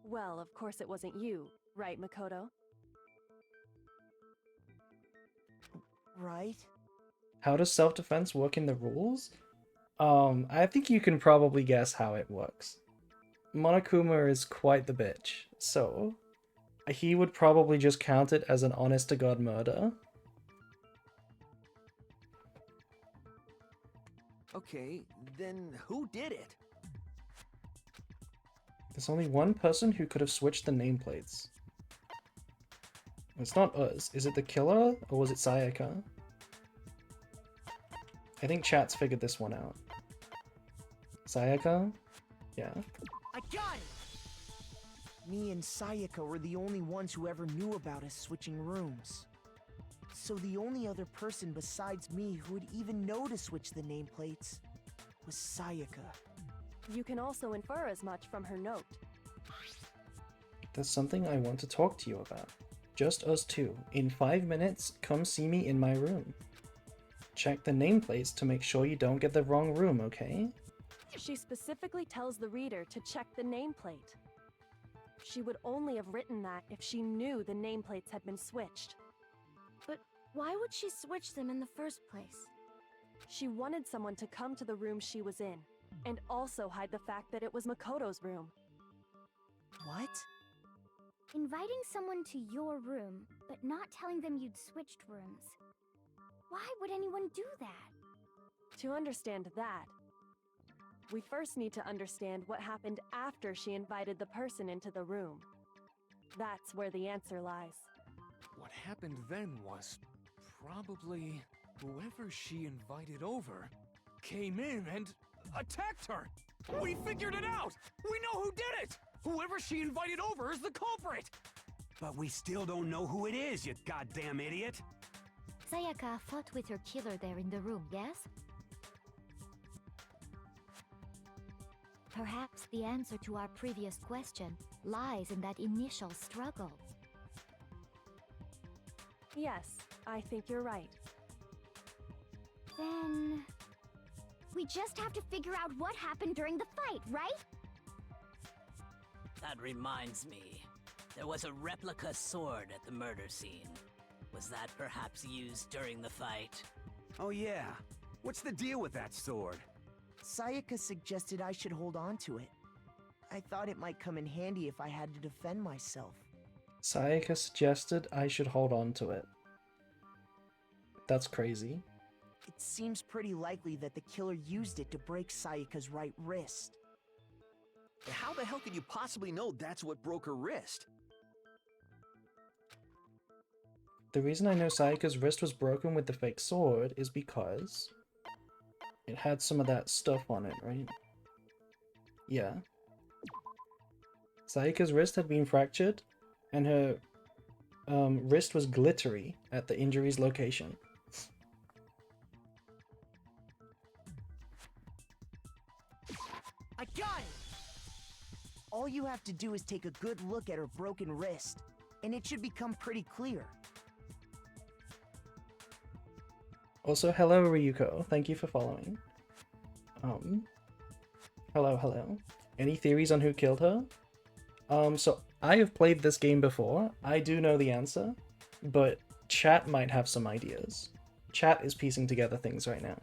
Well, of course it wasn't you, right, Makoto? Right? How does self-defense work in the rules? I think you can probably guess how it works. Monokuma is quite the bitch, so he would probably just count it as an honest-to-God murder. Okay, then who did it? There's only one person who could have switched the nameplates. It's not us. Is it the killer, or was it Sayaka? I think chat's figured this one out. Sayaka? Yeah. I got it! Me and Sayaka were the only ones who ever knew about us switching rooms. So the only other person besides me who would even know to switch the nameplates was Sayaka. You can also infer as much from her note. There's something I want to talk to you about. Just us two. In 5 minutes, come see me in my room. Check the nameplates to make sure you don't get the wrong room, okay? She specifically tells the reader to check the nameplate. She would only have written that if she knew the nameplates had been switched. But why would she switch them in the first place? She wanted someone to come to the room she was in, and also hide the fact that it was Makoto's room. What? Inviting someone to your room, but not telling them you'd switched rooms. Why would anyone do that? To understand that, we first need to understand what happened after she invited the person into the room. That's where the answer lies. What happened then was probably whoever she invited over came in and attacked her. We figured it out! We know who did it! Whoever she invited over is the culprit! But we still don't know who it is, you goddamn idiot! Sayaka fought with her killer there in the room, yes? Perhaps the answer to our previous question lies in that initial struggle. Yes, I think you're right. Then... we just have to figure out what happened during the fight, right? That reminds me. There was a replica sword at the murder scene. Was that perhaps used during the fight? Oh yeah. What's the deal with that sword? Sayaka suggested I should hold on to it. I thought it might come in handy if I had to defend myself. Sayaka suggested I should hold on to it. That's crazy. It seems pretty likely that the killer used it to break Sayaka's right wrist. How the hell could you possibly know that's what broke her wrist? The reason I know Sayaka's wrist was broken with the fake sword is because it had some of that stuff on it, right? Yeah. Sayaka's wrist had been fractured, and her wrist was glittery at the injury's location. I got it! All you have to do is take a good look at her broken wrist, and it should become pretty clear. Also, hello Ryuko, thank you for following. Hello. Any theories on who killed her? So I have played this game before. I do know the answer, but chat might have some ideas. Chat is piecing together things right now.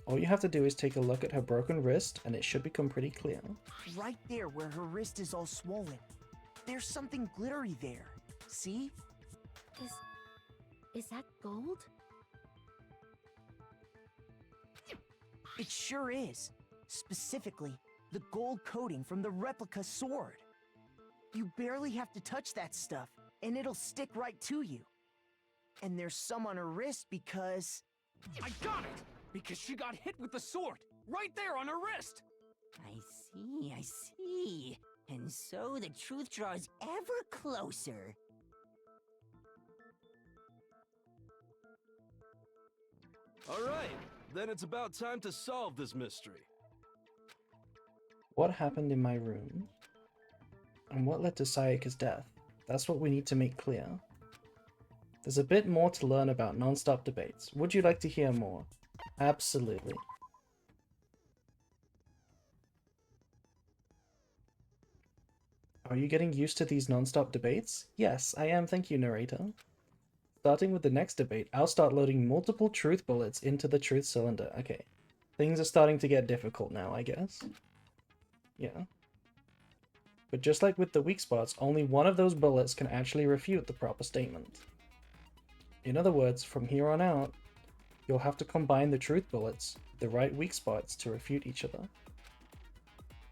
All you have to do is take a look at her broken wrist, and it should become pretty clear. Right there where her wrist is all swollen. There's something glittery there. See? Is that gold? It sure is. Specifically, the gold coating from the replica sword. You barely have to touch that stuff, and it'll stick right to you. And there's some on her wrist because... I got it! Because she got hit with the sword! Right there on her wrist! I see. And so the truth draws ever closer. Alright, then it's about time to solve this mystery. What happened in my room? And what led to Sayaka's death? That's what we need to make clear. There's a bit more to learn about non-stop debates. Would you like to hear more? Absolutely. Are you getting used to these non-stop debates? Yes, I am, thank you, narrator. Starting with the next debate, I'll start loading multiple truth bullets into the truth cylinder. Okay. Things are starting to get difficult now, I guess. Yeah. But just like with the weak spots, only one of those bullets can actually refute the proper statement. In other words, from here on out, you'll have to combine the truth bullets with the right weak spots to refute each other.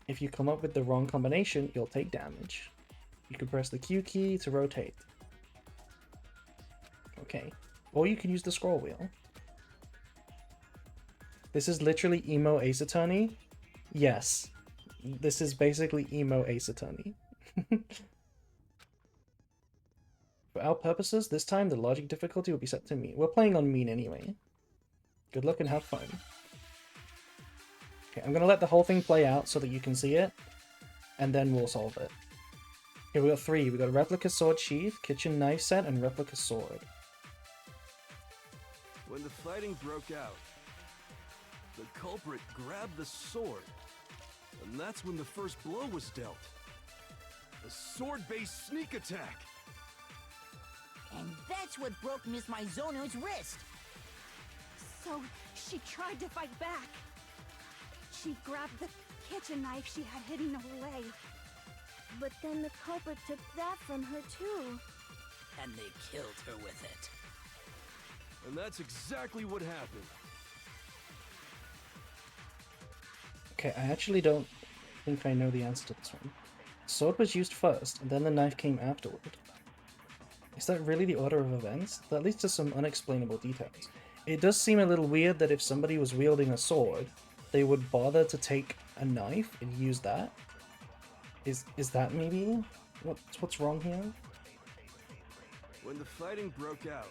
If you come up with the wrong combination, you'll take damage. You can press the Q key to rotate. Okay. Or you can use the scroll wheel. This is literally emo Ace Attorney? Yes. This is basically emo Ace Attorney. For our purposes, this time the logic difficulty will be set to mean. We're playing on mean anyway. Good luck and have fun. Okay, I'm gonna let the whole thing play out so that you can see it, and then we'll solve it. Here we got 3. We got replica sword sheath, kitchen knife set, and replica sword. When the fighting broke out, the culprit grabbed the sword, and that's when the first blow was dealt. A sword-based sneak attack! And that's what broke Miss Mizono's wrist. So she tried to fight back. She grabbed the kitchen knife she had hidden away. But then the culprit took that from her too. And they killed her with it. And that's exactly what happened. Okay, I actually don't think I know the answer to this one. Sword was used first, and then the knife came afterward. Is that really the order of events? That leads to some unexplainable details. It does seem a little weird that if somebody was wielding a sword, they would bother to take a knife and use that. Is that maybe what's wrong here? When the fighting broke out,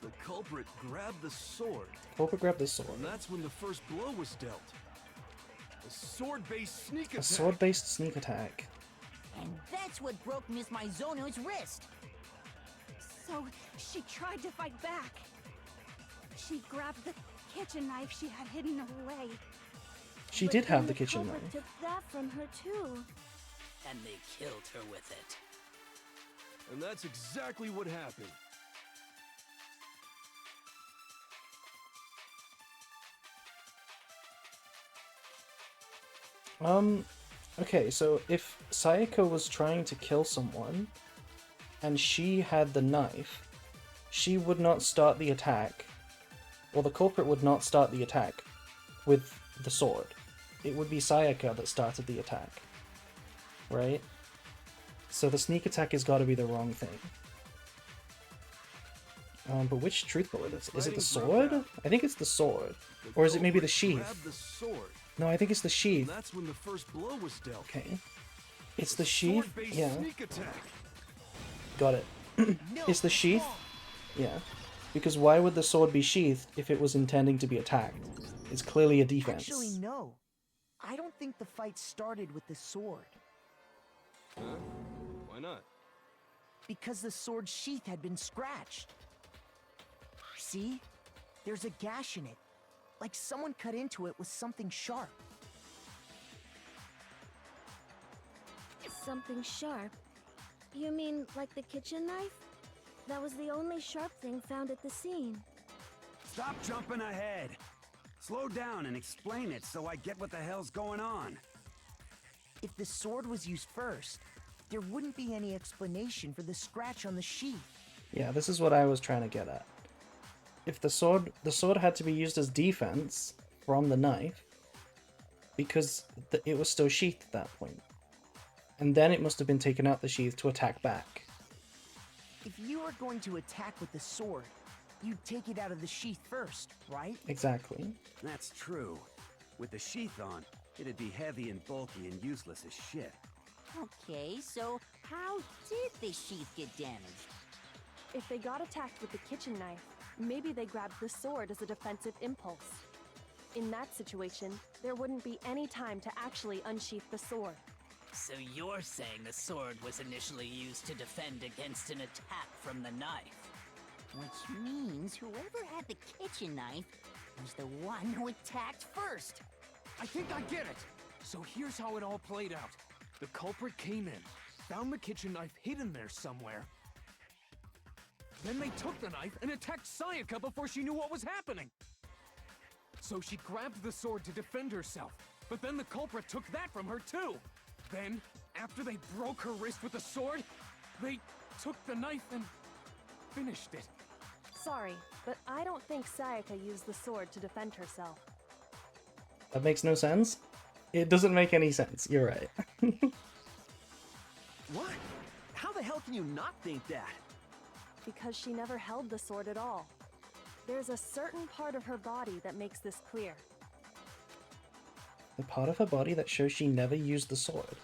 the culprit grabbed the sword. Culprit grabbed the sword. And that's when the first blow was dealt. A sword-based sneak attack. A sword-based sneak attack. And that's what broke Miss Mizono's wrist. So she tried to fight back. She grabbed the kitchen knife she had hidden away. She did have the kitchen knife. Took that from her too. And they killed her with it. And that's exactly what happened. Okay, so if Sayaka was trying to kill someone, and she had the knife, she would not start the attack, or the culprit would not start the attack with the sword. It would be Sayaka that started the attack, right? So the sneak attack has got to be the wrong thing. But which truth bullet is it? Is it the sword? I think it's the sword. Or is it maybe the sheath? No, I think it's the sheath. That's when the first blow was dealt. Okay. It's the sheath? Yeah. Sneak attack. Got it. It's the sheath? Yeah. Because why would the sword be sheathed if it was intending to be attacked? It's clearly a defense. Actually, no. I don't think the fight started with the sword. Huh? Why not? Because the sword's sheath had been scratched. See? There's a gash in it. Like someone cut into it with something sharp. Something sharp? You mean like the kitchen knife? That was the only sharp thing found at the scene. Stop jumping ahead. Slow down and explain it so I get what the hell's going on. If the sword was used first, there wouldn't be any explanation for the scratch on the sheath. Yeah, this is what I was trying to get at. If the sword had to be used as defense from the knife, because it was still sheathed at that point. And then it must have been taken out the sheath to attack back. If you were going to attack with the sword, you'd take it out of the sheath first, right? Exactly. That's true. With the sheath on, it'd be heavy and bulky and useless as shit. Okay, so how did the sheath get damaged? If they got attacked with the kitchen knife, maybe they grabbed the sword as a defensive impulse. In that situation, there wouldn't be any time to actually unsheath the sword. So you're saying the sword was initially used to defend against an attack from the knife? Which means whoever had the kitchen knife was the one who attacked first. I think I get it! So here's how it all played out. The culprit came in, found the kitchen knife hidden there somewhere. Then they took the knife and attacked Sayaka before she knew what was happening. So she grabbed the sword to defend herself, but then the culprit took that from her too. Then, after they broke her wrist with the sword, they took the knife and finished it. Sorry, but I don't think Sayaka used the sword to defend herself. That makes no sense. It doesn't make any sense. You're right. What? How the hell can you not think that? Because she never held the sword at all. There's a certain part of her body that makes this clear. The part of her body that shows she never used the sword.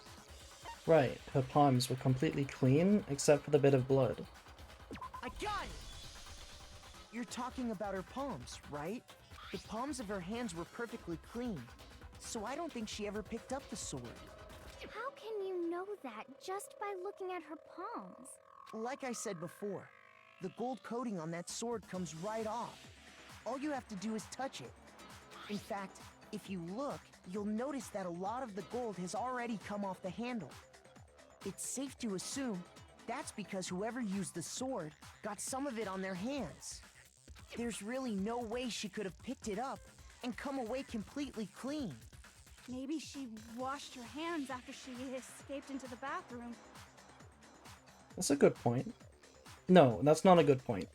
Right, her palms were completely clean, except for the bit of blood. I got it! You're talking about her palms, right? The palms of her hands were perfectly clean, so I don't think she ever picked up the sword. How can you know that just by looking at her palms? Like I said before, the gold coating on that sword comes right off. All you have to do is touch it. In fact, if you look, you'll notice that a lot of the gold has already come off the handle. It's safe to assume that's because whoever used the sword got some of it on their hands. There's really no way she could have picked it up and come away completely clean. Maybe she washed her hands after she escaped into the bathroom. That's a good point. No, that's not a good point.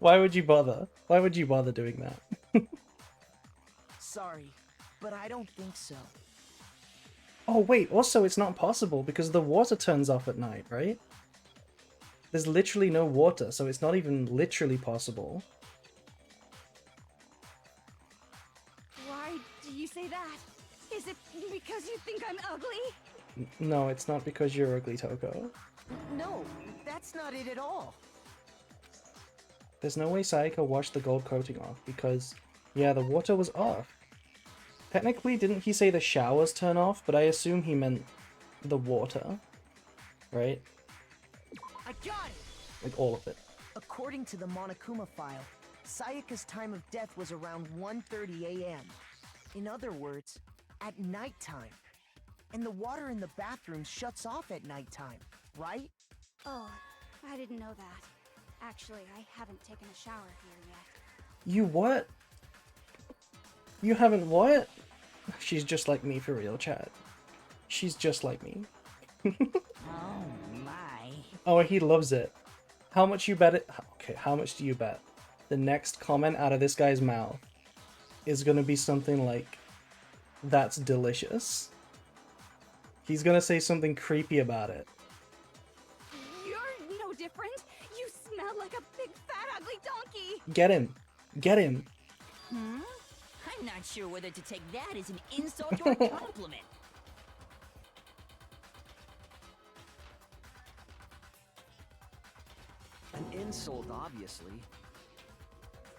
Why would you bother? Why would you bother doing that? Sorry, but I don't think so. Oh wait, also it's not possible because the water turns off at night, right? There's literally no water, so it's not even literally possible. Why do you say that? Is it because you think I'm ugly? No, it's not because you're ugly, Toko. No, that's not it at all. There's no way Sayaka washed the gold coating off because, yeah, the water was off. Technically, didn't he say the showers turn off? But I assume he meant the water, right? I got it! Like all of it. According to the Monokuma file, Sayaka's time of death was around 1:30 a.m. In other words, at nighttime. And the water in the bathroom shuts off at nighttime, right? Oh, I didn't know that. Actually, I haven't taken a shower here yet. You what? You haven't what? She's just like me for real, chat. She's just like me. Oh my. Oh, he loves it. How much you bet it? Okay, how much do you bet? The next comment out of this guy's mouth is gonna be something like, "That's delicious." He's gonna say something creepy about it. You're no different. You smell like a big fat ugly donkey. Get him! Get him! I'm not sure whether to take that as an insult or a compliment. An insult, obviously.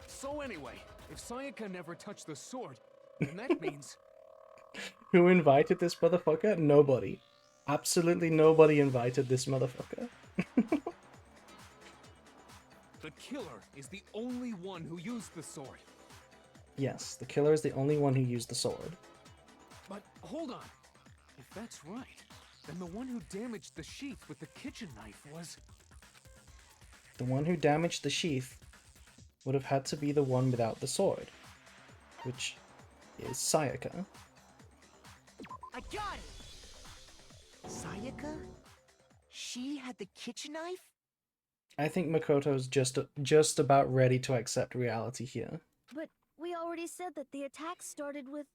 So anyway, if Sayaka never touched the sword, then that means... Who invited this motherfucker? Nobody. Absolutely nobody invited this motherfucker. The killer is the only one who used the sword. Yes, the killer is the only one who used the sword. But hold on. If that's right, then the one who damaged the sheath with the kitchen knife was... The one who damaged the sheath would have had to be the one without the sword, which is Sayaka. I got it! Sayaka? She had the kitchen knife? I think Makoto's just about ready to accept reality here. But we already said that the attack started with...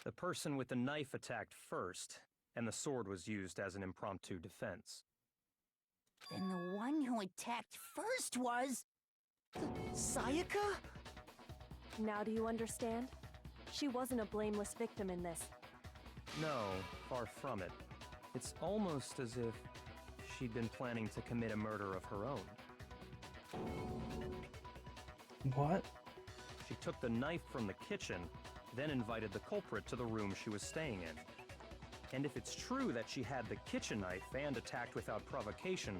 The person with the knife attacked first, and the sword was used as an impromptu defense. Then the one who attacked first was... Sayaka? Now do you understand? She wasn't a blameless victim in this. No, far from it. It's almost as if she'd been planning to commit a murder of her own. What? She took the knife from the kitchen, then invited the culprit to the room she was staying in. And if it's true that she had the kitchen knife and attacked without provocation...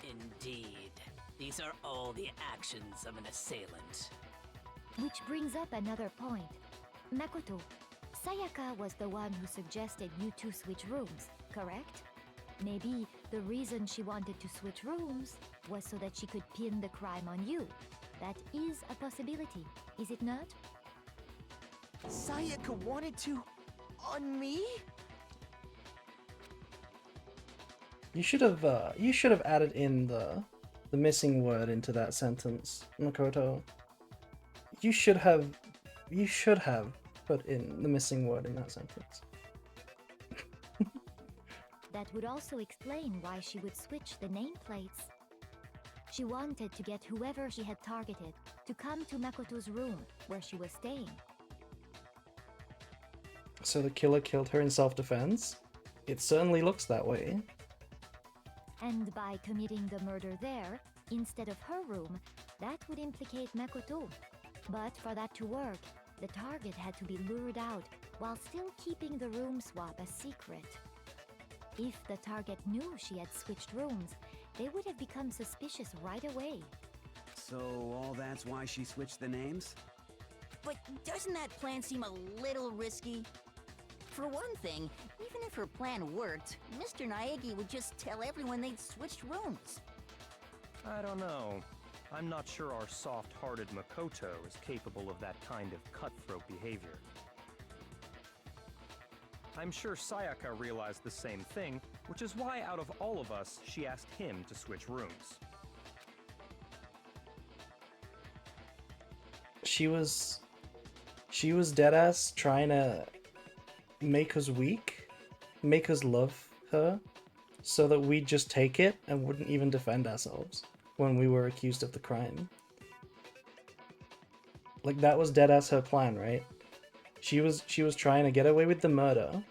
Indeed. These are all the actions of an assailant. Which brings up another point. Makoto, Sayaka was the one who suggested you two switch rooms, correct? Maybe the reason she wanted to switch rooms was so that she could pin the crime on you. That is a possibility, is it not? Sayaka wanted to... on me? You should have added in the missing word into that sentence, Makoto. You should have put in the missing word in that sentence. That would also explain why she would switch the nameplates. She wanted to get whoever she had targeted to come to Makoto's room where she was staying. So the killer killed her in self-defense? It certainly looks that way. And by committing the murder there, instead of her room, that would implicate Makoto. But for that to work, the target had to be lured out while still keeping the room swap a secret. If the target knew she had switched rooms, they would have become suspicious right away. So all that's why she switched the names? But doesn't that plan seem a little risky? For one thing, even if her plan worked, Mr. Naegi would just tell everyone they'd switched rooms. I don't know. I'm not sure our soft-hearted Makoto is capable of that kind of cutthroat behavior. I'm sure Sayaka realized the same thing, which is why out of all of us, she asked him to switch rooms. She was deadass trying to make us weak, make us love her, so that we'd just take it and wouldn't even defend ourselves when we were accused of the crime. Like, that was deadass her plan, right? She was trying to get away with the murder,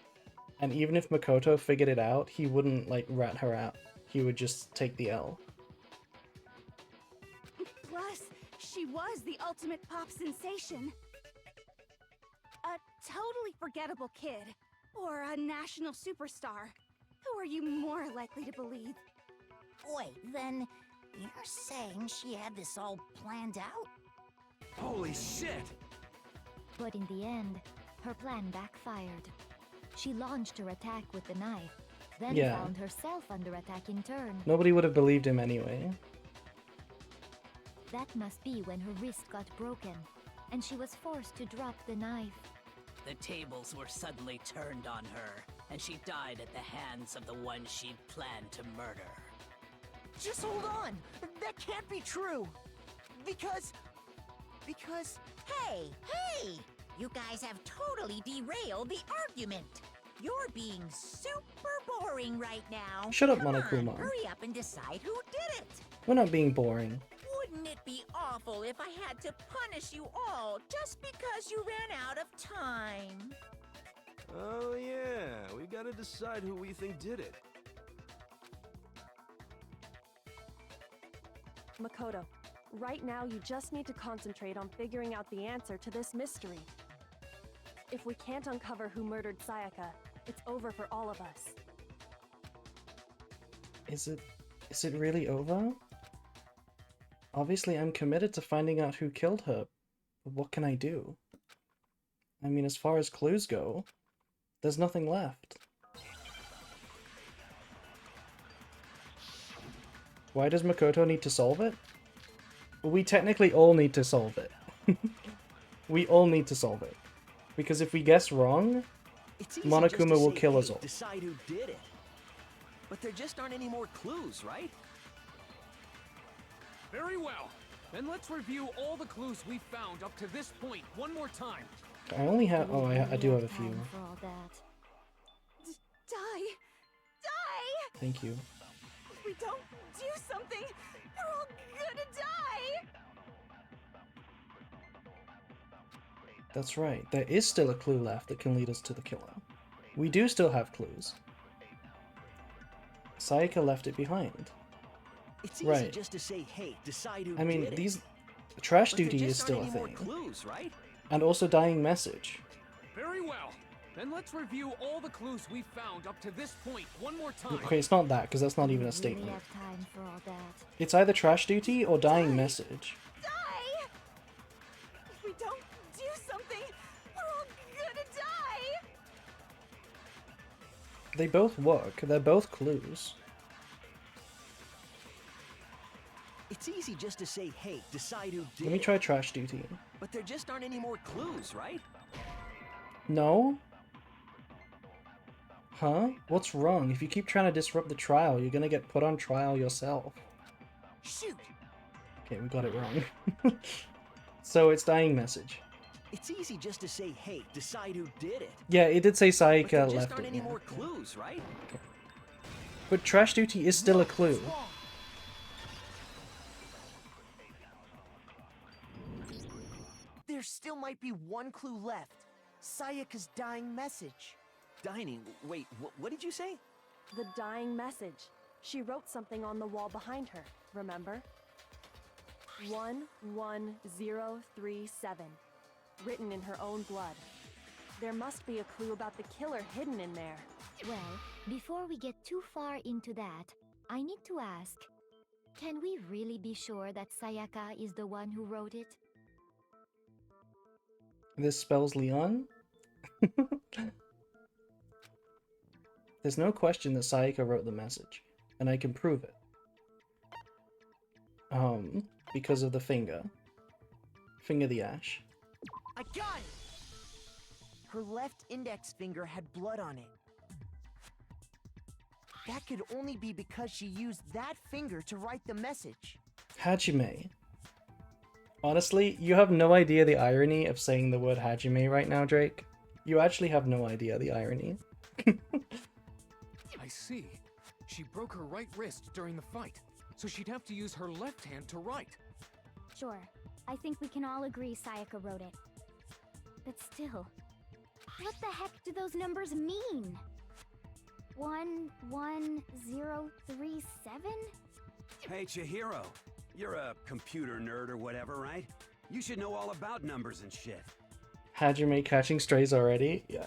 and even if Makoto figured it out, he wouldn't, like, rat her out. He would just take the L. Plus, she was the ultimate pop sensation. A totally forgettable kid, or a national superstar. Who are you more likely to believe? Wait, then you're saying she had this all planned out? Holy shit! But in the end, her plan backfired. She launched her attack with the knife, then found herself under attack in turn. Nobody would have believed him anyway. That must be when her wrist got broken, and she was forced to drop the knife. The tables were suddenly turned on her, and she died at the hands of the one she'd planned to murder. Just hold on! That can't be true! Because... Hey! You guys have totally derailed the argument! You're being super boring right now! Shut up, Come on, Monokuma. hurry up and decide who did it! We're not being boring. Wouldn't it be awful if I had to punish you all just because you ran out of time? Oh yeah, we gotta decide who we think did it. Makoto, right now you just need to concentrate on figuring out the answer to this mystery. If we can't uncover who murdered Sayaka, it's over for all of us. Is it really over? Obviously, I'm committed to finding out who killed her, but what can I do? I mean, as far as clues go, there's nothing left. Why does Makoto need to solve it? We technically all need to solve it. We all need to solve it. Because if we guess wrong, Monokuma will kill us all. Decide who did it. But there just aren't any more clues, right? Very well. Then let's review all the clues we've found up to this point one more time. I only have... Oh, I do have a few. For all that. Die! Thank you. If we don't do something, we're all gonna die! That's right. There is still a clue left that can lead us to the killer. We do still have clues. Sayaka left it behind. It's easy just to say, hey, decide who I mean, did it. these... Trash But there duty is just still a aren't any thing. more clues, right? And also dying message. Very well. Then let's review all the clues we've found up to this point one more time. Okay, it's not that, because that's not even a We statement. have time for all that. It's either trash duty or dying message. Die! If we don't do something, we're all gonna die! They both work. They're both clues. It's easy just to say, hey, decide who did Let me it. try trash duty. But there just aren't any more clues, right? No? Huh? What's wrong? If you keep trying to disrupt the trial, you're gonna get put on trial yourself. Shoot! Okay, we got it wrong. So it's dying message. It's easy just to say, hey, decide who did it. Yeah, it did say But there Sayaka just left aren't it. any Yeah. more clues, right? But trash duty is still a clue. There still might be one clue left. Sayaka's dying message. Dining? Wait, what did you say? The dying message. She wrote something on the wall behind her, remember? 11037. Written in her own blood. There must be a clue about the killer hidden in there. Well, before we get too far into that, I need to ask, can we really be sure that Sayaka is the one who wrote it? This spells Leon? There's no question that Sayaka wrote the message, and I can prove it. Because of the finger. Finger the ash. I got it! Her left index finger had blood on it. That could only be because she used that finger to write the message. Hajime. Honestly, you have no idea the irony of saying the word Hajime right now, Drake. You actually have no idea the irony. I see. She broke her right wrist during the fight, so she'd have to use her left hand to write. Sure. I think we can all agree Sayaka wrote it. But still, what the heck do those numbers mean? 11037? Hey, Chihiro. You're a computer nerd or whatever, right? You should know all about numbers and shit. Hajime catching strays already? Yeah.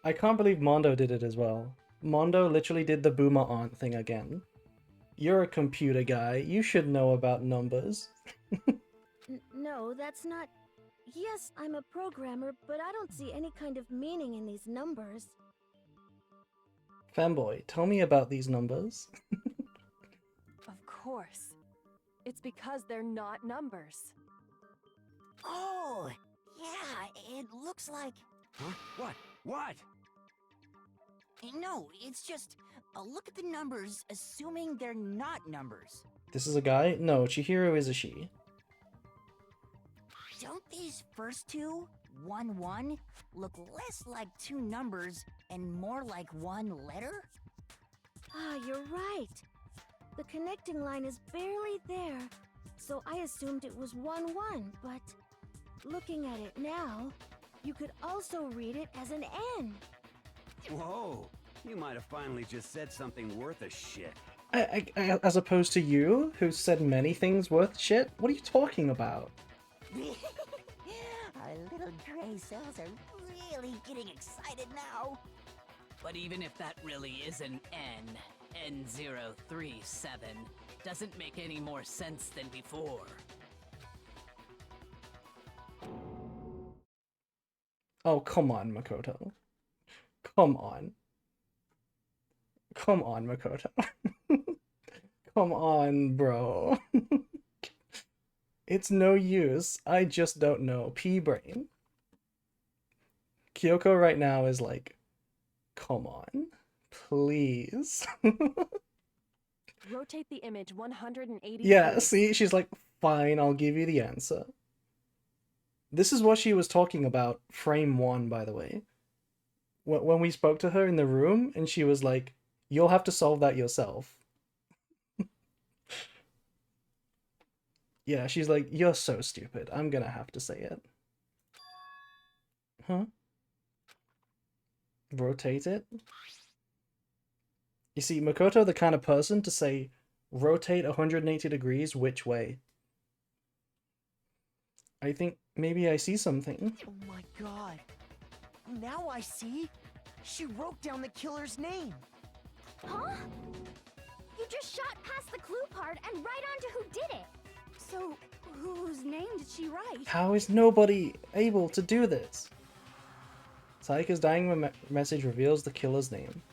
I can't believe Mondo did it as well. Mondo literally did the boomer aunt thing again. You're a computer guy. You should know about numbers. No, that's not... Yes, I'm a programmer, but I don't see any kind of meaning in these numbers. Fanboy, tell me about these numbers. Of course. It's because they're not numbers. Oh, yeah, it looks like... Huh? What? What? No, it's just, look at the numbers, assuming they're not numbers. This is a guy? No, Chihiro is a she. Don't these first two, 1-1, look less like two numbers and more like one letter? Ah, you're right. The connecting line is barely there, so I assumed it was 1-1, but looking at it now, you could also read it as an N. Whoa, you might have finally just said something worth a shit. As opposed to you, who said many things worth shit? What are you talking about? Our little gray cells are really getting excited now. But even if that really is an N037, doesn't make any more sense than before. Oh, come on, Makoto. Come on. Come on, Makoto. Come on, bro. It's no use. I just don't know. P-brain. Kyoko right now is like, come on. Please. Rotate the image 180 Yeah, degrees. see? She's like, fine, I'll give you the answer. This is what she was talking about, frame 1, by the way. When we spoke to her in the room, and she was like, you'll have to solve that yourself. Yeah, she's like, you're so stupid. I'm gonna have to say it. Huh? Rotate it? You see, Makoto the kind of person to say, rotate 180 degrees which way? I think maybe I see something. Oh my god. Now I see. She wrote down the killer's name. Huh? You just shot past the clue part and right on to who did it. So, whose name did she write? How is nobody able to do this? Sayaka's dying message reveals the killer's name.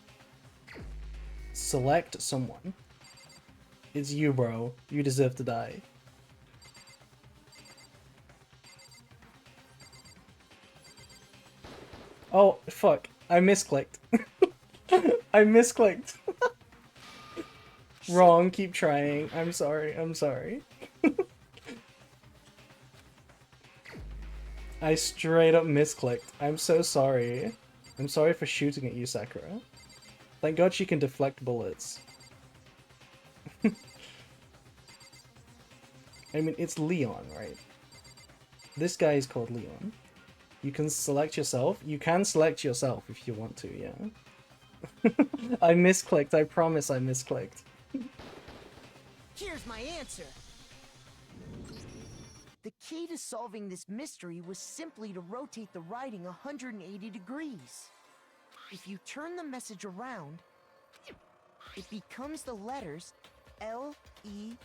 Select someone. It's you, bro. You deserve to die. Oh, fuck. I misclicked. I misclicked. Wrong, keep trying. I'm sorry, I'm sorry. I straight up misclicked. I'm so sorry. I'm sorry for shooting at you, Sakura. Thank God she can deflect bullets. I mean, it's Leon, right? This guy is called Leon. You can select yourself. You can select yourself if you want to, yeah. I misclicked. I promise I misclicked. Here's my answer. The key to solving this mystery was simply to rotate the writing 180 degrees. If you turn the message around, it becomes the letters L-E-O-N.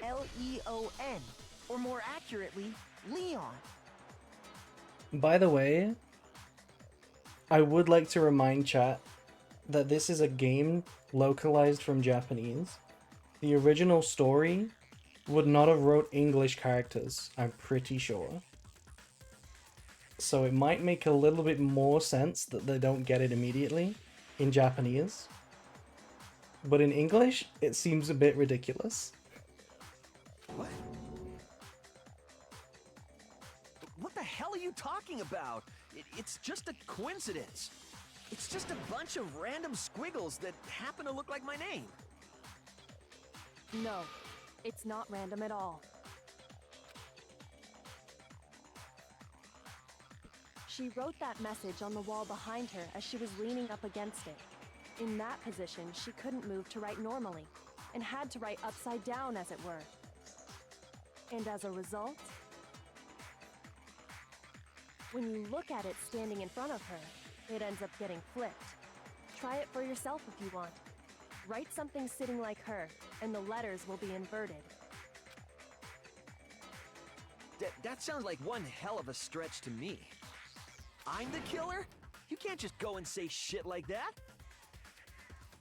L-E-O-N, or more accurately, Leon. By the way, I would like to remind chat that this is a game localized from Japanese. The original story would not have wrote English characters, I'm pretty sure. So it might make a little bit more sense that they don't get it immediately in Japanese. But in English, it seems a bit ridiculous. What? What the hell are you talking about? It's just a coincidence. It's just a bunch of random squiggles that happen to look like my name. No, it's not random at all. She wrote that message on the wall behind her as she was leaning up against it. In that position, she couldn't move to write normally, and had to write upside down, as it were. And as a result, when you look at it standing in front of her, it ends up getting flipped. Try it for yourself if you want. Write something sitting like her, and the letters will be inverted. That sounds like one hell of a stretch to me. I'm the killer? You can't just go and say shit like that.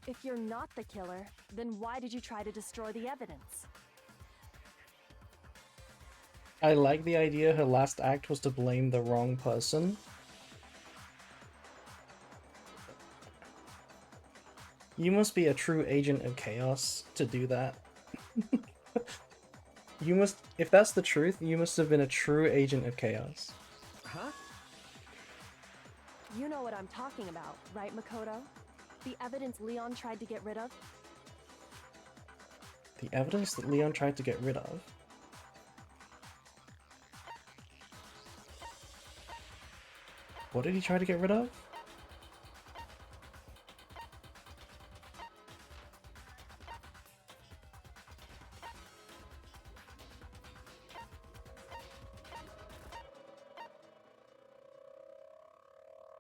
If you're not the killer, then why did you try to destroy the evidence? I like the idea her last act was to blame the wrong person. You must be a true agent of chaos to do that. You must, if that's the truth, you must have been a true agent of chaos. Huh? You know what I'm talking about, right, Makoto? The evidence Leon tried to get rid of? The evidence that Leon tried to get rid of? What did he try to get rid of?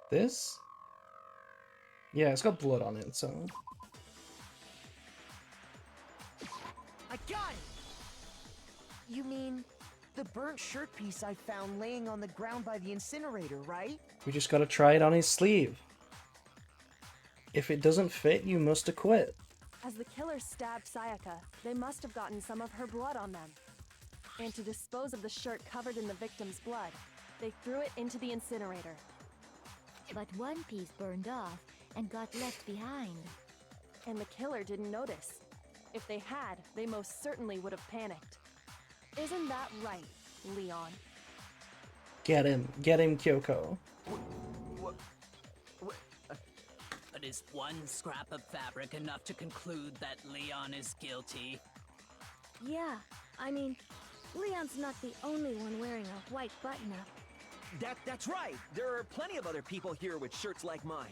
This? Yeah, it's got blood on it, so... I got it! You mean the burnt shirt piece I found laying on the ground by the incinerator, right? We just gotta try it on his sleeve. If it doesn't fit, you must acquit. As the killer stabbed Sayaka, they must have gotten some of her blood on them. And to dispose of the shirt covered in the victim's blood, they threw it into the incinerator. But one piece burned off and got left behind. And the killer didn't notice. If they had, they most certainly would have panicked. Isn't that right, Leon? Get him, Kyoko. But is one scrap of fabric enough to conclude that Leon is guilty? Yeah, I mean, Leon's not the only one wearing a white button-up. That's right. There are plenty of other people here with shirts like mine.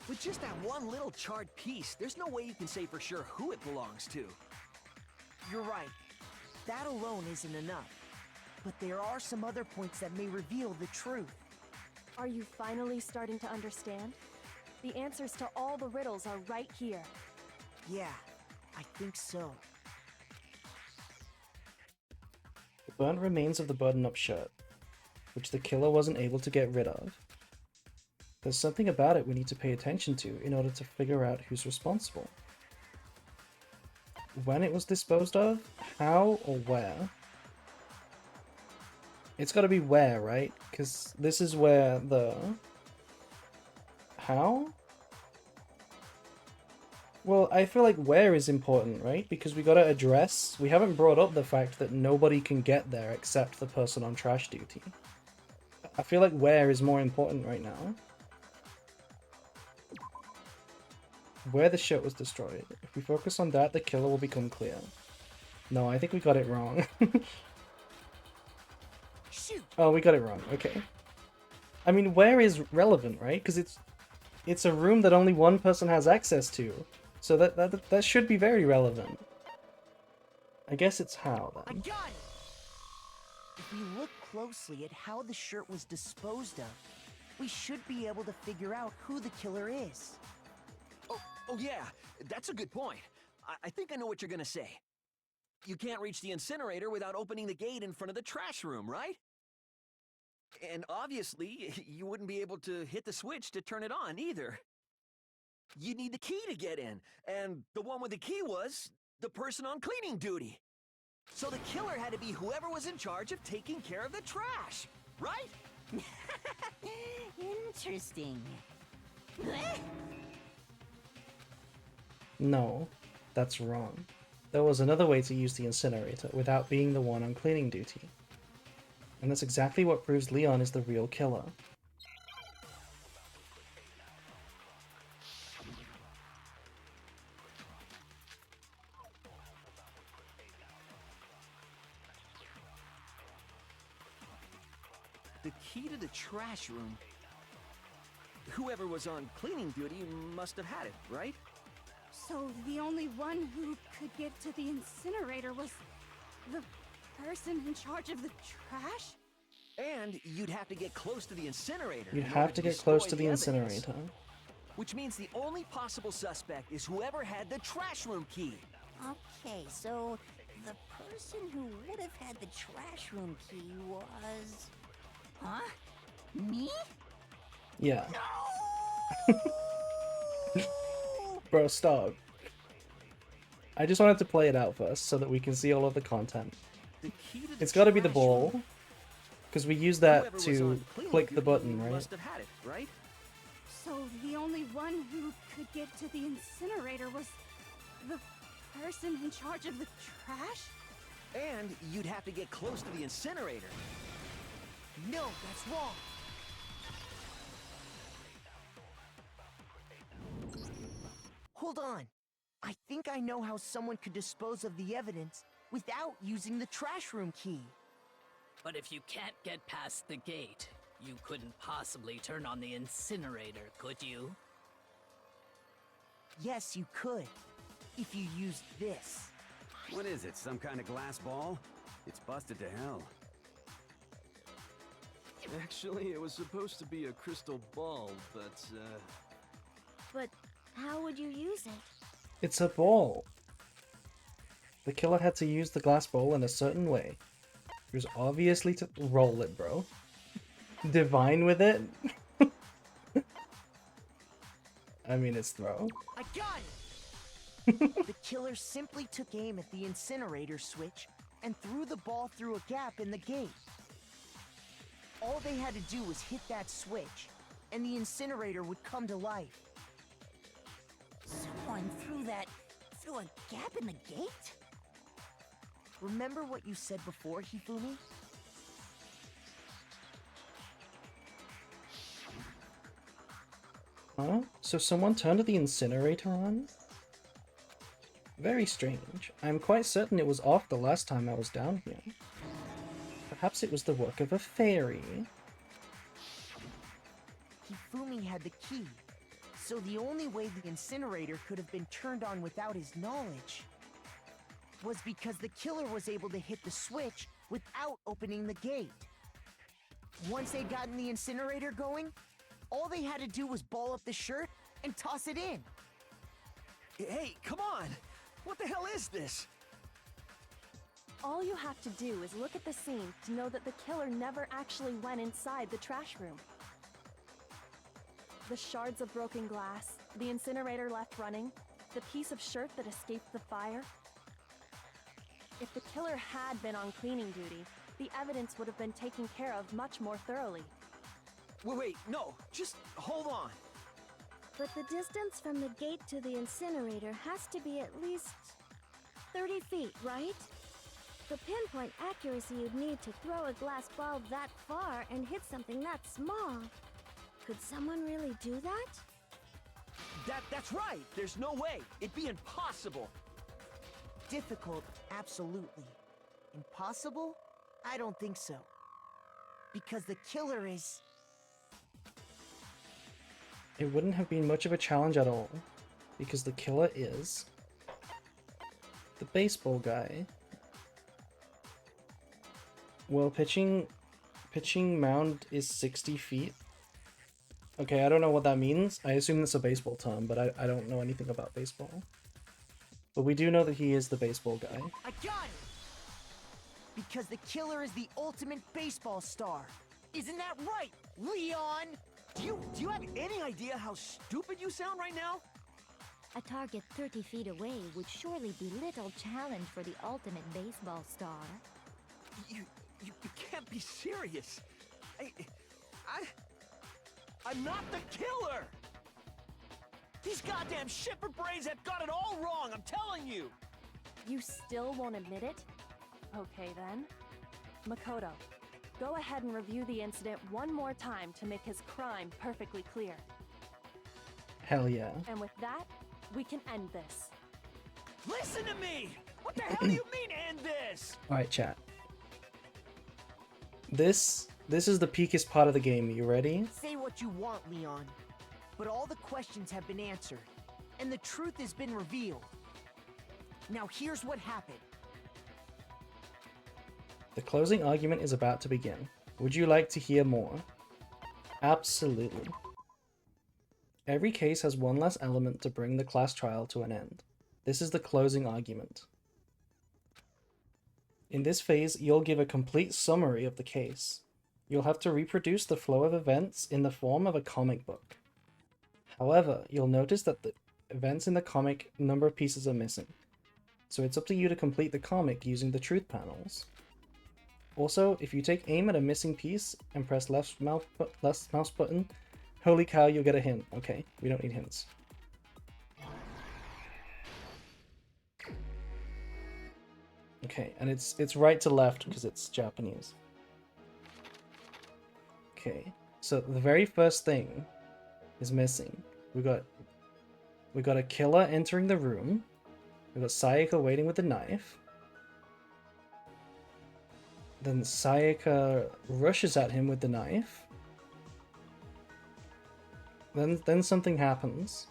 With just that one little charred piece, there's no way you can say for sure who it belongs to. You're right. That alone isn't enough. But there are some other points that may reveal the truth. Are you finally starting to understand? The answers to all the riddles are right here. Yeah, I think so. The burnt remains of the button-up shirt. which the killer wasn't able to get rid of. There's something about it we need to pay attention to in order to figure out who's responsible. When it was disposed of, how or where? It's gotta be where, right? Because this is where the... How? Well, I feel like where is important, right? Because we gotta address... We haven't brought up the fact that nobody can get there except the person on trash duty. I feel like where is more important right now. Where the shirt was destroyed. If we focus on that, the killer will become clear. No, I think we got it wrong. Oh, we got it wrong. Okay. I mean, where is relevant, right? Because it's a room that only one person has access to. So that should be very relevant. I guess it's how, then. I got it! If we look closely at how the shirt was disposed of, we should be able to figure out who the killer is. Oh yeah, that's a good point. I think I know what you're gonna say. You can't reach the incinerator without opening the gate in front of the trash room, right? And obviously, you wouldn't be able to hit the switch to turn it on either. You need the key to get in, and the one with the key was the person on cleaning duty. So the killer had to be whoever was in charge of taking care of the trash, right? Interesting. No, that's wrong. There was another way to use the incinerator without being the one on cleaning duty. And that's exactly what proves Leon is the real killer. The key to the trash room. Whoever was on cleaning duty must have had it, right? So the only one who could get to the incinerator was the person in charge of the trash? And you'd have to get close to the incinerator. You'd have to get close to the incinerator. Which means the only possible suspect is whoever had the trash room key. Okay, so the person who would have had the trash room key was... Huh? Me? Yeah. Bro, stop. I just wanted to play it out first so that we can see all of the content. It's gotta be the ball. Because we use that to click the button, right? Must have had it, right? So the only one who could get to the incinerator was the person in charge of the trash? And you'd have to get close to the incinerator. No, that's wrong. Hold on. I think I know how someone could dispose of the evidence without using the trash room key. But if you can't get past the gate, you couldn't possibly turn on the incinerator, could you? Yes, you could. If you used this. What is it, some kind of glass ball? It's busted to hell. Actually, it was supposed to be a crystal ball, but, But how would you use it? It's a ball. The killer had to use the glass bowl in a certain way. He was obviously to roll it, bro. Divine with it. I mean, it's throw. I got it! The killer simply took aim at the incinerator switch and threw the ball through a gap in the gate. All they had to do was hit that switch, and the incinerator would come to life. Someone threw a gap in the gate? Remember what you said before, Hifumi? Huh? So someone turned the incinerator on? Very strange. I'm quite certain it was off the last time I was down here. Perhaps it was the work of a fairy. Hifumi had the key, so the only way the incinerator could have been turned on without his knowledge was because the killer was able to hit the switch without opening the gate. Once they'd gotten the incinerator going, all they had to do was ball up the shirt and toss it in. Hey, come on! What the hell is this? All you have to do is look at the scene to know that the killer never actually went inside the trash room. The shards of broken glass, the incinerator left running, the piece of shirt that escaped the fire. If the killer had been on cleaning duty, the evidence would have been taken care of much more thoroughly. Wait, no, just hold on. But the distance from the gate to the incinerator has to be at least 30 feet, right? The pinpoint accuracy you'd need to throw a glass ball that far and hit something that small. Could someone really do that? That's right. There's no way. It'd be impossible. Difficult, absolutely. Impossible? I don't think so. Because the killer is... It wouldn't have been much of a challenge at all, because the killer is the baseball guy. Well, pitching mound is 60 feet. Okay, I don't know what that means. I assume that's a baseball term, but I don't know anything about baseball. But we do know that he is the baseball guy. I got it! Because the killer is the ultimate baseball star. Isn't that right, Leon? Do you have any idea how stupid you sound right now? A target 30 feet away would surely be little challenge for the ultimate baseball star. You can't be serious. I'm not the killer! These goddamn shipper brains have got it all wrong, I'm telling you! You still won't admit it? Okay then. Makoto, go ahead and review the incident one more time to make his crime perfectly clear. Hell yeah. And with that, we can end this. Listen to me! What the hell do you mean, end this? Alright, chat. This is the peakest part of the game. You ready? Say what you want, Leon. But all the questions have been answered, and the truth has been revealed. Now here's what happened. The closing argument is about to begin. Would you like to hear more? Absolutely. Every case has one less element to bring the class trial to an end. This is the closing argument. In this phase, you'll give a complete summary of the case. You'll have to reproduce the flow of events in the form of a comic book. However, you'll notice that the events in the comic number of pieces are missing. So it's up to you to complete the comic using the truth panels. Also, if you take aim at a missing piece and press left mouse button, holy cow, you'll get a hint. Okay, we don't need hints. Okay, and it's right to left because it's Japanese. Okay, so the very first thing is missing. We got a killer entering the room. We got Sayaka waiting with the knife. Then Sayaka rushes at him with the knife. Then something happens.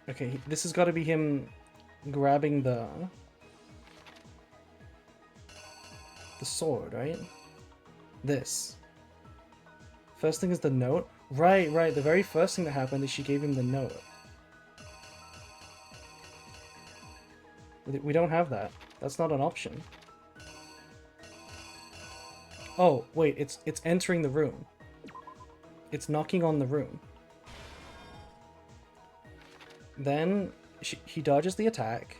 Okay, this has got to be him grabbing the sword, right? This. First thing is the note. Right. The very first thing that happened is she gave him the note. We don't have that. That's not an option. Oh, wait, it's entering the room. It's knocking on the room. Then he dodges the attack.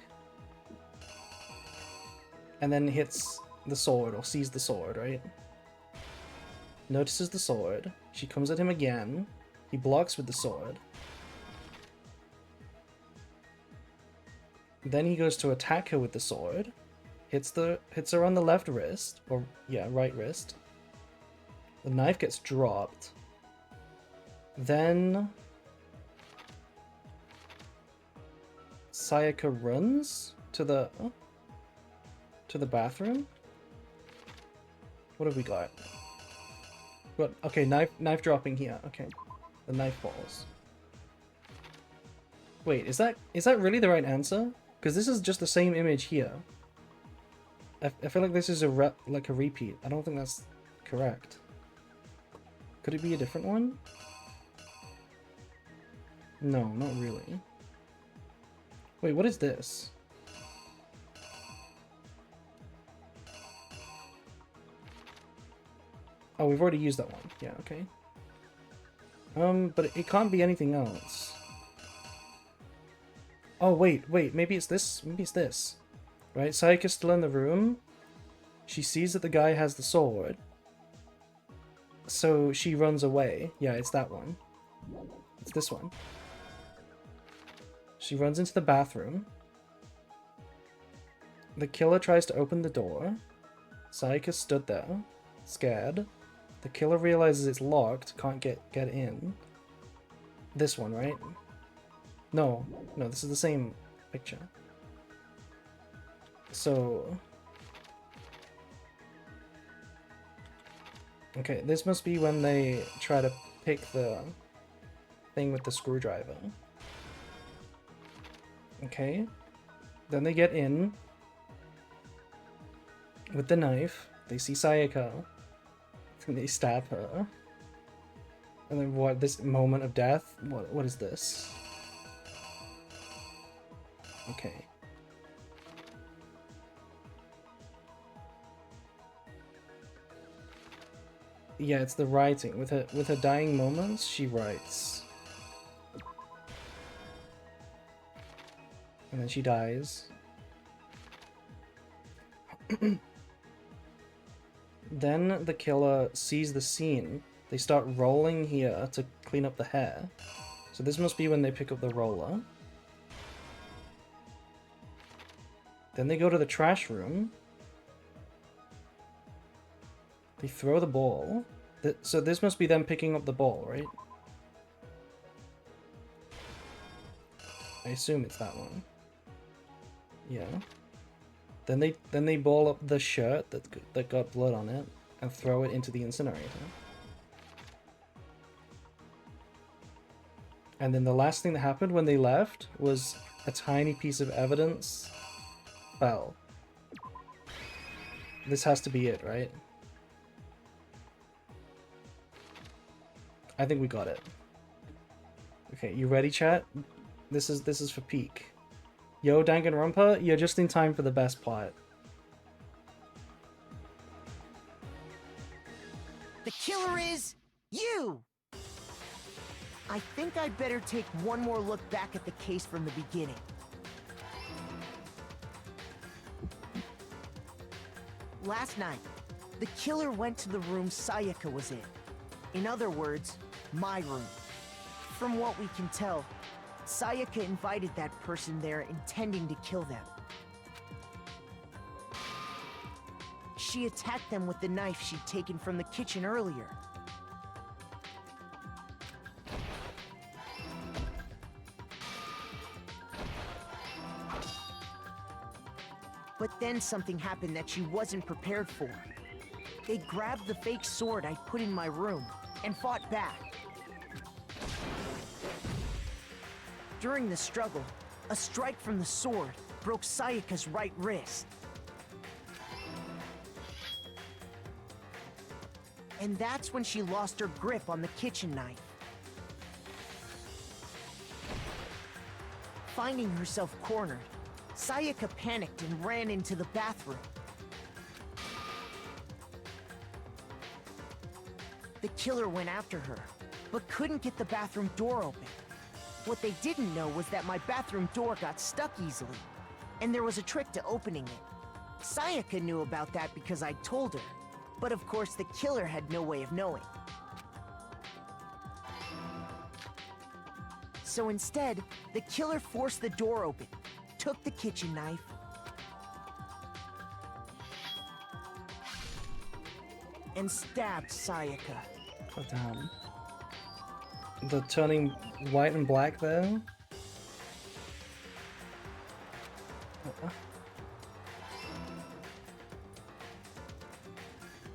And then hits the sword, or sees the sword, right? Notices the sword. She comes at him again. He blocks with the sword. Then he goes to attack her with the sword. Hits her on the left wrist, or yeah, right wrist. The knife gets dropped. Then Sayaka runs to the bathroom. What have we got? Okay, knife dropping here. Okay, the knife falls. Wait, is that really the right answer? Because this is just the same image here. I feel like this is a repeat. I don't think that's correct. Could it be a different one? No, not really. Wait, what is this? Oh, we've already used that one. Yeah, okay. But it can't be anything else. Oh, wait, maybe it's this? Maybe it's this. Right, Sayaka's still in the room. She sees that the guy has the sword. So she runs away. Yeah, it's that one. It's this one. She runs into the bathroom. The killer tries to open the door. Sayaka stood there, scared. The killer realizes it's locked, can't get in. This one, right? No, this is the same picture. So... okay, this must be when they try to pick the thing with the screwdriver. Okay. Then they get in with the knife. They see Sayaka. And they stab her. And then what, this moment of death? What is this? Okay. Yeah, it's the writing. With her dying moments, she writes. And then she dies. Then the killer sees the scene. They start rolling here to clean up the hair. So this must be when they pick up the roller. Then they go to the trash room. They throw the ball. So this must be them picking up the ball, right? I assume it's that one. Yeah. Then they ball up the shirt that got blood on it and throw it into the incinerator. And then the last thing that happened when they left was a tiny piece of evidence fell. This has to be it, right? I think we got it. Okay, you ready, chat? This is for peak. Yo, Danganronpa, you're just in time for the best part. The killer is you! I think I'd better take one more look back at the case from the beginning. Last night, the killer went to the room Sayaka was in. In other words, my room. From what we can tell, Sayaka invited that person there intending to kill them. She attacked them with the knife she'd taken from the kitchen earlier. But then something happened that she wasn't prepared for. They grabbed the fake sword I put in my room and fought back. During the struggle, a strike from the sword broke Sayaka's right wrist. And that's when she lost her grip on the kitchen knife. Finding herself cornered, Sayaka panicked and ran into the bathroom. The killer went after her, but couldn't get the bathroom door open. What they didn't know was that my bathroom door got stuck easily, and there was a trick to opening it. Sayaka knew about that because I told her, but of course the killer had no way of knowing. So instead, the killer forced the door open, took the kitchen knife, and stabbed Sayaka. Oh, damn. The turning white and black there.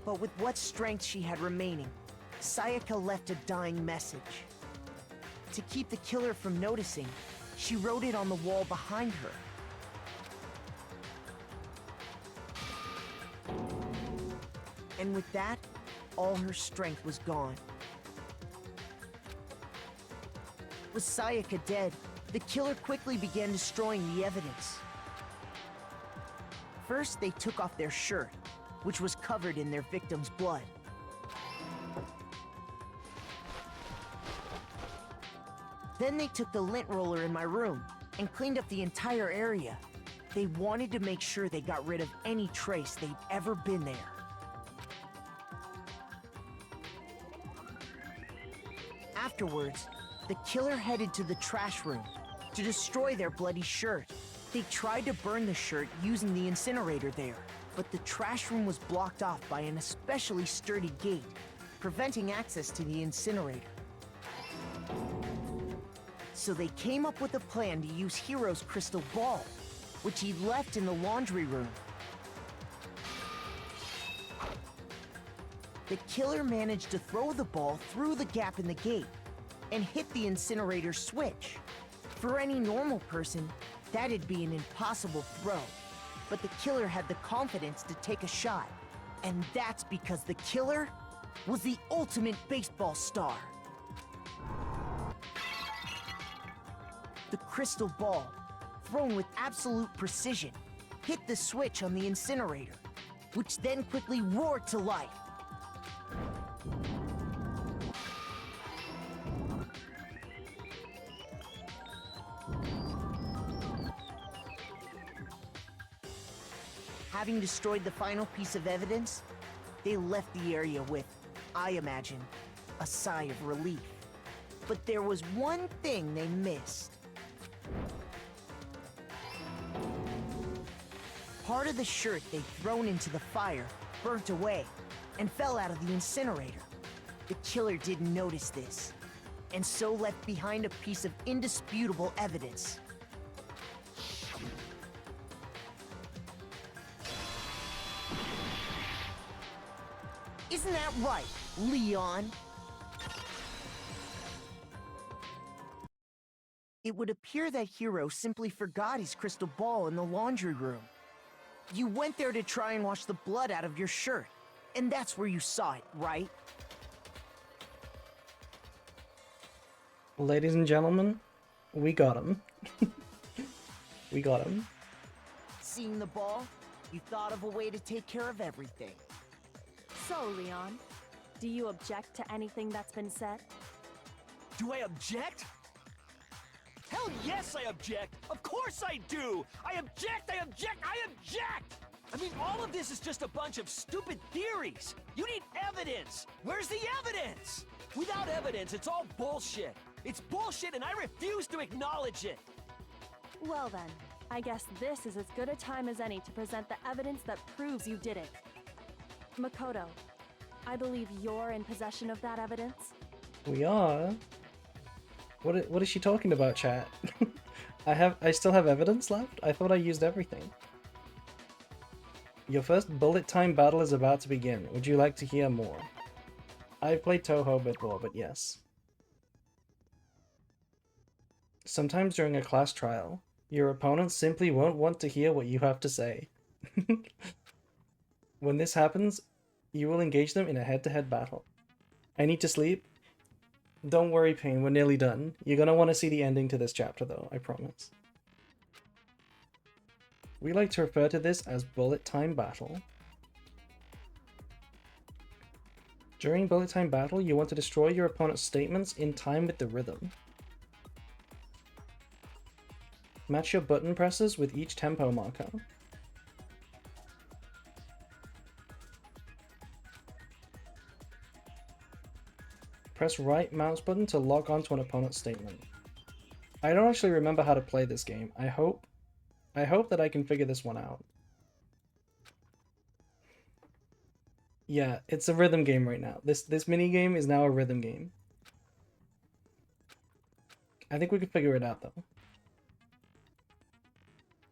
But with what strength she had remaining, Sayaka left a dying message. To keep the killer from noticing, she wrote it on the wall behind her. And with that, all her strength was gone. With Sayaka dead, the killer quickly began destroying the evidence. First, they took off their shirt, which was covered in their victim's blood. Then they took the lint roller in my room and cleaned up the entire area. They wanted to make sure they got rid of any trace they'd ever been there. Afterwards, the killer headed to the trash room to destroy their bloody shirt. They tried to burn the shirt using the incinerator there, but the trash room was blocked off by an especially sturdy gate, preventing access to the incinerator. So they came up with a plan to use Hiro's crystal ball, which he left in the laundry room. The killer managed to throw the ball through the gap in the gate and hit the incinerator switch. For any normal person, that'd be an impossible throw, but the killer had the confidence to take a shot. And that's because the killer was the ultimate baseball star. The crystal ball, thrown with absolute precision, hit the switch on the incinerator, which then quickly roared to life. Having destroyed the final piece of evidence, they left the area with, I imagine, a sigh of relief. But there was one thing they missed. Part of the shirt they'd thrown into the fire burnt away and fell out of the incinerator. The killer didn't notice this, and so left behind a piece of indisputable evidence. Isn't that right, Leon? It would appear that Hiro simply forgot his crystal ball in the laundry room. You went there to try and wash the blood out of your shirt, and that's where you saw it, right? Ladies and gentlemen, we got him. We got him. Seeing the ball, you thought of a way to take care of everything. So, Leon, do you object to anything that's been said? Do I object? Hell yes, I object! Of course I do! I object! I object! I object! I mean, all of this is just a bunch of stupid theories! You need evidence! Where's the evidence? Without evidence, it's all bullshit! It's bullshit and I refuse to acknowledge it! Well then, I guess this is as good a time as any to present the evidence that proves you did it. Makoto, I believe you're in possession of that evidence? We are? What is she talking about, chat? I still have evidence left? I thought I used everything. Your first bullet time battle is about to begin. Would you like to hear more? I've played Touhou before, but yes. Sometimes during a class trial, your opponents simply won't want to hear what you have to say. When this happens, you will engage them in a head-to-head battle. I need to sleep? Don't worry, Pain, we're nearly done. You're gonna want to see the ending to this chapter though, I promise. We like to refer to this as bullet time battle. During bullet time battle, you want to destroy your opponent's statements in time with the rhythm. Match your button presses with each tempo marker. Press right mouse button to lock onto an opponent's statement. I don't actually remember how to play this game. I hope that I can figure this one out. Yeah, it's a rhythm game right now. This mini game is now a rhythm game. I think we can figure it out though.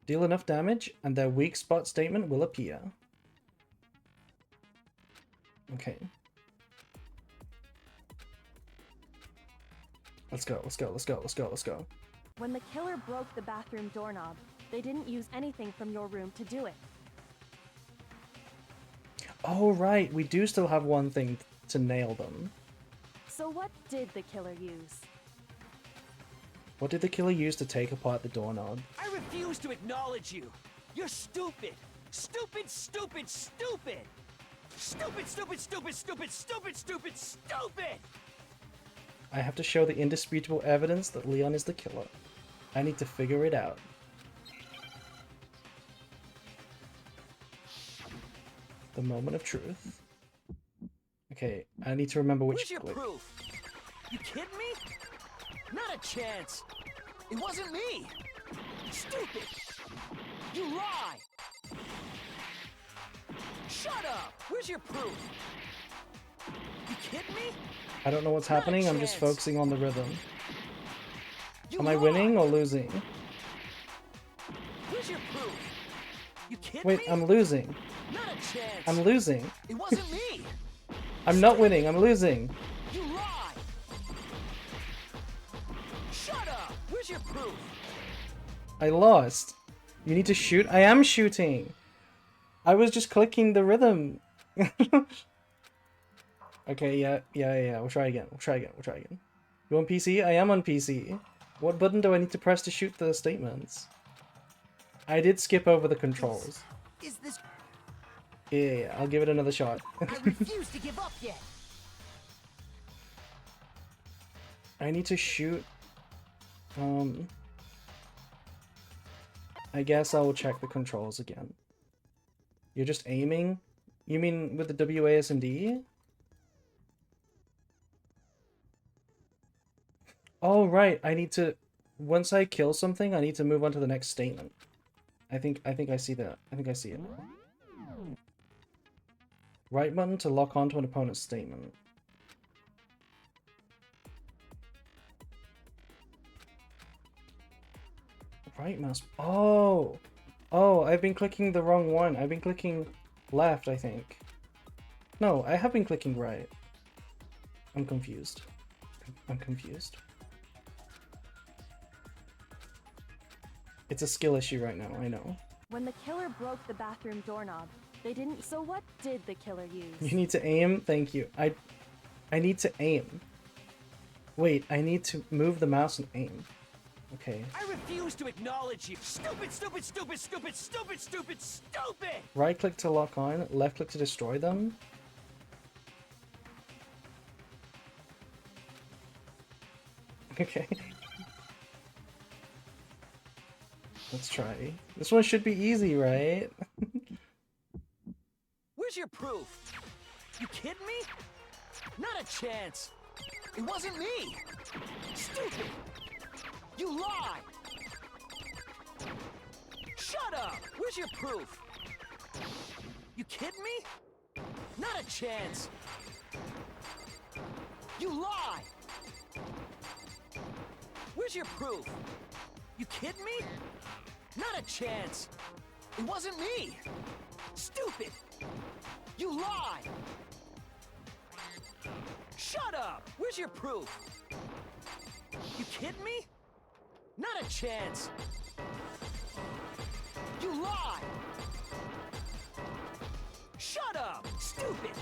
Deal enough damage and their weak spot statement will appear. Okay. Let's go, let's go, let's go, let's go, let's go. When the killer broke the bathroom doorknob, they didn't use anything from your room to do it. Oh right, we do still have one thing to nail them. So what did the killer use? What did the killer use to take apart the doorknob? I refuse to acknowledge you. You're stupid. Stupid, stupid, stupid. Stupid, stupid, stupid, stupid, stupid, stupid, stupid. I have to show the indisputable evidence that Leon is the killer. I need to figure it out. The moment of truth. Okay, I need to remember which. Where's your proof? You kidding me? Not a chance. It wasn't me. Stupid. You lie. Shut up. Where's your proof? You kidding me? I don't know what's happening. I'm just focusing on the rhythm. Am I lie. winning or losing? Where's your proof? You kidding Wait, me? I'm losing. Not a chance. I'm losing. It wasn't me. I'm not winning. I'm losing. You lie. Shut up. Where's your proof? I lost. You need to shoot. I am shooting. I was just clicking the rhythm. Okay, yeah. We'll try again. You on PC? I am on PC. What button do I need to press to shoot the statements? I did skip over the controls. Is this... Yeah, I'll give it another shot. I refuse to give up yet. I need to shoot. I guess I will check the controls again. You're just aiming? You mean with the WASD? Oh, right. I need to... Once I kill something, I need to move on to the next statement. I think I see that. I think I see it. Right button to lock onto an opponent's statement. Right mouse. Oh! Oh, I've been clicking the wrong one. I've been clicking left, I think. No, I have been clicking right. I'm confused. I'm confused. It's a skill issue right now, I know. When the killer broke the bathroom doorknob, they didn't. So what did the killer use? You need to aim? Thank you. I need to aim. Wait, I need to move the mouse and aim. Okay. I refuse to acknowledge you. Stupid, stupid, stupid, stupid, stupid, stupid, stupid. Right click to lock on, left click to destroy them. Okay. Let's try. This one should be easy, right? Where's your proof? You kidding me? Not a chance. It wasn't me. Stupid. You lie. Shut up. Where's your proof? You kidding me? Not a chance. You lie. Where's your proof? You kidding me? Not a chance. It wasn't me. Stupid. You lie. Shut up. Where's your proof? You kidding me? Not a chance. You lie. Shut up. Stupid.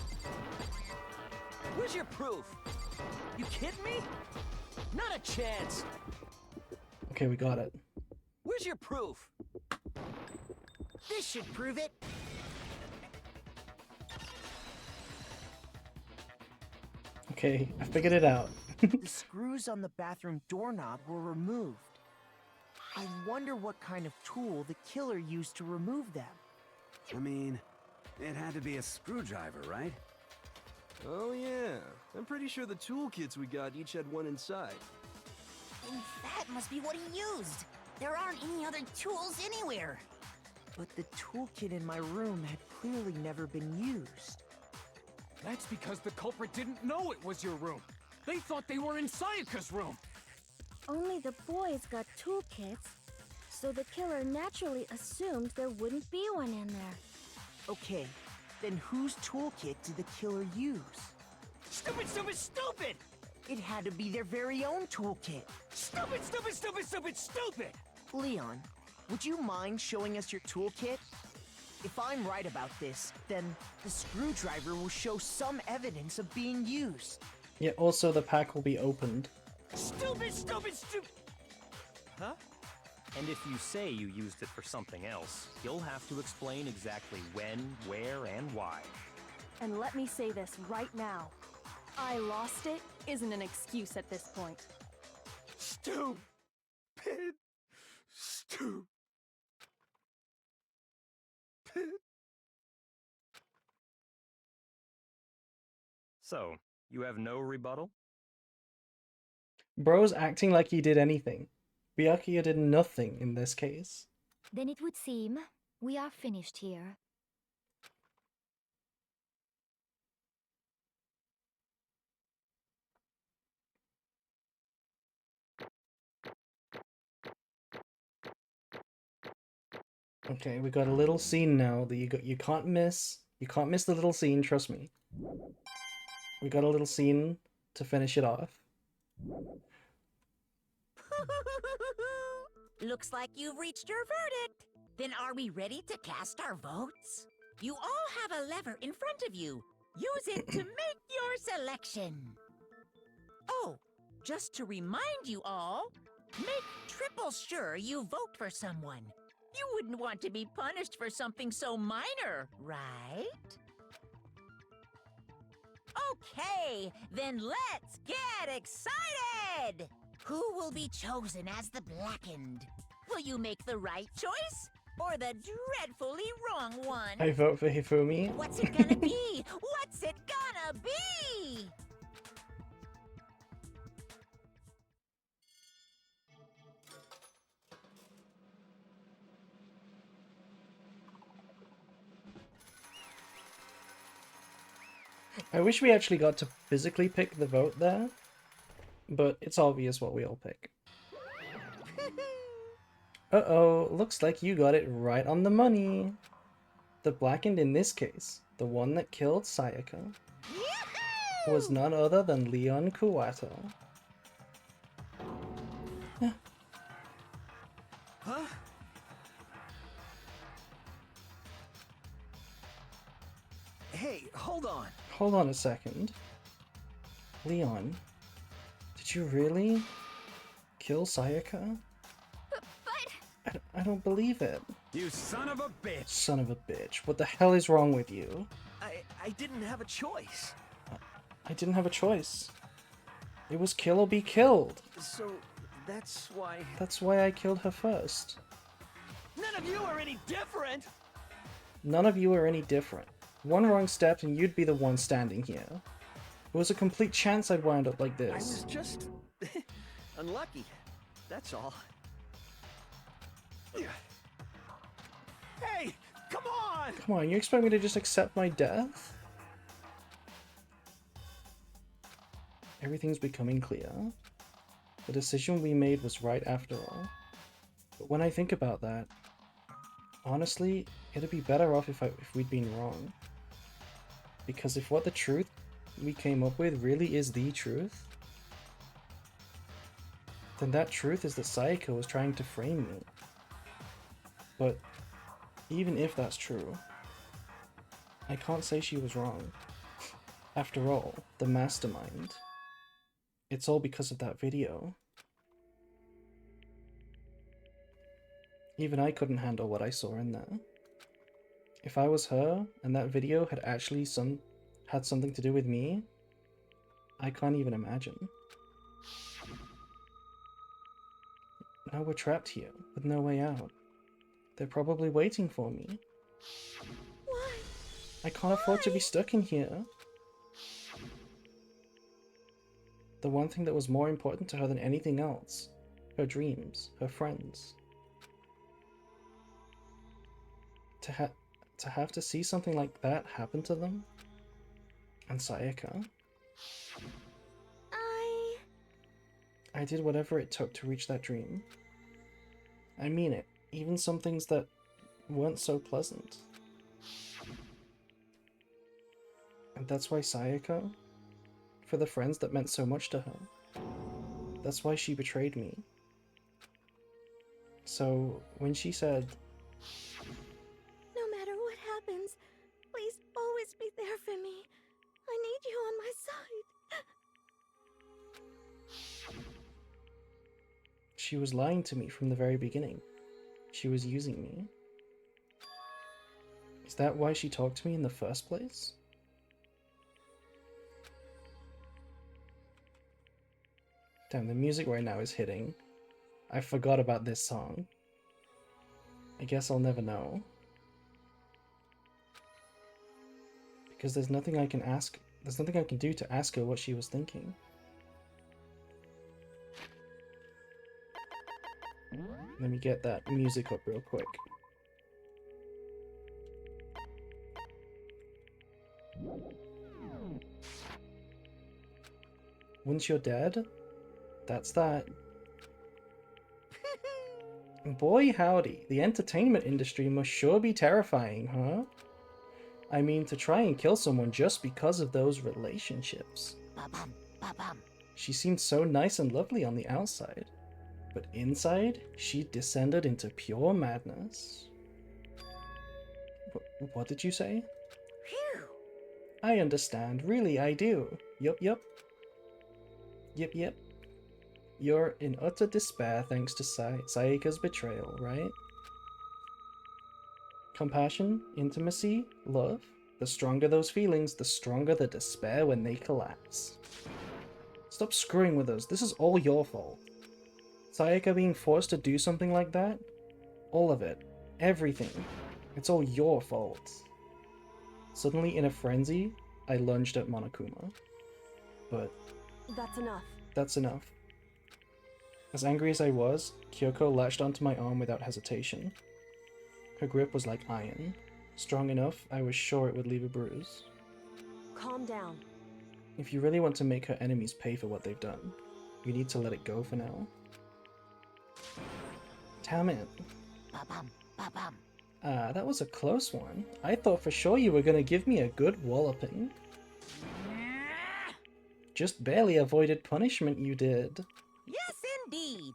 Where's your proof? You kidding me? Not a chance. Okay, we got it. Where's your proof? This should prove it. Okay, I figured it out. The screws on the bathroom doorknob were removed. I wonder what kind of tool the killer used to remove them. I mean, it had to be a screwdriver, right? Oh yeah, I'm pretty sure the toolkits we got each had one inside. And that must be what he used. There aren't any other tools anywhere. But the toolkit in my room had clearly never been used. That's because the culprit didn't know it was your room. They thought they were in Sayaka's room. Only the boys got toolkits, so the killer naturally assumed there wouldn't be one in there. Okay, then whose toolkit did the killer use? Stupid, stupid, stupid! It had to be their very own toolkit. Stupid, stupid, stupid, stupid, stupid! Leon, would you mind showing us your toolkit? If I'm right about this, then the screwdriver will show some evidence of being used. Yeah, also the pack will be opened. Stupid, stupid, stupid! Huh? And if you say you used it for something else, you'll have to explain exactly when, where, and why. And let me say this right now. I lost it isn't an excuse at this point. Stupid. Stupid. So, you have no rebuttal? Bro's acting like he did anything. Byakuya did nothing in this case. Then it would seem we are finished here. Okay, we got a little scene now that you can't miss. You can't miss the little scene, trust me. We got a little scene to finish it off. Looks like you've reached your verdict. Then are we ready to cast our votes? You all have a lever in front of you. Use it to make your selection. Oh, just to remind you all, make triple sure you vote for someone. You wouldn't want to be punished for something so minor, right? Okay, then let's get excited! Who will be chosen as the Blackened? Will you make the right choice? Or the dreadfully wrong one? I vote for Hifumi. What's it gonna be? What's it gonna be? I wish we actually got to physically pick the vote there, but it's obvious what we all pick. Uh-oh, looks like you got it right on the money. The Blackened in this case, the one that killed Sayaka, was none other than Leon Kuwato. Huh? Hey, hold on. Hold on a second. Leon, did you really kill Sayaka? I don't believe it. You son of a bitch! Son of a bitch. What the hell is wrong with you? I didn't have a choice. I didn't have a choice. It was kill or be killed. So, that's why... That's why I killed her first. None of you are any different! None of you are any different. One wrong step and you'd be the one standing here. It was a complete chance I'd wind up like this. I was just... unlucky. That's all. Hey! Come on! Come on, you expect me to just accept my death? Everything's becoming clear. The decision we made was right after all. But when I think about that, honestly, it'd be better off if we'd been wrong. Because if what the truth we came up with really is the truth, then that truth is that Sayaka was trying to frame me. But even if that's true, I can't say she was wrong. After all, the mastermind. It's all because of that video. Even I couldn't handle what I saw in there. If I was her, and that video had actually had something to do with me, I can't even imagine. Now we're trapped here, with no way out. They're probably waiting for me. Why? I can't afford to be stuck in here. The one thing that was more important to her than anything else. Her dreams, her friends. To have to see something like that happen to them? And Sayaka? I did whatever it took to reach that dream. I mean it, even some things that weren't so pleasant. And that's why Sayaka, for the friends that meant so much to her, that's why she betrayed me. So, when she said, No matter what happens, please always be there for me. I need you on my side. She was lying to me from the very beginning. She was using me. Is that why she talked to me in the first place? Damn, the music right now is hitting. I forgot about this song. I guess I'll never know. Because there's nothing I can ask. There's nothing I can do to ask her what she was thinking. Let me get that music up real quick. Once you're dead, that's that. Boy howdy, the entertainment industry must sure be terrifying, huh? I mean, to try and kill someone just because of those relationships. Ba-bum, ba-bum. She seemed so nice and lovely on the outside, but inside, she descended into pure madness. What did you say? Phew. I understand, really I do. Yup. Yep. You're in utter despair thanks to Sayaka's betrayal, right? Compassion, intimacy, love. The stronger those feelings, the stronger the despair when they collapse. Stop screwing with us. This is all your fault. Sayaka being forced to do something like that? All of it. Everything. It's all your fault. Suddenly, in a frenzy, I lunged at Monokuma. But That's enough. that's enough. As angry as I was, Kyoko latched onto my arm without hesitation. Her grip was like iron. Strong enough, I was sure it would leave a bruise. Calm down. If you really want to make her enemies pay for what they've done, you need to let it go for now. Damn it. Ba-bum, ba-bum. Ah, that was a close one. I thought for sure you were gonna give me a good walloping. Just barely avoided punishment, you did. Yes, indeed.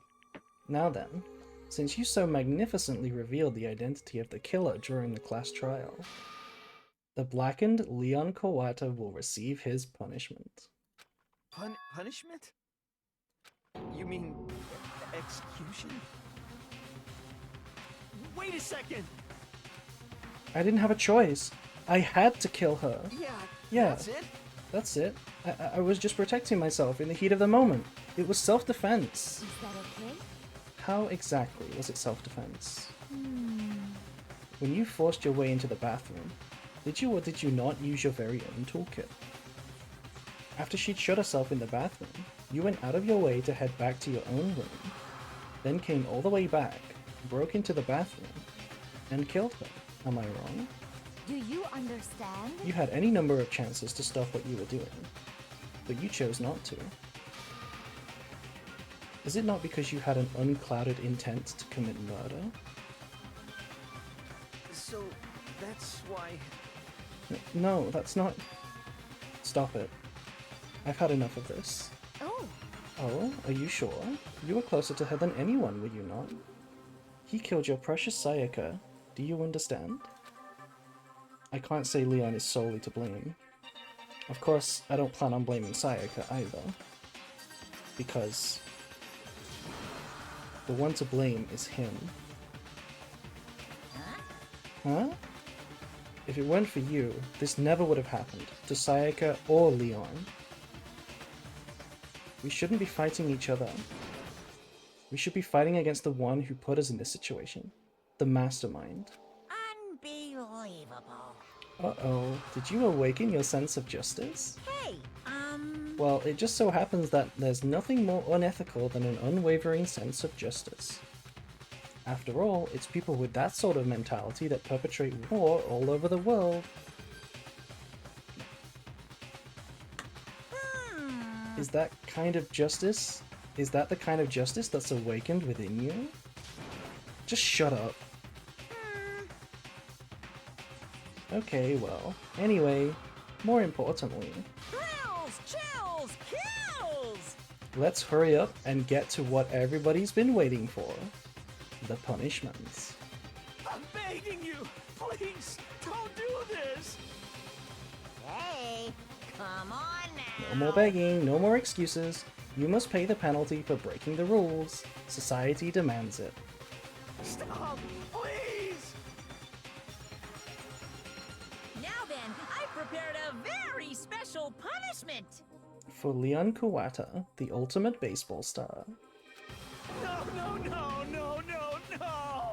Now then, since you so magnificently revealed the identity of the killer during the class trial, the blackened Leon Kawata will receive his punishment. Punishment? You mean execution? Wait a second! I didn't have a choice. I had to kill her. Yeah. That's it? That's it. I was just protecting myself in the heat of the moment. It was self-defense. Is that okay? How exactly was it self-defense? When you forced your way into the bathroom, did you or did you not use your very own toolkit? After she'd shut herself in the bathroom, you went out of your way to head back to your own room, then came all the way back, broke into the bathroom, and killed her. Am I wrong? Do you understand? You had any number of chances to stop what you were doing, but you chose not to. Is it not because you had an unclouded intent to commit murder? So, that's why... No, that's not... Stop it. I've had enough of this. Oh, Oh, are you sure? You were closer to her than anyone, were you not? He killed your precious Sayaka. Do you understand? I can't say Leon is solely to blame. Of course, I don't plan on blaming Sayaka either. Because the one to blame is him. Huh? If it weren't for you, this never would have happened, to Sayaka or Leon. We shouldn't be fighting each other. We should be fighting against the one who put us in this situation. The mastermind. Unbelievable. Uh-oh, did you awaken your sense of justice? Hey, Well, it just so happens that there's nothing more unethical than an unwavering sense of justice. After all, it's people with that sort of mentality that perpetrate war all over the world. Is that kind of justice? Is that the kind of justice that's awakened within you? Just shut up. Okay, well, anyway, more importantly, Thrills, chills, kills! let's hurry up and get to what everybody's been waiting for. The punishments. I'm begging you! Please, don't do this! Hey, come on now. No more begging, no more excuses. You must pay the penalty for breaking the rules. Society demands it. Stop, please! Now then, I've prepared a very special punishment. For Leon Kuwata, the ultimate baseball star. No, no, no, no, no, no!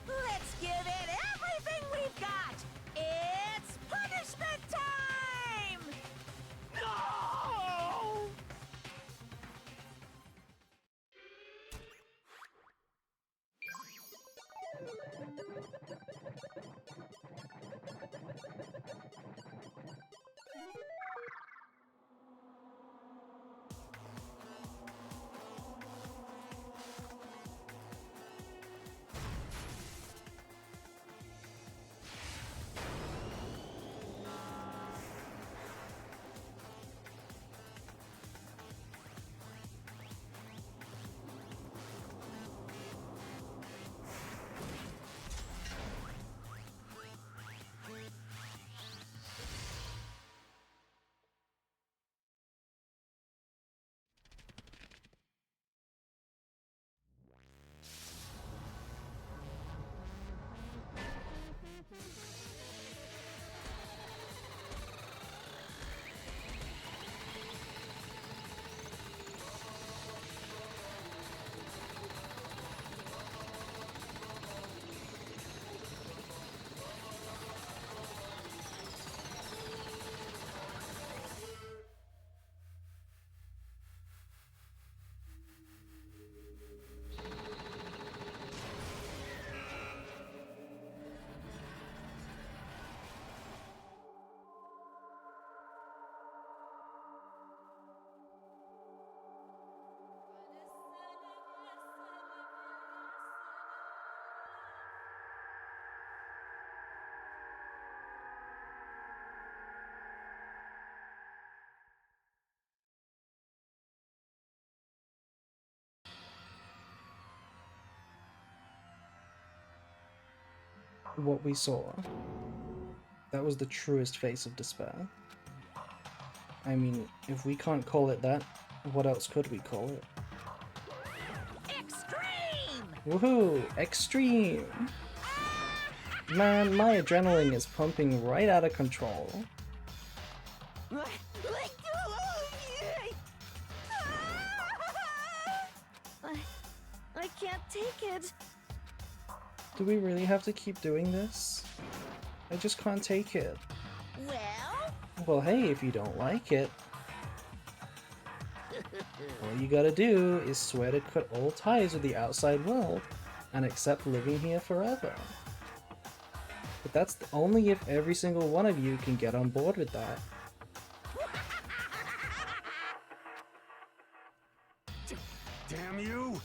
Let's give it everything we've got. It's punishment time! No! What we saw. That was the truest face of despair. I mean, if we can't call it that, what else could we call it? Extreme! Woohoo! Extreme! Man, my adrenaline is pumping right out of control. I can't take it. Do we really have to keep doing this? I just can't take it. Well? Well, hey, if you don't like it, all you gotta do is swear to cut all ties with the outside world and accept living here forever. But that's only if every single one of you can get on board with that. Damn you!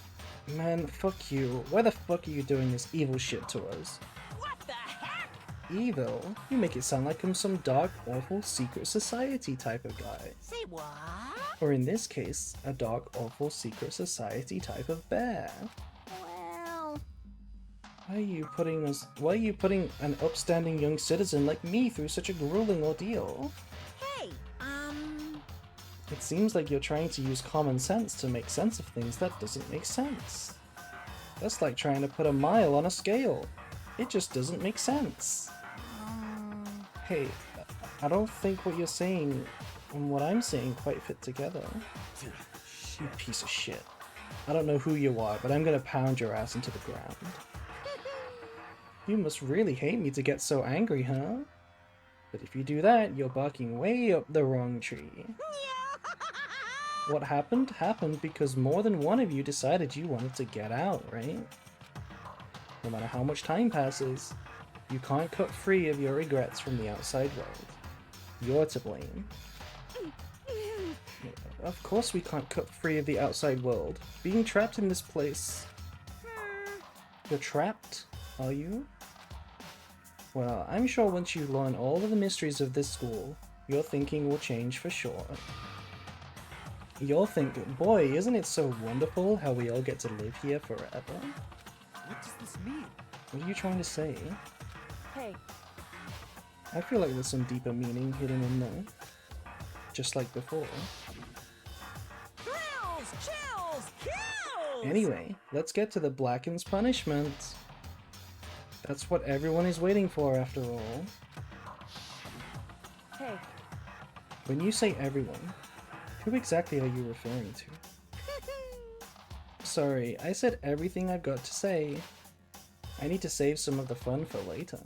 Man, fuck you. Why the fuck are you doing this evil shit to us? What the heck? Evil? You make it sound like I'm some dark, awful secret society type of guy. Say what? Or in this case, a dark, awful secret society type of bear. Well... Why are you putting an upstanding young citizen like me through such a grueling ordeal? Hey, It seems like you're trying to use common sense to make sense of things that doesn't make sense. That's like trying to put a mile on a scale. It just doesn't make sense. Hey, I don't think what you're saying and what I'm saying quite fit together. You piece of shit. I don't know who you are, but I'm gonna pound your ass into the ground. You must really hate me to get so angry, huh? But if you do that, you're barking way up the wrong tree. What happened happened because more than one of you decided you wanted to get out, right? No matter how much time passes, you can't cut free of your regrets from the outside world. You're to blame. Of course we can't cut free of the outside world. Being trapped in this place... You're trapped, are you? Well, I'm sure once you learn all of the mysteries of this school, your thinking will change for sure. You'll think, boy, isn't it so wonderful how we all get to live here forever? What does this mean? What are you trying to say? Hey, I feel like there's some deeper meaning hidden in there. Just like before. Well, Anyway, let's get to the Blacken's punishment. That's what everyone is waiting for, after all. Hey. When you say everyone, who exactly are you referring to? Sorry, I said everything I've got to say. I need to save some of the fun for later.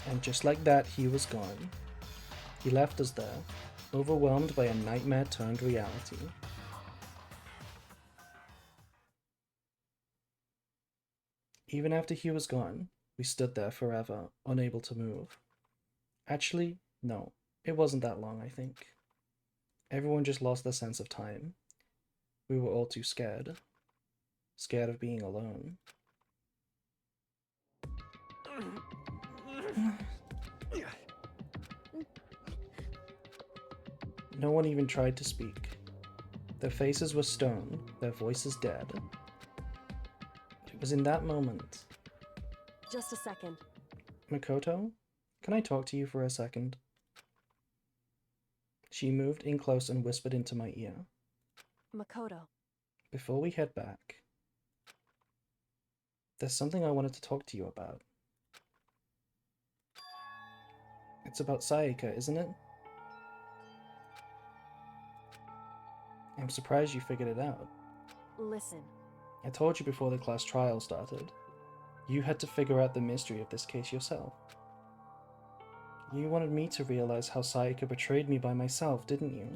And just like that, he was gone. He left us there, overwhelmed by a nightmare turned reality. Even after he was gone, we stood there forever, unable to move. Actually, no, it wasn't that long, I think. Everyone just lost their sense of time. We were all too scared. Scared of being alone. No one even tried to speak. Their faces were stone, their voices dead. It was in that moment. Just a second. Makoto, can I talk to you for a second? She moved in close and whispered into my ear. Makoto. Before we head back, there's something I wanted to talk to you about. It's about Sayaka, isn't it? I'm surprised you figured it out. Listen. I told you before the class trial started. You had to figure out the mystery of this case yourself. You wanted me to realize how Sayaka betrayed me by myself, didn't you?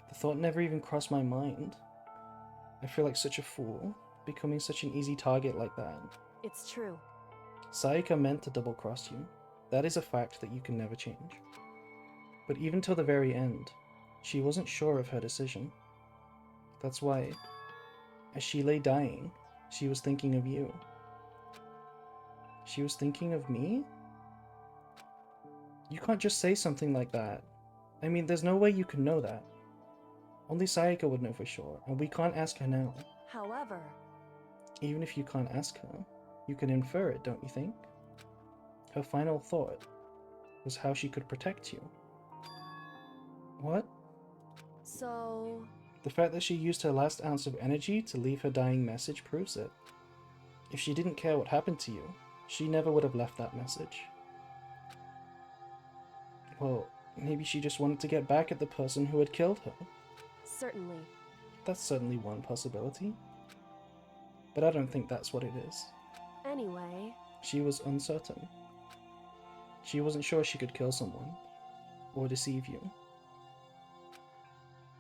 The thought never even crossed my mind. I feel like such a fool, becoming such an easy target like that. It's true. Sayaka meant to double-cross you. That is a fact that you can never change. But even till the very end, she wasn't sure of her decision. That's why, as she lay dying, she was thinking of you. She was thinking of me? You can't just say something like that. I mean, there's no way you can know that. Only Sayaka would know for sure, and we can't ask her now. However... Even if you can't ask her, you can infer it, don't you think? Her final thought was how she could protect you. What? So... The fact that she used her last ounce of energy to leave her dying message proves it. If she didn't care what happened to you, she never would have left that message. Well, maybe she just wanted to get back at the person who had killed her. Certainly. That's certainly one possibility. But I don't think that's what it is. Anyway... She was uncertain. She wasn't sure she could kill someone, or deceive you.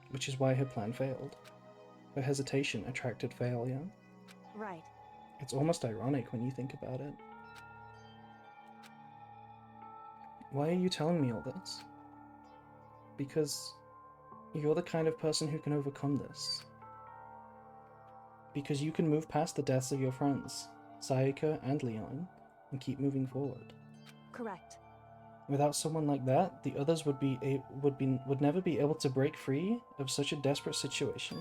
Which is why her plan failed. Her hesitation attracted failure. Right. It's almost ironic when you think about it. Why are you telling me all this? Because you're the kind of person who can overcome this. Because you can move past the deaths of your friends, Sayaka and Leon, and keep moving forward. Correct. Without someone like that, the others would never be able to break free of such a desperate situation.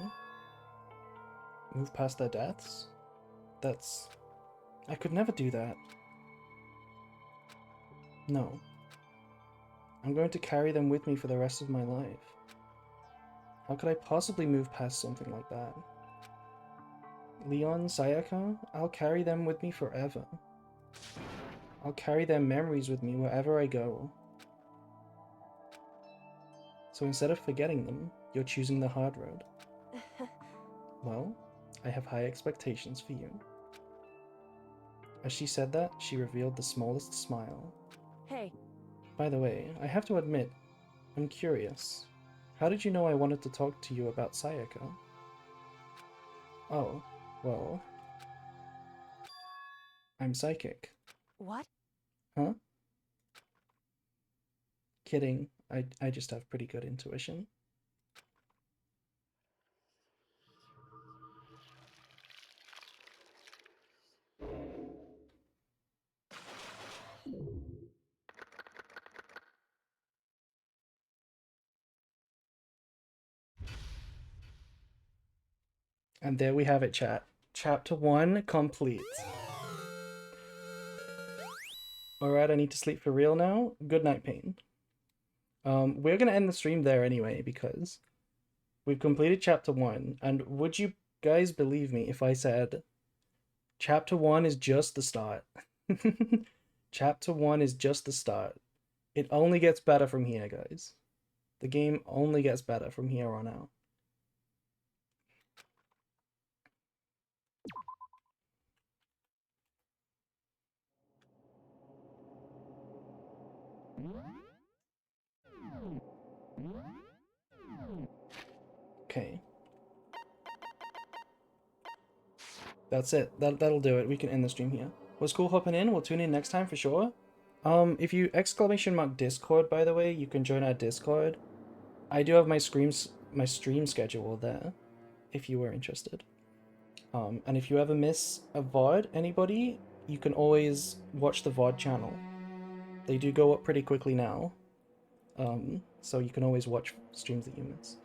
Move past their deaths? I could never do that. No. I'm going to carry them with me for the rest of my life. How could I possibly move past something like that? Leon, Sayaka, I'll carry them with me forever. I'll carry their memories with me wherever I go. So instead of forgetting them, you're choosing the hard road. Well, I have high expectations for you. As she said that, she revealed the smallest smile. Hey. By the way, I have to admit, I'm curious. How did you know I wanted to talk to you about Sayaka? Oh, well... I'm psychic. What? Huh? Kidding. I just have pretty good intuition. And there we have it, chat. Chapter 1 complete. Alright, I need to sleep for real now. Good night, Pain. We're gonna end the stream there anyway because we've completed chapter 1, and would you guys believe me if I said chapter 1 is just the start? Chapter 1 is just the start. It only gets better from here, guys. The game only gets better from here on out. Okay. That's it. That'll do it. We can end the stream here. Was cool hopping in. We'll tune in next time for sure. If you ! Discord, by the way, you can join our Discord. I do have my stream schedule there, if you were interested. And if you ever miss a VOD, anybody, you can always watch the VOD channel. They do go up pretty quickly now. So you can always watch streams that you miss.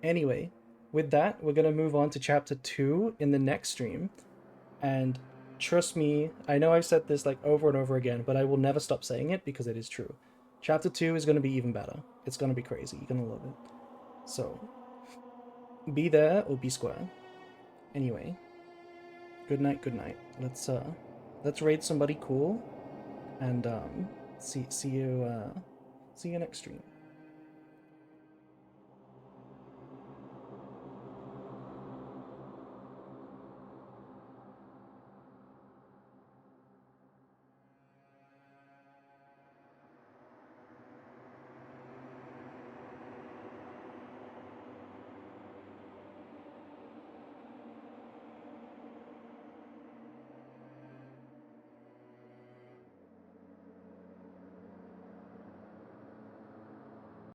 Anyway, with that, we're gonna move on to chapter 2 in the next stream. And trust me, I know I've said this like over and over again, but I will never stop saying it because it is true. Chapter 2 is gonna be even better. It's gonna be crazy. You're gonna love it. So, be there or be square. Anyway, good night, good night. Let's raid somebody cool, and see you next stream.